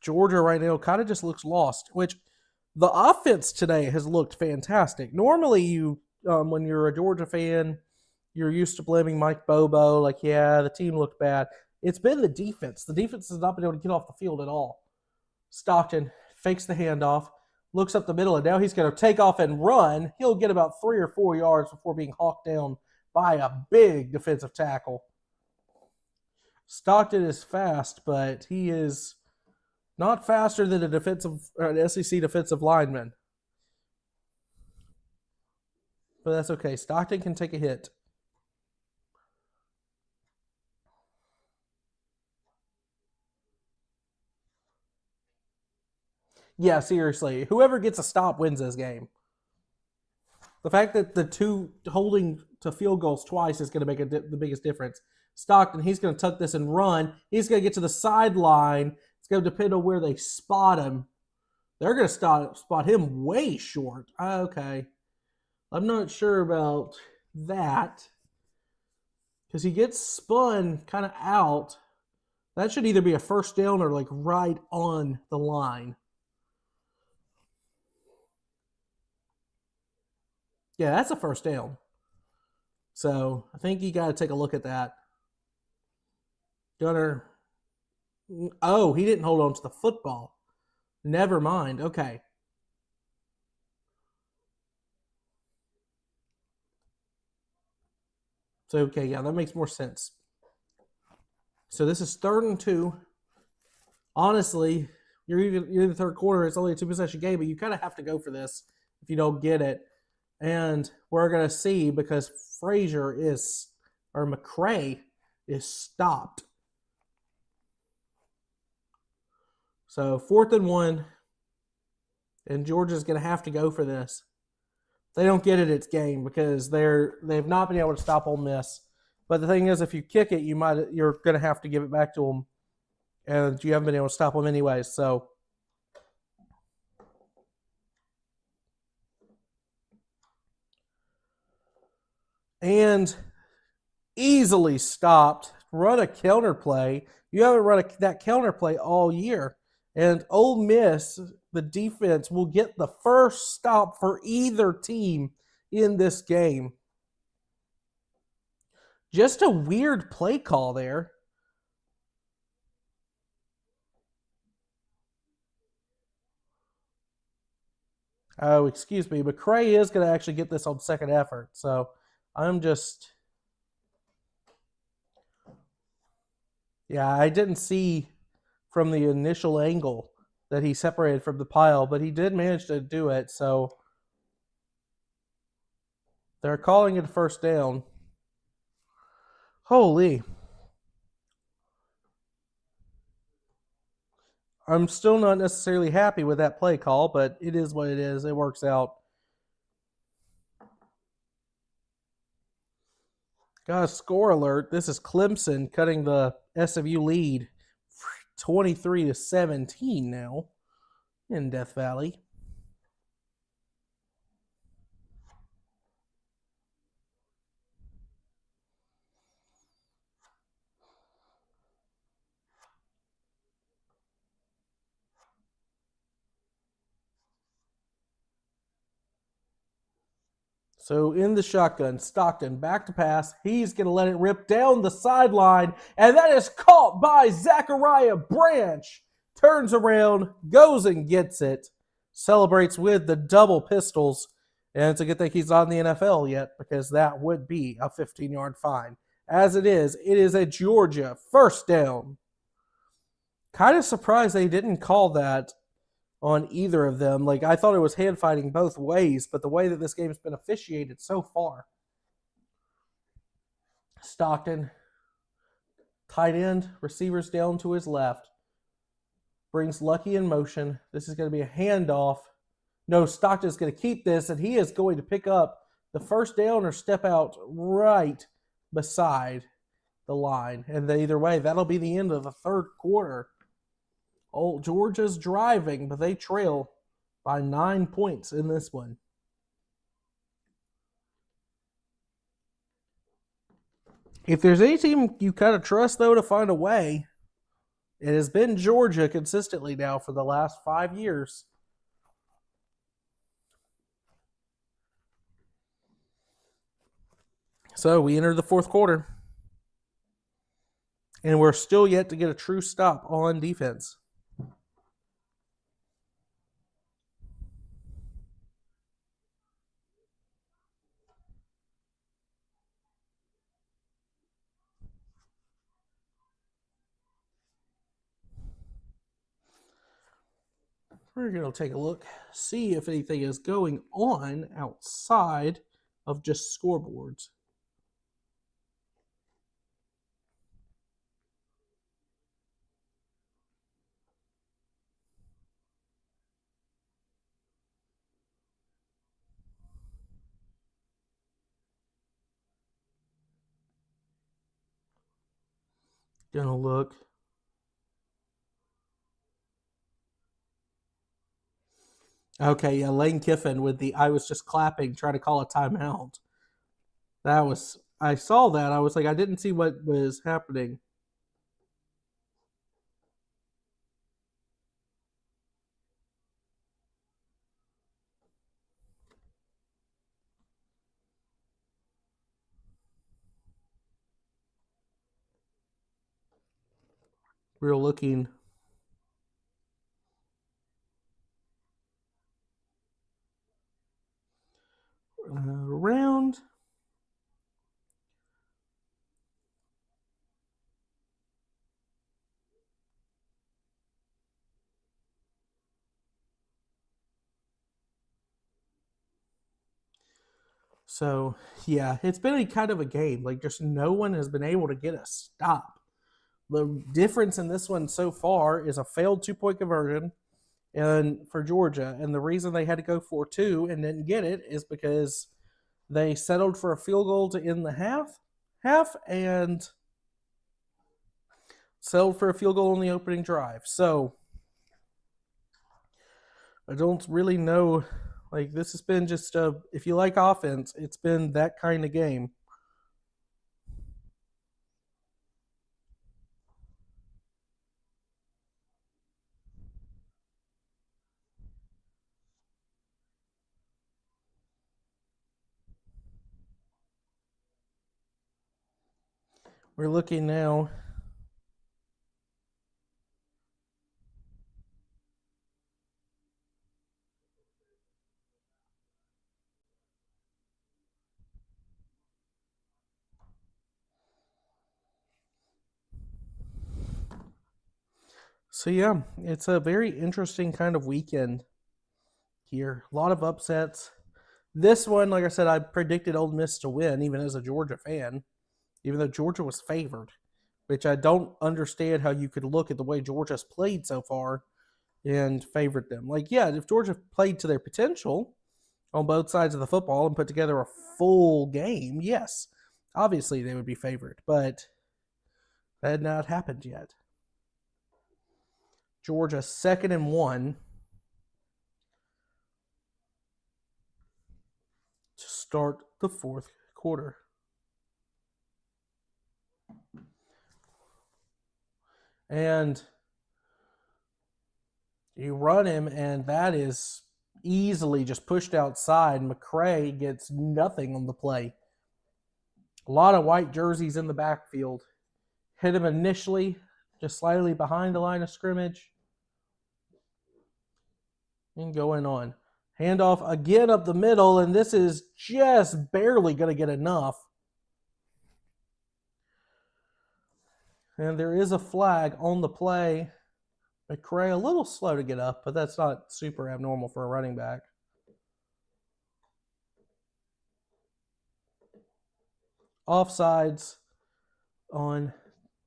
Georgia right now kind of just looks lost, which the offense today has looked fantastic. Normally, when you're a Georgia fan, you're used to blaming Mike Bobo, like, yeah, the team looked bad. It's been the defense. The defense has not been able to get off the field at all. Stockton fakes the handoff, looks up the middle, and now he's going to take off and run. He'll get about 3 or 4 yards before being hawked down by a big defensive tackle. Stockton is fast, but he is not faster than an SEC defensive lineman. But that's okay. Stockton can take a hit. Yeah, seriously. Whoever gets a stop wins this game. The fact that the 2 holding to field goals twice is going to make the biggest difference. Stockton, he's going to tuck this and run. He's going to get to the sideline. It's going to depend on where they spot him. They're going to spot him way short. Okay. I'm not sure about that because he gets spun kind of out. That should either be a first down or like right on the line. Yeah, that's a first down. So I think you got to take a look at that. Gunner. Oh, he didn't hold on to the football. Never mind. Okay. So, okay, yeah, that makes more sense. So this is 3rd and 2. Honestly, you're in the third quarter. It's only a 2-possession game, but you kind of have to go for this if you don't get it. And we're going to see because McCray is stopped. So 4th and 1, and Georgia's going to have to go for this. If they don't get it, it's game because they've not been able to stop Ole Miss. But the thing is, if you kick it, you're going to have to give it back to them, and you haven't been able to stop them anyways. So and easily stopped. Run a counterplay. You haven't run that counterplay all year. And Ole Miss, the defense, will get the first stop for either team in this game. Just a weird play call there. Oh, excuse me. McCray is going to actually get this on second effort. So I'm just... Yeah, I didn't see from the initial angle that he separated from the pile, but he did manage to do it. So they're calling it a first down. Holy. I'm still not necessarily happy with that play call, but it is what it is. It works out. Got a score alert. This is Clemson cutting the SMU lead 23-17 now in Death Valley. So in the shotgun, Stockton back to pass. He's going to let it rip down the sideline, and that is caught by Zachariah Branch. Turns around, goes and gets it, celebrates with the double pistols, And it's a good thing he's not in the NFL yet, because that would be a 15-yard fine. As it is a Georgia first down. Kind of surprised they didn't call that on either of them. Like, I thought it was hand fighting both ways, but the way that this game's been officiated so far. Stockton, tight end, receivers down to his left. Brings Lucky in motion. This is going to be a handoff. No, Stockton's going to keep this, and he is going to pick up the first down or step out right beside the line. And either way, that'll be the end of the third quarter. Old Georgia's driving, but they trail by 9 points in this one. If there's any team you kind of trust, though, to find a way, it has been Georgia consistently now for the last 5 years. So we enter the fourth quarter, and we're still yet to get a true stop on defense. We're going to take a look, see if anything is going on outside of just scoreboards. Gonna look. Okay, yeah, Lane Kiffin with the I was just clapping, trying to call a timeout. I saw that. I was like, I didn't see what was happening. We were looking. Around. So, yeah, it's been a kind of a game. Like, just no one has been able to get a stop. The difference in this one so far is a failed 2-point conversion and for Georgia. And the reason they had to go for 2 and didn't get it is because they settled for a field goal to end the half, and settled for a field goal on the opening drive. So I don't really know. Like, this has been just if you like offense, it's been that kind of game. We're looking now. So, yeah, it's a very interesting kind of weekend here. A lot of upsets. This one, like I said, I predicted Ole Miss to win, even as a Georgia fan, even though Georgia was favored, which I don't understand how you could look at the way Georgia's played so far and favored them. Like, yeah, if Georgia played to their potential on both sides of the football and put together a full game, yes, obviously they would be favored, but that had not happened yet. Georgia 2nd and 1 to start the fourth quarter. And you run him, and that is easily just pushed outside. McCray gets nothing on the play. A lot of white jerseys in the backfield. Hit him initially, just slightly behind the line of scrimmage. And going on. Handoff again up the middle, and this is just barely going to get enough. And there is a flag on the play. McCray a little slow to get up, but that's not super abnormal for a running back. Offsides on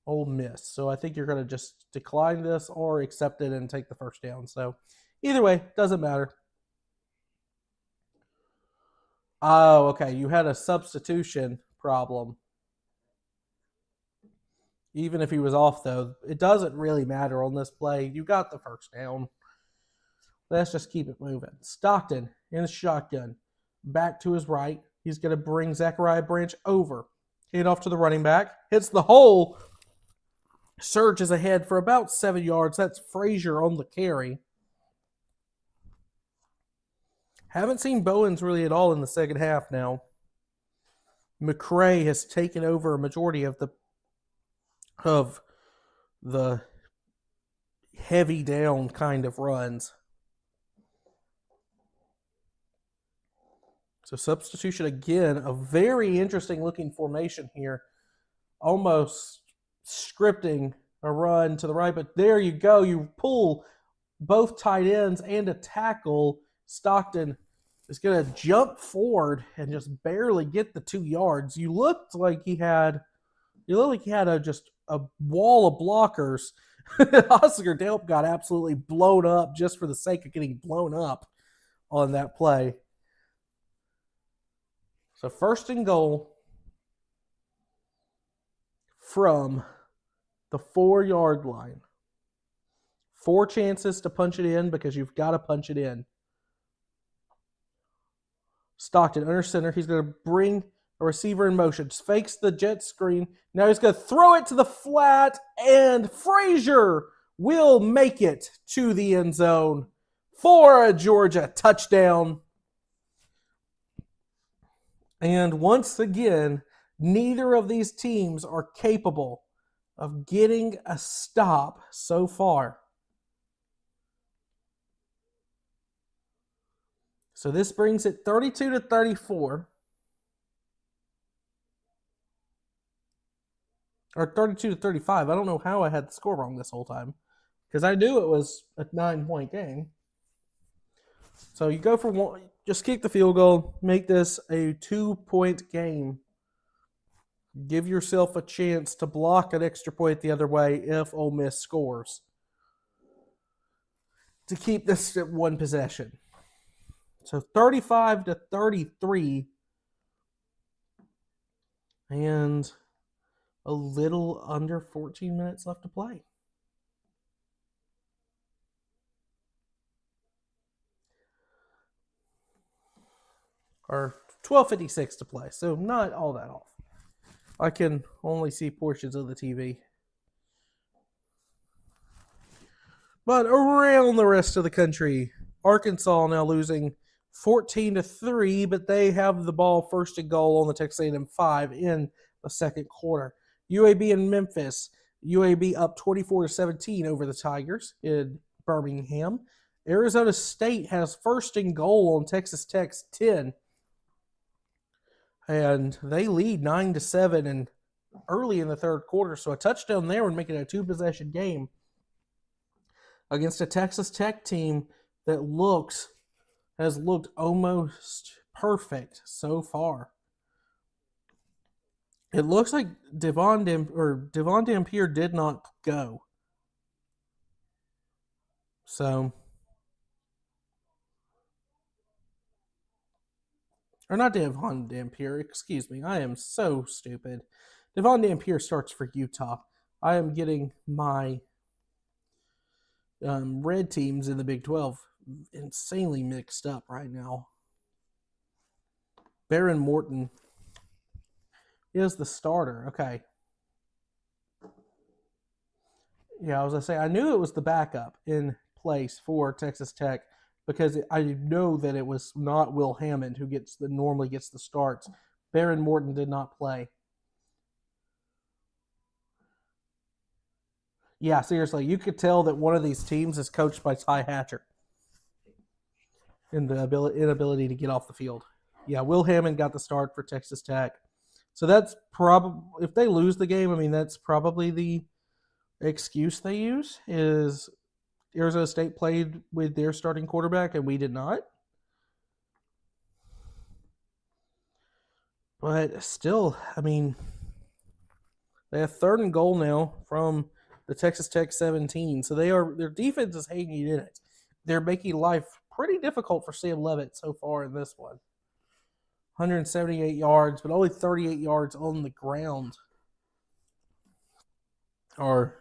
Ole Miss. So I think you're going to just decline this or accept it and take the first down. So either way, doesn't matter. Oh, okay. You had a substitution problem. Even if he was off, though, it doesn't really matter on this play. You got the first down. Let's just keep it moving. Stockton in the shotgun. Back to his right. He's going to bring Zachariah Branch over. Hand off to the running back. Hits the hole. Surges ahead for about 7 yards. That's Frazier on the carry. Haven't seen Bowens really at all in the second half now. McCray has taken over a majority of the heavy down kind of runs. So substitution again, a very interesting looking formation here. Almost scripting a run to the right, but there you go. You pull both tight ends and a tackle. Stockton is going to jump forward and just barely get the 2 yards. You looked like he had just a wall of blockers. Oscar Delp got absolutely blown up just for the sake of getting blown up on that play. So 1st and goal from the 4-yard line. 4 chances to punch it in because you've got to punch it in. Stockton under center. He's going to bring a receiver in motion. Fakes the jet screen. Now he's going to throw it to the flat, and Frazier will make it to the end zone for a Georgia touchdown. And once again, neither of these teams are capable of getting a stop so far. So this brings it 32-34. Or 32-35. I don't know how I had the score wrong this whole time, because I knew it was a 9-point game. So you go for one, just kick the field goal, make this a 2-point game. Give yourself a chance to block an extra point the other way if Ole Miss scores, to keep this at 1 possession. So 35-33, and a little under 14 minutes left to play. Or 12:56 to play, so not all that off. I can only see portions of the TV. But around the rest of the country, Arkansas now losing 14-3, but they have the ball 1st and goal on the Texas A&M 5 in the second quarter. UAB and Memphis. UAB up 24-17 over the Tigers in Birmingham. Arizona State has 1st and goal on Texas Tech's 10. And they lead 9-7 and early in the third quarter. So a touchdown there would make it a 2-possession game against a Texas Tech team that has looked almost perfect so far. It looks like Devon Dampier did not go. So, or not Devon Dampier, excuse me. I am so stupid. Devon Dampier starts for Utah. I am getting my red teams in the Big 12 insanely mixed up right now. Baron Morton is the starter. Okay. Yeah, I was going to say, I knew it was the backup in place for Texas Tech because I know that it was not Will Hammond who normally gets the starts. Baron Morton did not play. Yeah, seriously, you could tell that one of these teams is coached by Ty Hatcher. and the inability to get off the field. Yeah, Will Hammond got the start for Texas Tech. So that's probably, if they lose the game, I mean, that's probably the excuse they use is Arizona State played with their starting quarterback and we did not. But still, I mean, they have 3rd and goal now from the Texas Tech 17. So their defense is hanging in it. They're making life pretty difficult for Sam Levitt so far in this one. 178 yards, but only 38 yards on the ground. Or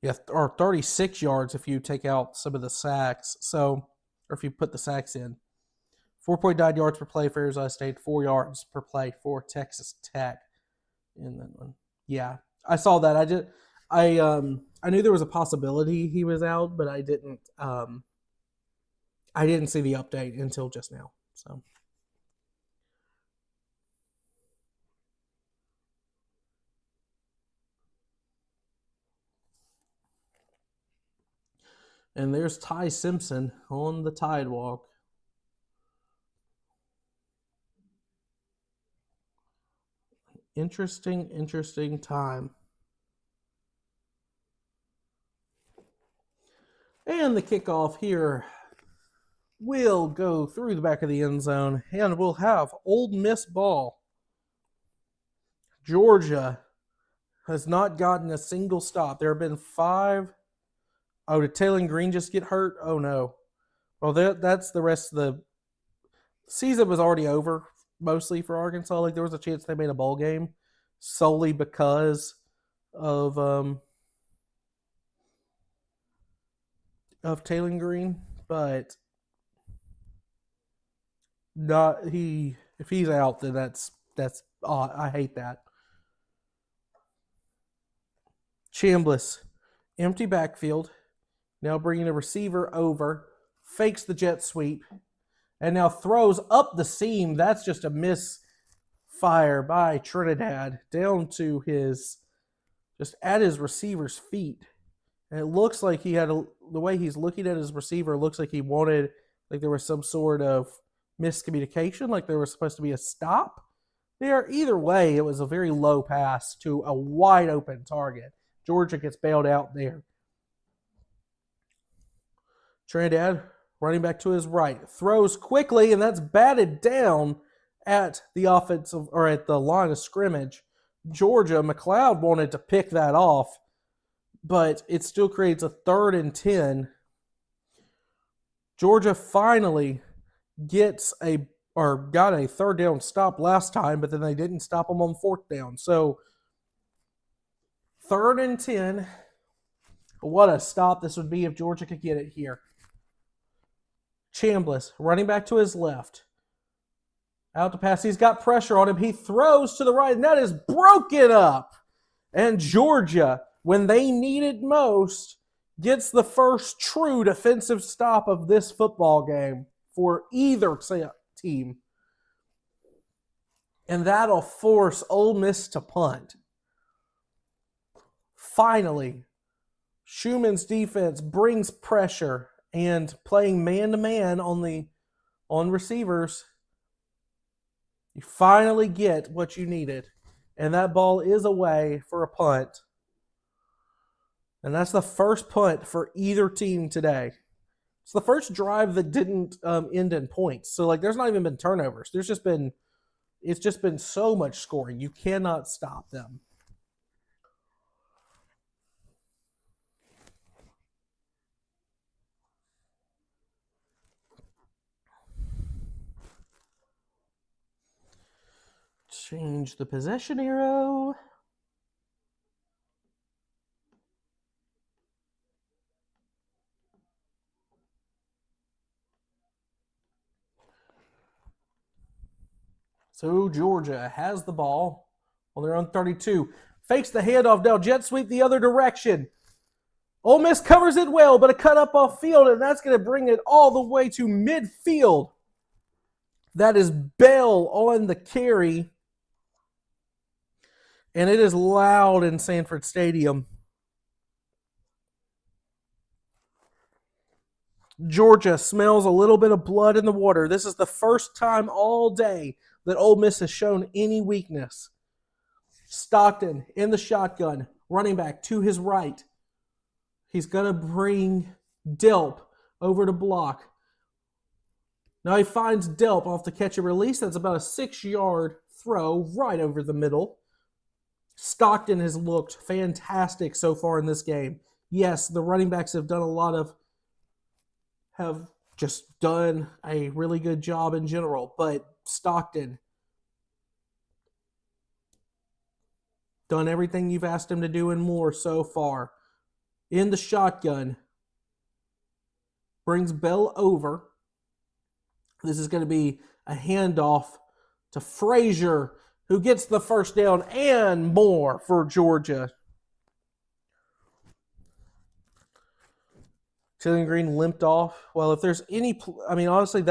36 yards if you take out some of the sacks. So, or if you put the sacks in. 4.9 yards per play for Arizona State, 4 yards per play for Texas Tech in that one. Yeah, I saw that. I knew there was a possibility he was out, but I didn't see the update until just now. So. And there's Ty Simpson on the Tidewalk. Interesting time. And the kickoff here will go through the back of the end zone, and we'll have Ole Miss ball. Georgia has not gotten a single stop. There have been 5. Oh, did Taylor Green just get hurt? Oh, no. Well, that's the rest of the season was already over, mostly for Arkansas. Like, there was a chance they made a bowl game solely because of Taylor Green, but not he. If he's out, then that's I hate that. Chambliss, empty backfield, now bringing a receiver over, fakes the jet sweep, and now throws up the seam. That's just a misfire by Trinidad down to just at his receiver's feet. And it looks like the way he's looking at his receiver looks like he wanted, like there was some sort of miscommunication, like there was supposed to be a stop there. Either way, it was a very low pass to a wide open target. Georgia gets bailed out there. Trinidad running back to his right, throws quickly, and that's batted down at the offensive or at the line of scrimmage. Georgia, McLeod wanted to pick that off, but it still creates a 3rd and 10. Georgia finally got a 3rd down stop last time, but then they didn't stop them on 4th down. So 3rd and 10. What a stop this would be if Georgia could get it here. Chambliss running back to his left. Out to pass. He's got pressure on him. He throws to the right, and that is broken up. And Georgia, when they need it most, gets the first true defensive stop of this football game for either team. And that'll force Ole Miss to punt. Finally, Schumann's defense brings pressure, and playing man-to-man on receivers, you finally get what you needed. And that ball is away for a punt. And that's the first punt for either team today. It's the first drive that didn't end in points. So, like, there's not even been turnovers. It's just been so much scoring. You cannot stop them. Change the possession arrow. So Georgia has the ball on their own 32. Fakes the handoff now. Jet sweep the other direction. Ole Miss covers it well, but a cut up off field, and that's going to bring it all the way to midfield. That is Bell on the carry. And it is loud in Sanford Stadium. Georgia smells a little bit of blood in the water. This is the first time all day that Ole Miss has shown any weakness. Stockton in the shotgun, running back to his right. He's going to bring Delp over to block. Now he finds Delp off the catch and release. That's about a 6-yard throw right over the middle. Stockton has looked fantastic so far in this game. Yes, the running backs have just done a really good job in general, but Stockton done everything you've asked him to do and more so far. In the shotgun, brings Bell over. This is going to be a handoff to Frazier, who gets the first down and more for Georgia. Tillian Green limped off. Well, if there's any, honestly,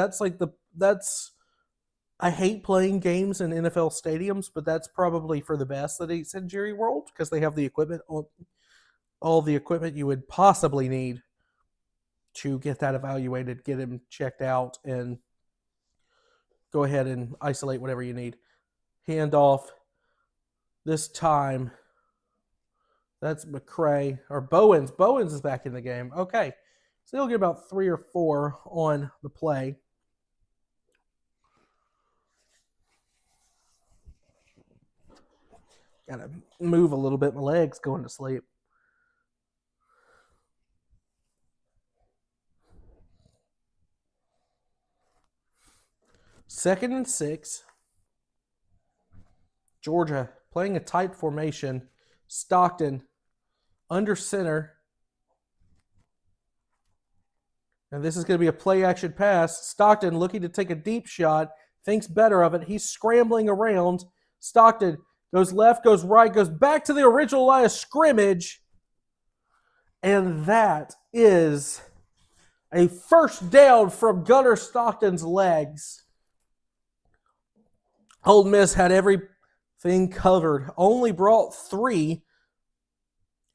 I hate playing games in NFL stadiums, but that's probably for the best that it's in Jerry World because they have the equipment, all the equipment you would possibly need to get that evaluated, get him checked out, and go ahead and isolate whatever you need. Handoff. This time, that's McCray, or Bowens. Bowens is back in the game. Okay. So he'll get about 3 or 4 on the play. Got to move a little bit. My leg's going to sleep. Second and 6. Georgia playing a tight formation. Stockton under center. And this is going to be a play-action pass. Stockton looking to take a deep shot. Thinks better of it. He's scrambling around. Stockton goes left, goes right, goes back to the original line of scrimmage. And that is a first down from Gunnar Stockton's legs. Ole Miss had everything covered. Only brought 3.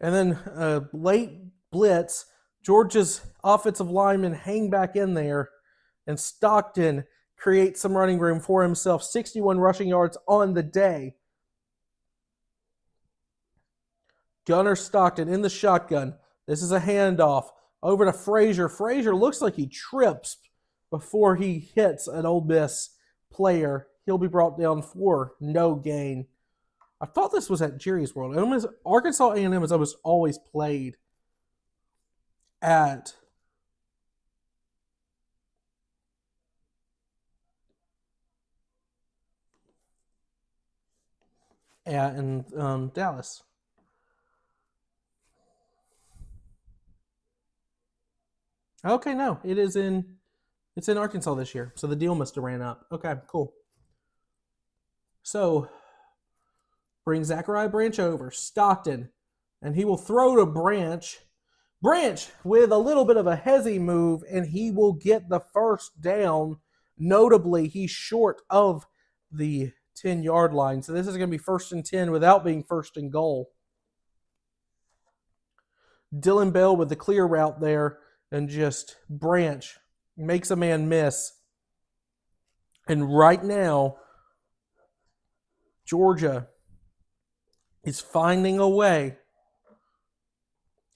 And then a late blitz. Georgia's offensive linemen hang back in there. And Stockton creates some running room for himself. 61 rushing yards on the day. Gunnar Stockton in the shotgun. This is a handoff over to Frazier. Frazier looks like he trips before he hits an Ole Miss player. He'll be brought down for no gain. I thought this was at Jerry's World. Arkansas A&M has almost always played at in Dallas. Okay, no, it's in Arkansas this year. So the deal must have ran up. Okay, cool. So bring Zachariah Branch over, Stockton, and he will throw to Branch. Branch with a little bit of a hezzy move, and he will get the first down. Notably, he's short of the 10-yard line. So this is going to be 1st and 10 without being 1st and goal. Dylan Bell with the clear route there, and just Branch makes a man miss. And right now, Georgia is finding a way.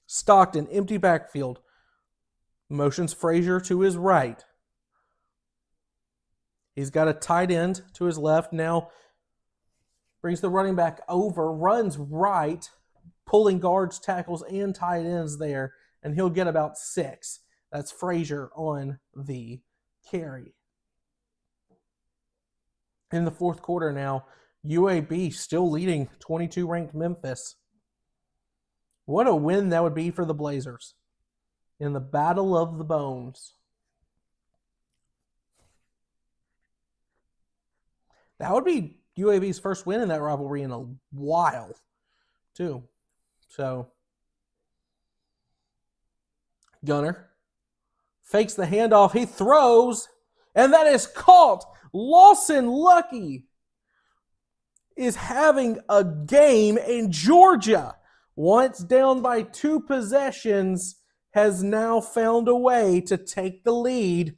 Stockton, empty backfield. Motions Frazier to his right. He's got a tight end to his left. Now brings the running back over, runs right, pulling guards, tackles, and tight ends there, and he'll get about 6. That's Frazier on the carry. In the fourth quarter now, UAB still leading 22-ranked Memphis. What a win that would be for the Blazers in the Battle of the Bones. That would be UAB's first win in that rivalry in a while, too. So, Gunner fakes the handoff. He throws, and that is caught. Lawson Lucky is having a game in Georgia. Once down by 2 possessions, has now found a way to take the lead.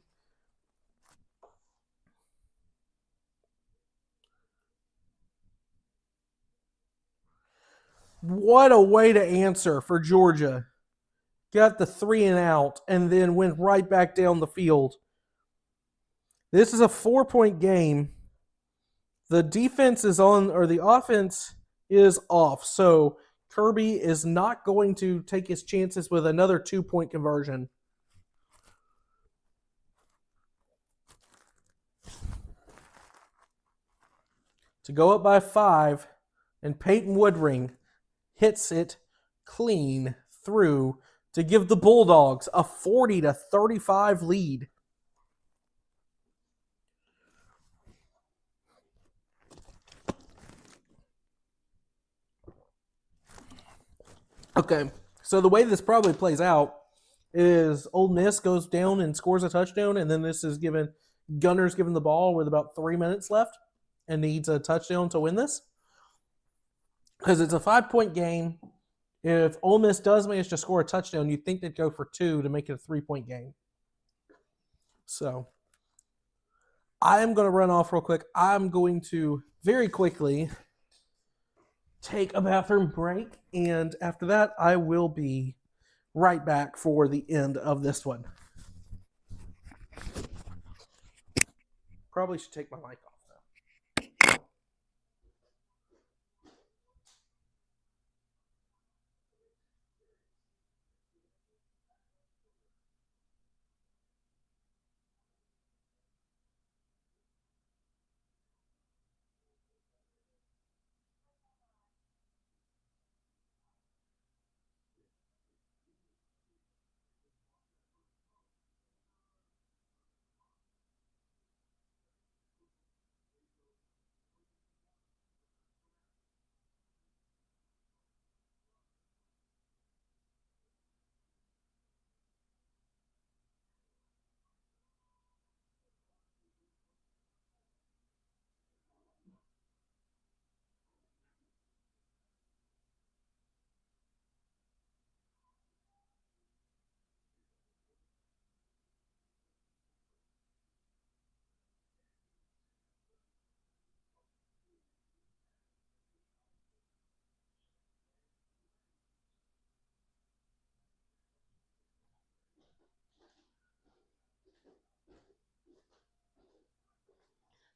What a way to answer for Georgia. Got the 3 and out and then went right back down the field. This is a 4-point game. The defense is on, or the offense is off. So Kirby is not going to take his chances with another 2-point conversion. To go up by 5, and Peyton Woodring hits it clean through to give the Bulldogs a 40-35 lead. Okay, so the way this probably plays out is Ole Miss goes down and scores a touchdown, and then this is Gunner's given the ball with about 3 minutes left and needs a touchdown to win this. Because it's a 5-point game. If Ole Miss does manage to score a touchdown, you'd think they'd go for 2 to make it a 3-point game. So I'm going to run off real quick. I'm going to very quickly take a bathroom break, and after that, I will be right back for the end of this one. Probably should take my mic off, though.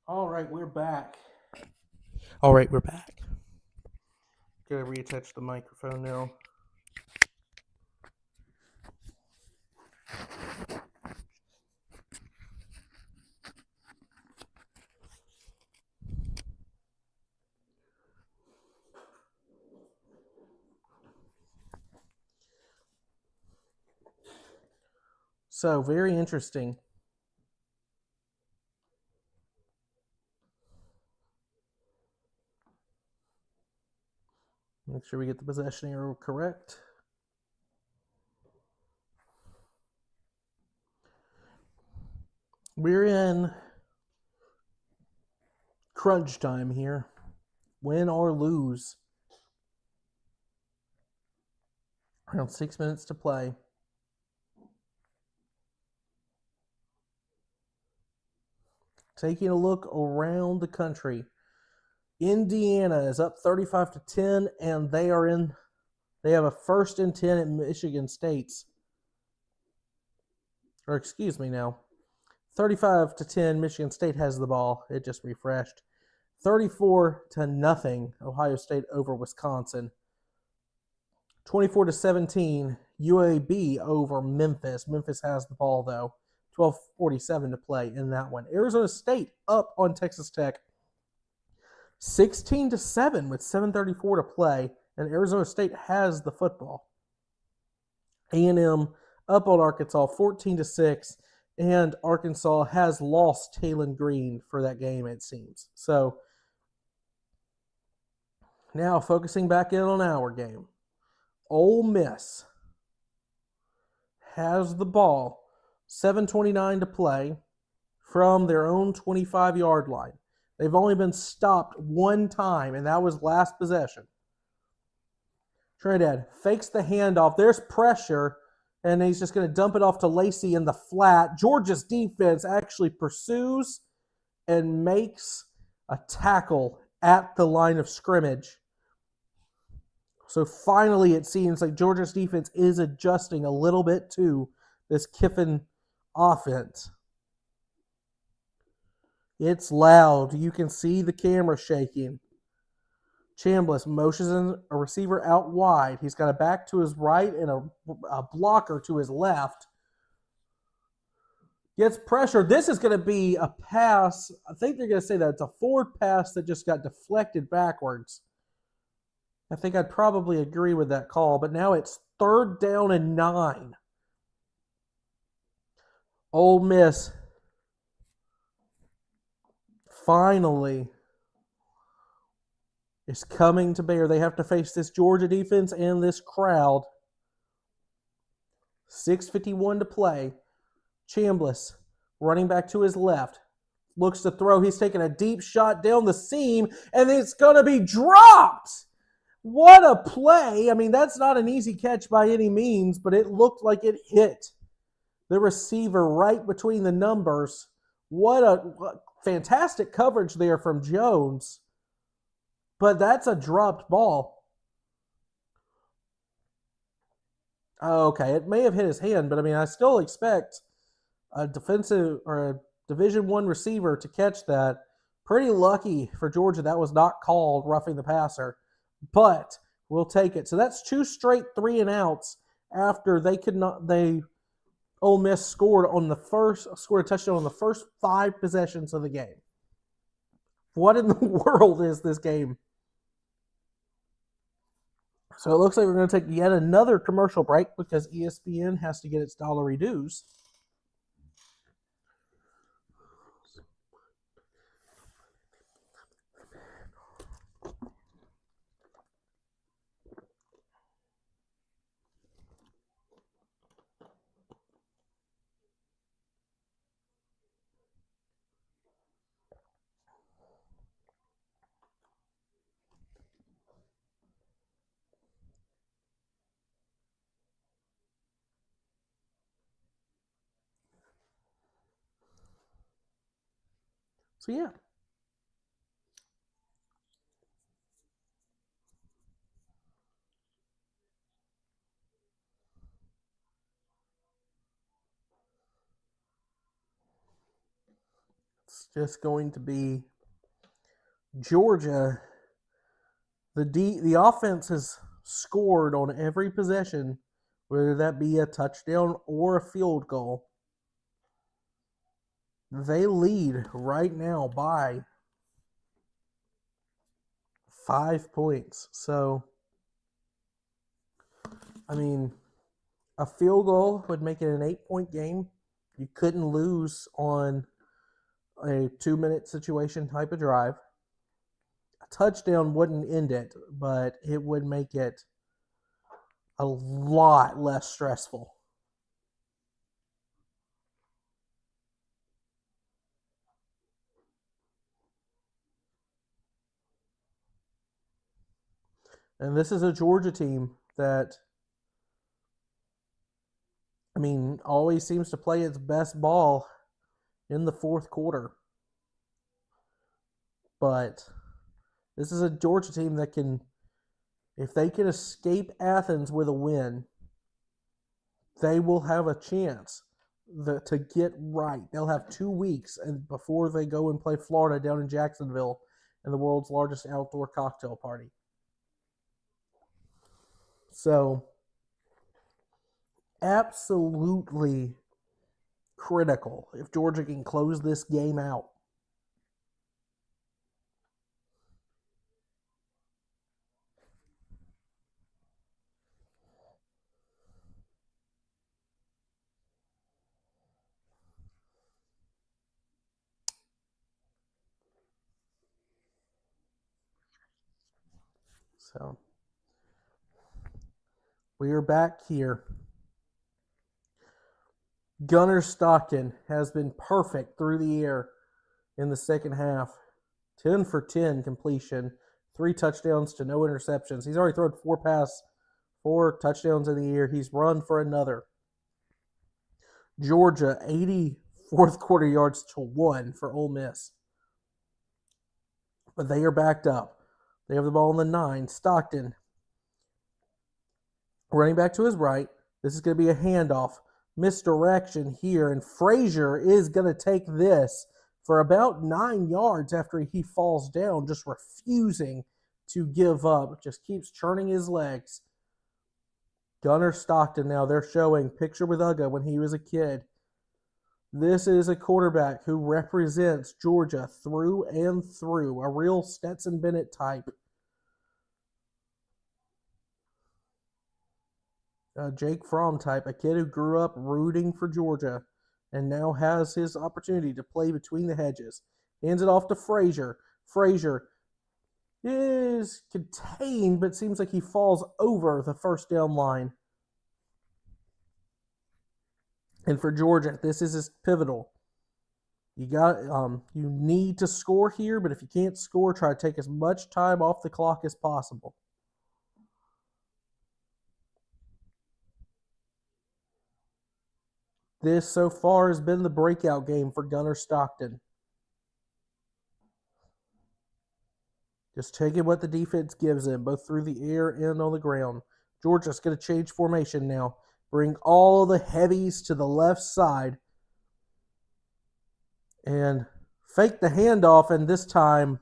All right, we're back. Gotta reattach the microphone now. So, very interesting. Make sure we get the possession arrow correct. We're in crunch time here. Win or lose. Around 6 minutes to play. Taking a look around the country. Indiana is up 35-10, and they have a 1st and 10 at Michigan State's. Or excuse me now. 35-10, Michigan State has the ball. It just refreshed. 34-0, Ohio State over Wisconsin. 24-17, UAB over Memphis. Memphis has the ball, though. 12:47 to play in that one. Arizona State up on Texas Tech. 16-7 with 7:34 to play, and Arizona State has the football. A&M up on Arkansas 14-6, and Arkansas has lost Taylon Green for that game, it seems. So now focusing back in on our game. Ole Miss has the ball, 7:29 to play from their own 25-yard line. They've only been stopped one time, and that was last possession. Trinidad fakes the handoff. There's pressure, And he's just going to dump it off to Lacey in the flat. Georgia's defense actually pursues and makes a tackle at the line of scrimmage. So finally, it seems like Georgia's defense is adjusting a little bit to this Kiffin offense. It's loud. You can see the camera shaking. Chambliss motions a receiver out wide. He's got a back to his right and a blocker to his left. Gets pressure. This is going to be a pass. I think they're going to say that it's a forward pass that just got deflected backwards. I think I'd probably agree with that call, but now it's 3rd down and 9. Ole Miss finally is coming to bear. They have to face this Georgia defense and this crowd. 6:51 to play. Chambliss running back to his left. Looks to throw. He's taking a deep shot down the seam, and it's going to be dropped. What a play. I mean, that's not an easy catch by any means, but it looked like it hit the receiver right between the numbers. What a fantastic coverage there from Jones. But that's a dropped ball. Okay, it may have hit his hand, but I mean, I still expect a defensive or a Division I receiver to catch that. Pretty lucky for Georgia that was not called roughing the passer, but we'll take it. So that's 2 straight 3-and-outs after Ole Miss scored a touchdown on the first 5 possessions of the game. What in the world is this game? So it looks like we're going to take yet another commercial break because ESPN has to get its dollary dues. So yeah. It's just going to be Georgia. The offense has scored on every possession, whether that be a touchdown or a field goal. They lead right now by 5 points. So, I mean, a field goal would make it an 8-point game. You couldn't lose on a 2-minute situation type of drive. A touchdown wouldn't end it, but it would make it a lot less stressful. And this is a Georgia team that, I mean, always seems to play its best ball in the 4th quarter. But this is a Georgia team that can, if they can escape Athens with a win, they will have a chance to get right. They'll have 2 weeks before they go and play Florida down in Jacksonville in the world's largest outdoor cocktail party. So, absolutely critical if Georgia can close this game out. So, we are back here. Gunnar Stockton has been perfect through the air in the second half. 10 for 10 completion, 3 touchdowns to no interceptions. He's already thrown 4 touchdowns in the air. He's run for another. Georgia 80 fourth quarter yards to 1 for Ole Miss. But they are backed up. They have the ball on the 9. Stockton running back to his right. This is going to be a handoff. Misdirection here, and Frazier is going to take this for about 9 yards after he falls down, just refusing to give up. Just keeps churning his legs. Gunnar Stockton now, they're showing picture with Uga when he was a kid. This is a quarterback who represents Georgia through and through, a real Stetson Bennett type. Jake Fromm type, a kid who grew up rooting for Georgia and now has his opportunity to play between the hedges. Hands it off to Frazier. Frazier is contained, but seems like he falls over the first down line. And for Georgia, this is pivotal. You need to score here, but if you can't score, try to take as much time off the clock as possible. This so far has been the breakout game for Gunnar Stockton. Just taking what the defense gives him, both through the air and on the ground. Georgia's going to change formation now. Bring all the heavies to the left side. And fake the handoff, and this time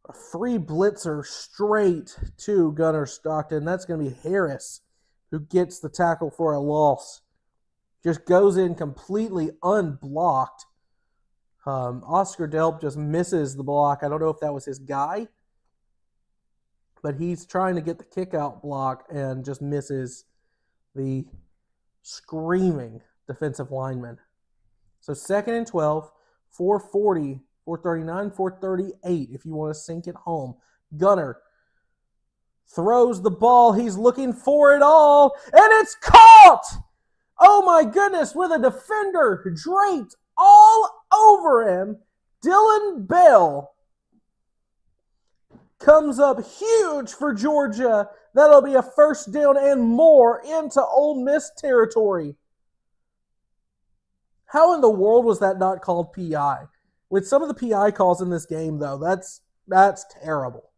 a free blitzer straight to Gunnar Stockton. That's going to be Harris who gets the tackle for a loss. Just goes in completely unblocked. Oscar Delp just misses the block. I don't know if that was his guy, but he's trying to get the kick out block and just misses the screaming defensive lineman. So 2nd and 12, 440, 439, 438 if you want to sink it home. Gunnar throws the ball. He's looking for it all, and it's caught! Oh my goodness, with a defender draped all over him. Dylan Bell comes up huge for Georgia. That'll be a first down and more into Ole Miss territory. How in the world was that not called PI? With some of the PI calls in this game, though, that's terrible.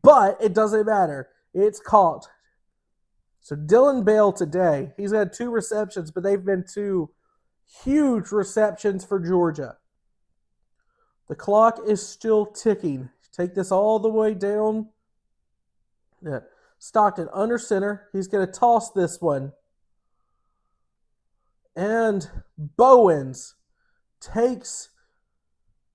But it doesn't matter. It's caught. So Dylan Bell today, he's had 2 receptions, but they've been 2 huge receptions for Georgia. The clock is still ticking. Take this all the way down. Yeah. Stockton under center. He's going to toss this one. And Bowens takes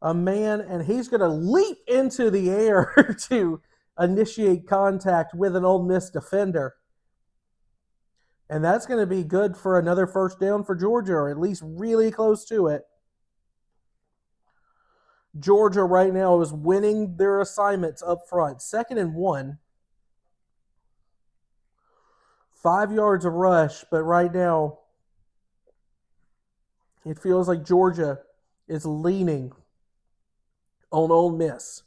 a man, and he's going to leap into the air to initiate contact with an Ole Miss defender. And that's going to be good for another first down for Georgia, or at least really close to it. Georgia right now is winning their assignments up front. 2nd and 1. 5 yards of rush, but right now it feels like Georgia is leaning on Ole Miss.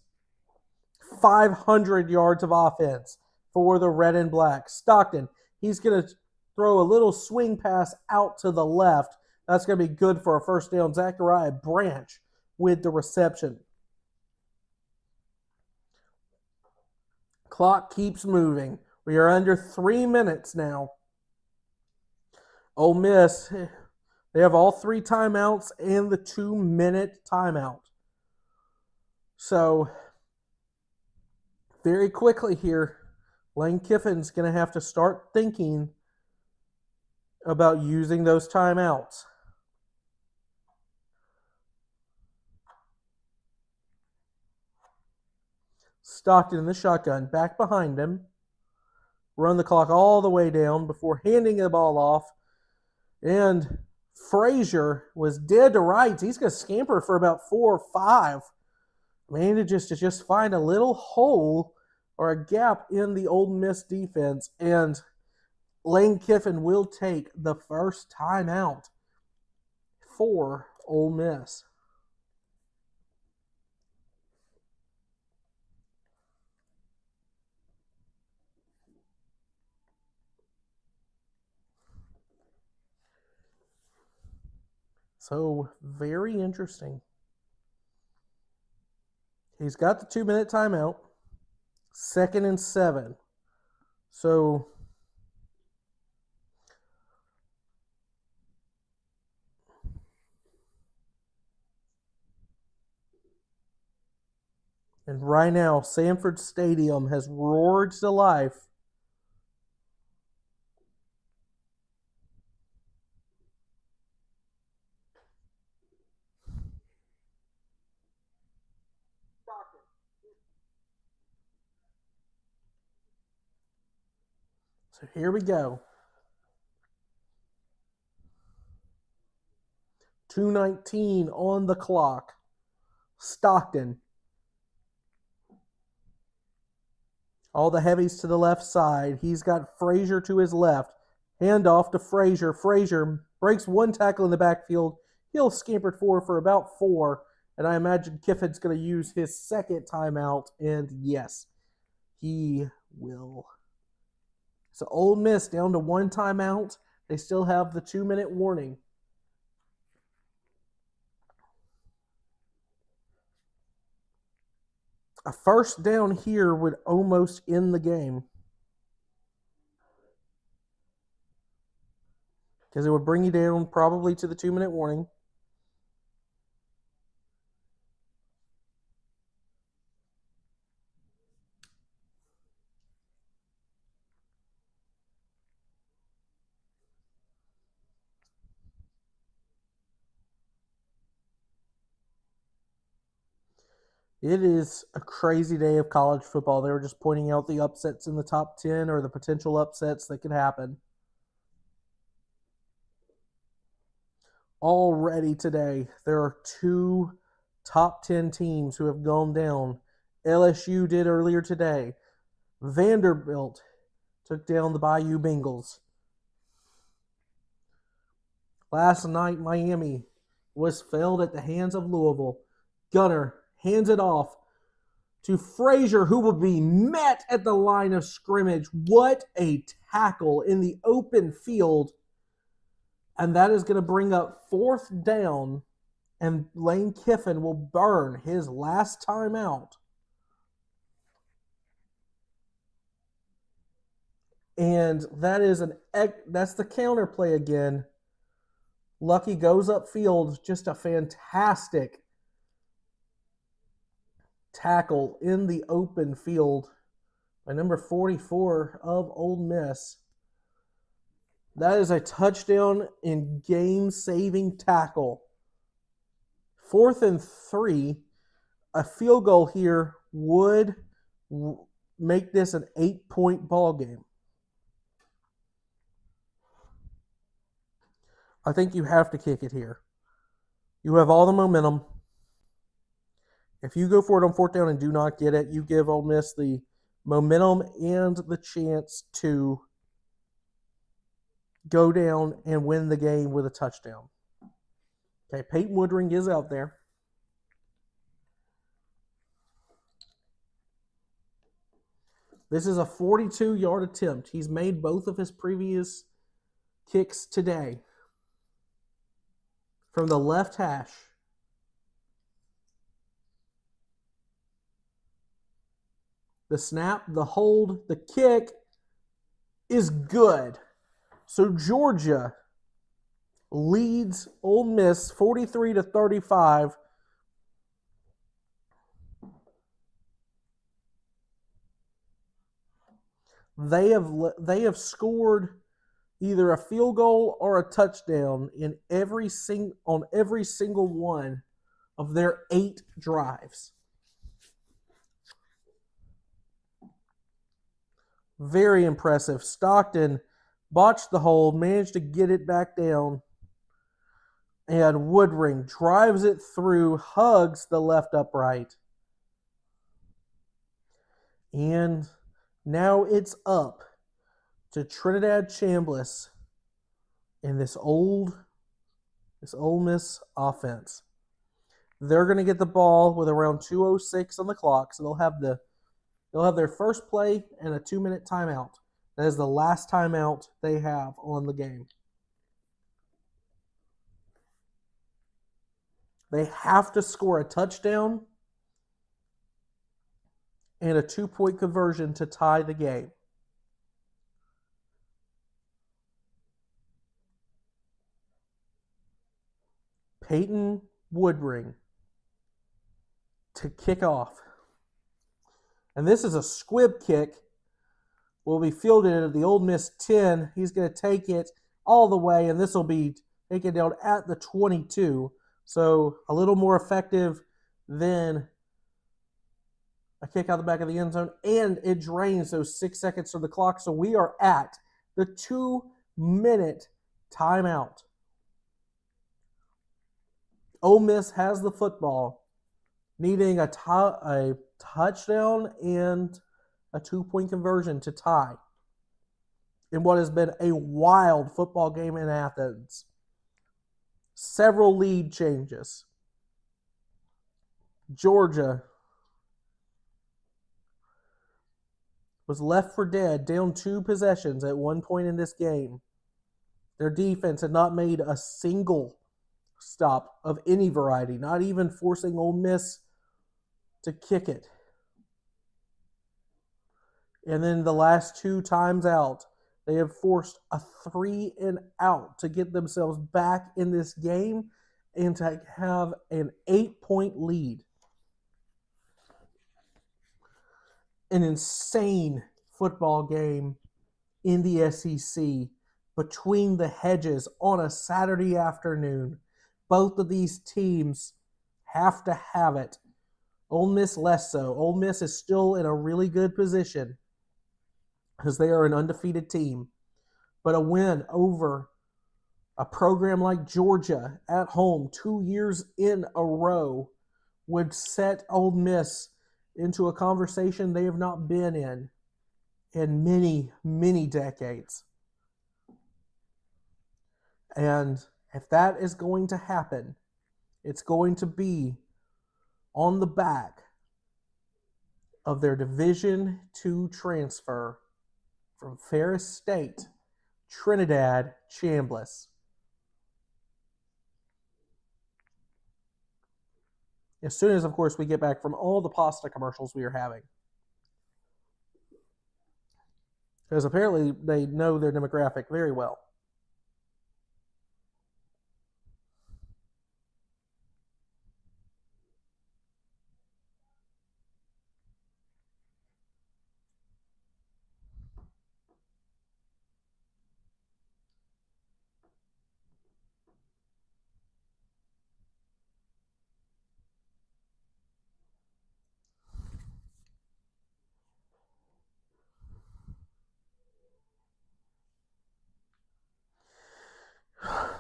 500 yards of offense for the red and black. Stockton, he's going to throw a little swing pass out to the left. That's going to be good for a first down. Zachariah Branch with the reception. Clock keeps moving. We are under 3 minutes now. Ole Miss, they have all 3 timeouts and the 2-minute timeout. So, very quickly here, Lane Kiffin's going to have to start thinking about using those timeouts. Stockton in the shotgun, back behind him. Run the clock all the way down before handing the ball off. And Frazier was dead to rights. He's going to scamper for about 4 or 5. Manages to just find a little hole or a gap in the Ole Miss defense. And Lane Kiffin will take the first timeout for Ole Miss. So, very interesting. He's got the 2-minute timeout. 2nd and 7. So, and right now, Sanford Stadium has roared to life. So here we go. 2:19 on the clock. Stockton. All the heavies to the left side. He's got Frazier to his left. Handoff to Frazier. Frazier breaks one tackle in the backfield. He'll scamper forward for about 4. And I imagine Kiffin's going to use his second timeout. And yes, he will. So Ole Miss down to 1 timeout. They still have the 2-minute warning. A first down here would almost end the game, because it would bring you down probably to the 2-minute warning. It is a crazy day of college football. They were just pointing out the upsets in the top 10 or the potential upsets that could happen. Already today, there are 2 top 10 teams who have gone down. LSU did earlier today. Vanderbilt took down the Bayou Bengals. Last night, Miami was felled at the hands of Louisville. Gunner hands it off to Frazier, who will be met at the line of scrimmage. What a tackle in the open field. And that is going to bring up 4th down, and Lane Kiffin will burn his last time out. And that's the counter play again. Lucky goes upfield, just a fantastic tackle in the open field by number 44 of Ole Miss. That is a touchdown and game-saving tackle. 4th and 3. A field goal here would make this an 8-point ball game. I think you have to kick it here. You have all the momentum. If you go for it on 4th down and do not get it, you give Ole Miss the momentum and the chance to go down and win the game with a touchdown. Okay, Peyton Woodring is out there. This is a 42-yard attempt. He's made both of his previous kicks today. From the left hash. The snap, the hold, the kick is good. So Georgia leads Ole Miss 43-35. They have scored either a field goal or a touchdown on every single one of their 8 drives. Very impressive. Stockton botched the hold, managed to get it back down, and Woodring drives it through, hugs the left upright. And now it's up to Trinidad Chambliss in this Ole Miss offense. They're going to get the ball with around 2:06 on the clock, so they'll have their first play and a 2-minute timeout. That is the last timeout they have on the game. They have to score a touchdown and a 2-point conversion to tie the game. Peyton Woodring to kick off. And this is a squib kick. Will be fielded at the Ole Miss 10. He's going to take it all the way, and this will be taken down at the 22. So a little more effective than a kick out the back of the end zone, and it drains those 6 seconds from the clock. So we are at the 2-minute timeout. Ole Miss has the football, needing a touchdown and a 2-point conversion to tie in what has been a wild football game in Athens. Several lead changes. Georgia was left for dead, down 2 possessions at one point in this game. Their defense had not made a single stop of any variety, not even forcing Ole Miss to kick it. And then the last 2 times out, they have forced a 3-and-out to get themselves back in this game and to have an 8-point lead. An insane football game in the SEC between the hedges on a Saturday afternoon. Both of these teams have to have it. Ole Miss less so. Ole Miss is still in a really good position because they are an undefeated team. But a win over a program like Georgia at home 2 years in a row would set Ole Miss into a conversation they have not been in many, many decades. And if that is going to happen, it's going to be on the back of their Division II transfer from Ferris State, Trinidad Chambliss. As soon as, of course, we get back from all the pasta commercials we are having. Because apparently they know their demographic very well.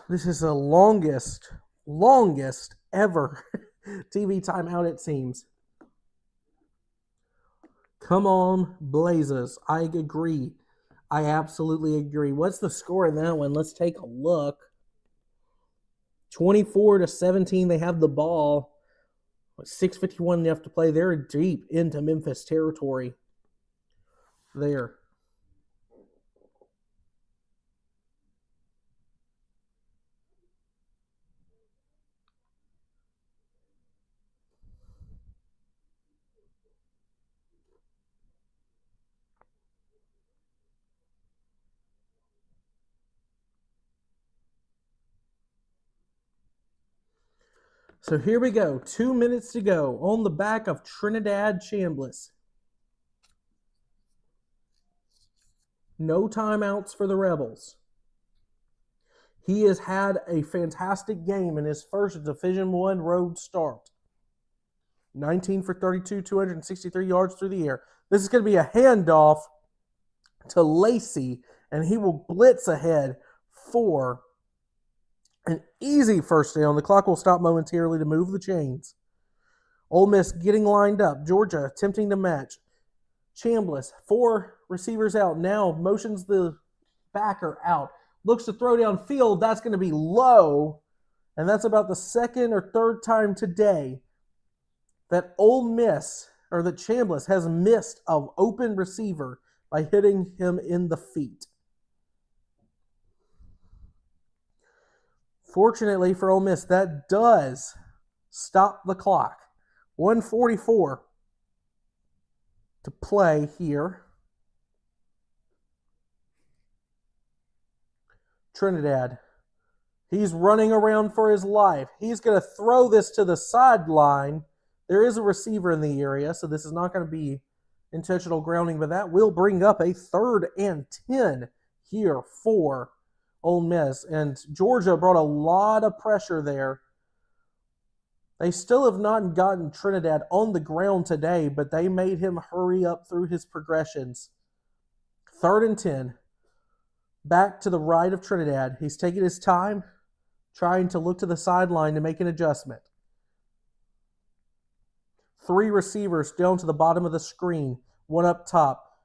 This is the longest ever TV timeout, it seems. Come on, Blazers. I agree. I absolutely agree. What's the score in that one? Let's take a look. 24-17, they have the ball. 6:51 left to play. They're deep into Memphis territory there. So here we go. 2 minutes to go on the back of Trinidad Chambliss. No timeouts for the Rebels. He has had a fantastic game in his first Division I road start. 19 for 32, 263 yards through the air. This is going to be a handoff to Lacey, and he will blitz ahead for an easy first down. The clock will stop momentarily to move the chains. Ole Miss getting lined up. Georgia attempting to match. Chambliss, 4 receivers out. Now motions the backer out. Looks to throw downfield. That's going to be low. And that's about the second or third time today that Ole Miss, or that Chambliss has missed an open receiver by hitting him in the feet. Fortunately for Ole Miss, that does stop the clock. 1:44 to play here. Trinidad. He's running around for his life. He's going to throw this to the sideline. There is a receiver in the area, so this is not going to be intentional grounding, but that will bring up a 3rd and 10 here for Ole Miss. And Georgia brought a lot of pressure there. They still have not gotten Trinidad on the ground today, but they made him hurry up through his progressions. 3rd and 10. Back to the right of Trinidad. He's taking his time, trying to look to the sideline to make an adjustment. 3 receivers down to the bottom of the screen. 1 up top.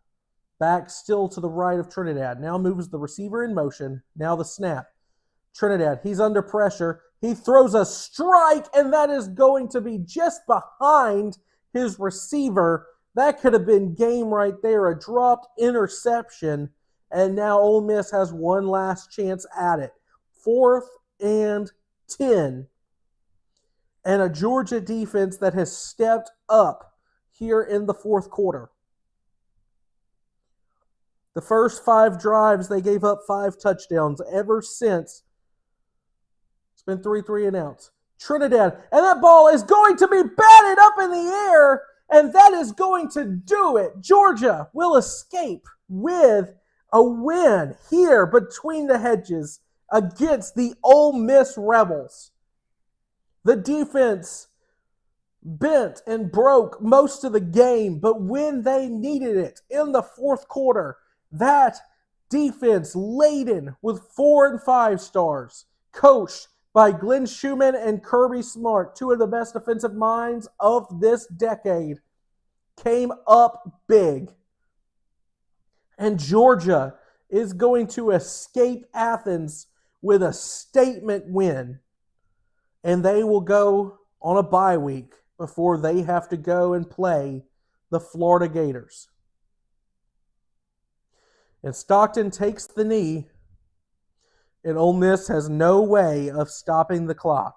Back still to the right of Trinidad. Now moves the receiver in motion. Now the snap. Trinidad, he's under pressure. He throws a strike, and that is going to be just behind his receiver. That could have been game right there. A dropped interception. And now Ole Miss has one last chance at it. 4th and 10. And a Georgia defense that has stepped up here in the 4th quarter. The first 5 drives, they gave up 5 touchdowns. Ever since, it's been 3 and outs. Trinidad, and that ball is going to be batted up in the air, and that is going to do it. Georgia will escape with a win here between the hedges against the Ole Miss Rebels. The defense bent and broke most of the game, but when they needed it in the 4th quarter, that defense laden with 4 and 5 stars, coached by Glenn Schumann and Kirby Smart, 2 of the best defensive minds of this decade, came up big. And Georgia is going to escape Athens with a statement win. And they will go on a bye week before they have to go and play the Florida Gators. And Stockton takes the knee, and Ole Miss has no way of stopping the clock.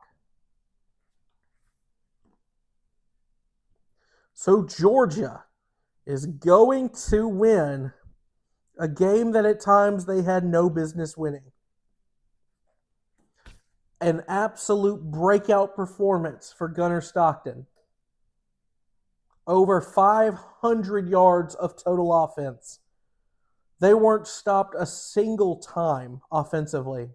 So Georgia is going to win a game that at times they had no business winning. An absolute breakout performance for Gunnar Stockton. Over 500 yards of total offense. They weren't stopped a single time offensively.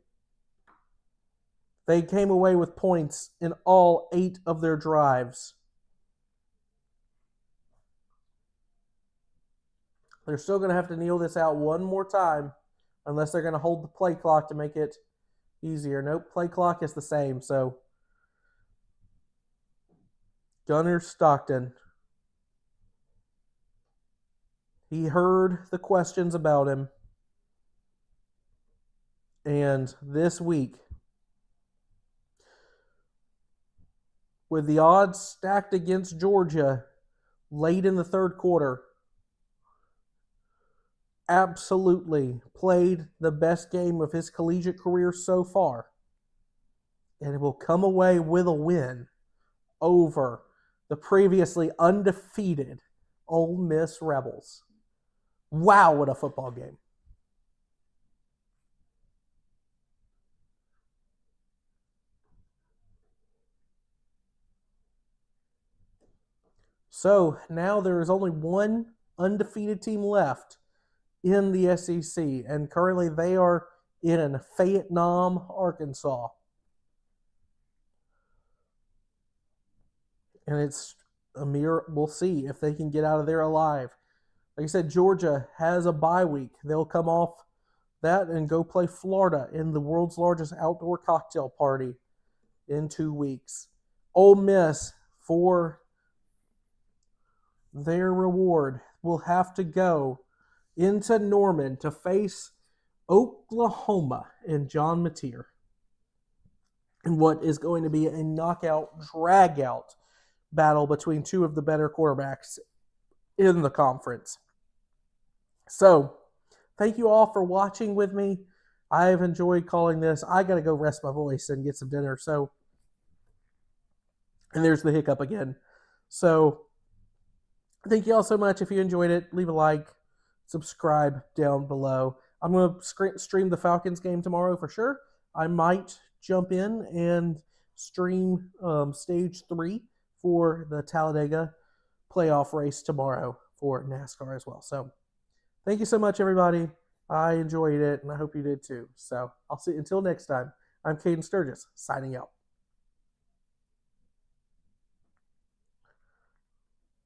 They came away with points in all 8 of their drives. They're still going to have to kneel this out one more time unless they're going to hold the play clock to make it easier. Nope, play clock is the same. So Gunnar Stockton, he heard the questions about him. And this week, with the odds stacked against Georgia late in the 3rd quarter, absolutely played the best game of his collegiate career so far. And it will come away with a win over the previously undefeated Ole Miss Rebels. Wow, what a football game. So now there is only one undefeated team left in the SEC, and currently they are in Fayetteville, Arkansas. And it's a mere, we'll see if they can get out of there alive. Like I said, Georgia has a bye week. They'll come off that and go play Florida in the world's largest outdoor cocktail party in 2 weeks. Ole Miss, for their reward, will have to go into Norman to face Oklahoma and John Mateer in what is going to be a knockout, drag-out battle between 2 of the better quarterbacks in the conference. So, thank you all for watching with me. I have enjoyed calling this. I got to go rest my voice and get some dinner. So, And there's the hiccup again. So thank you all so much. If you enjoyed it, leave a like, subscribe down below. I'm going to stream the Falcons game tomorrow for sure. I might jump in and stream stage 3 for the Talladega playoff race tomorrow for NASCAR as well. So thank you so much, everybody. I enjoyed it, and I hope you did too. So I'll see you until next time. I'm Cayden Sturgis, signing out.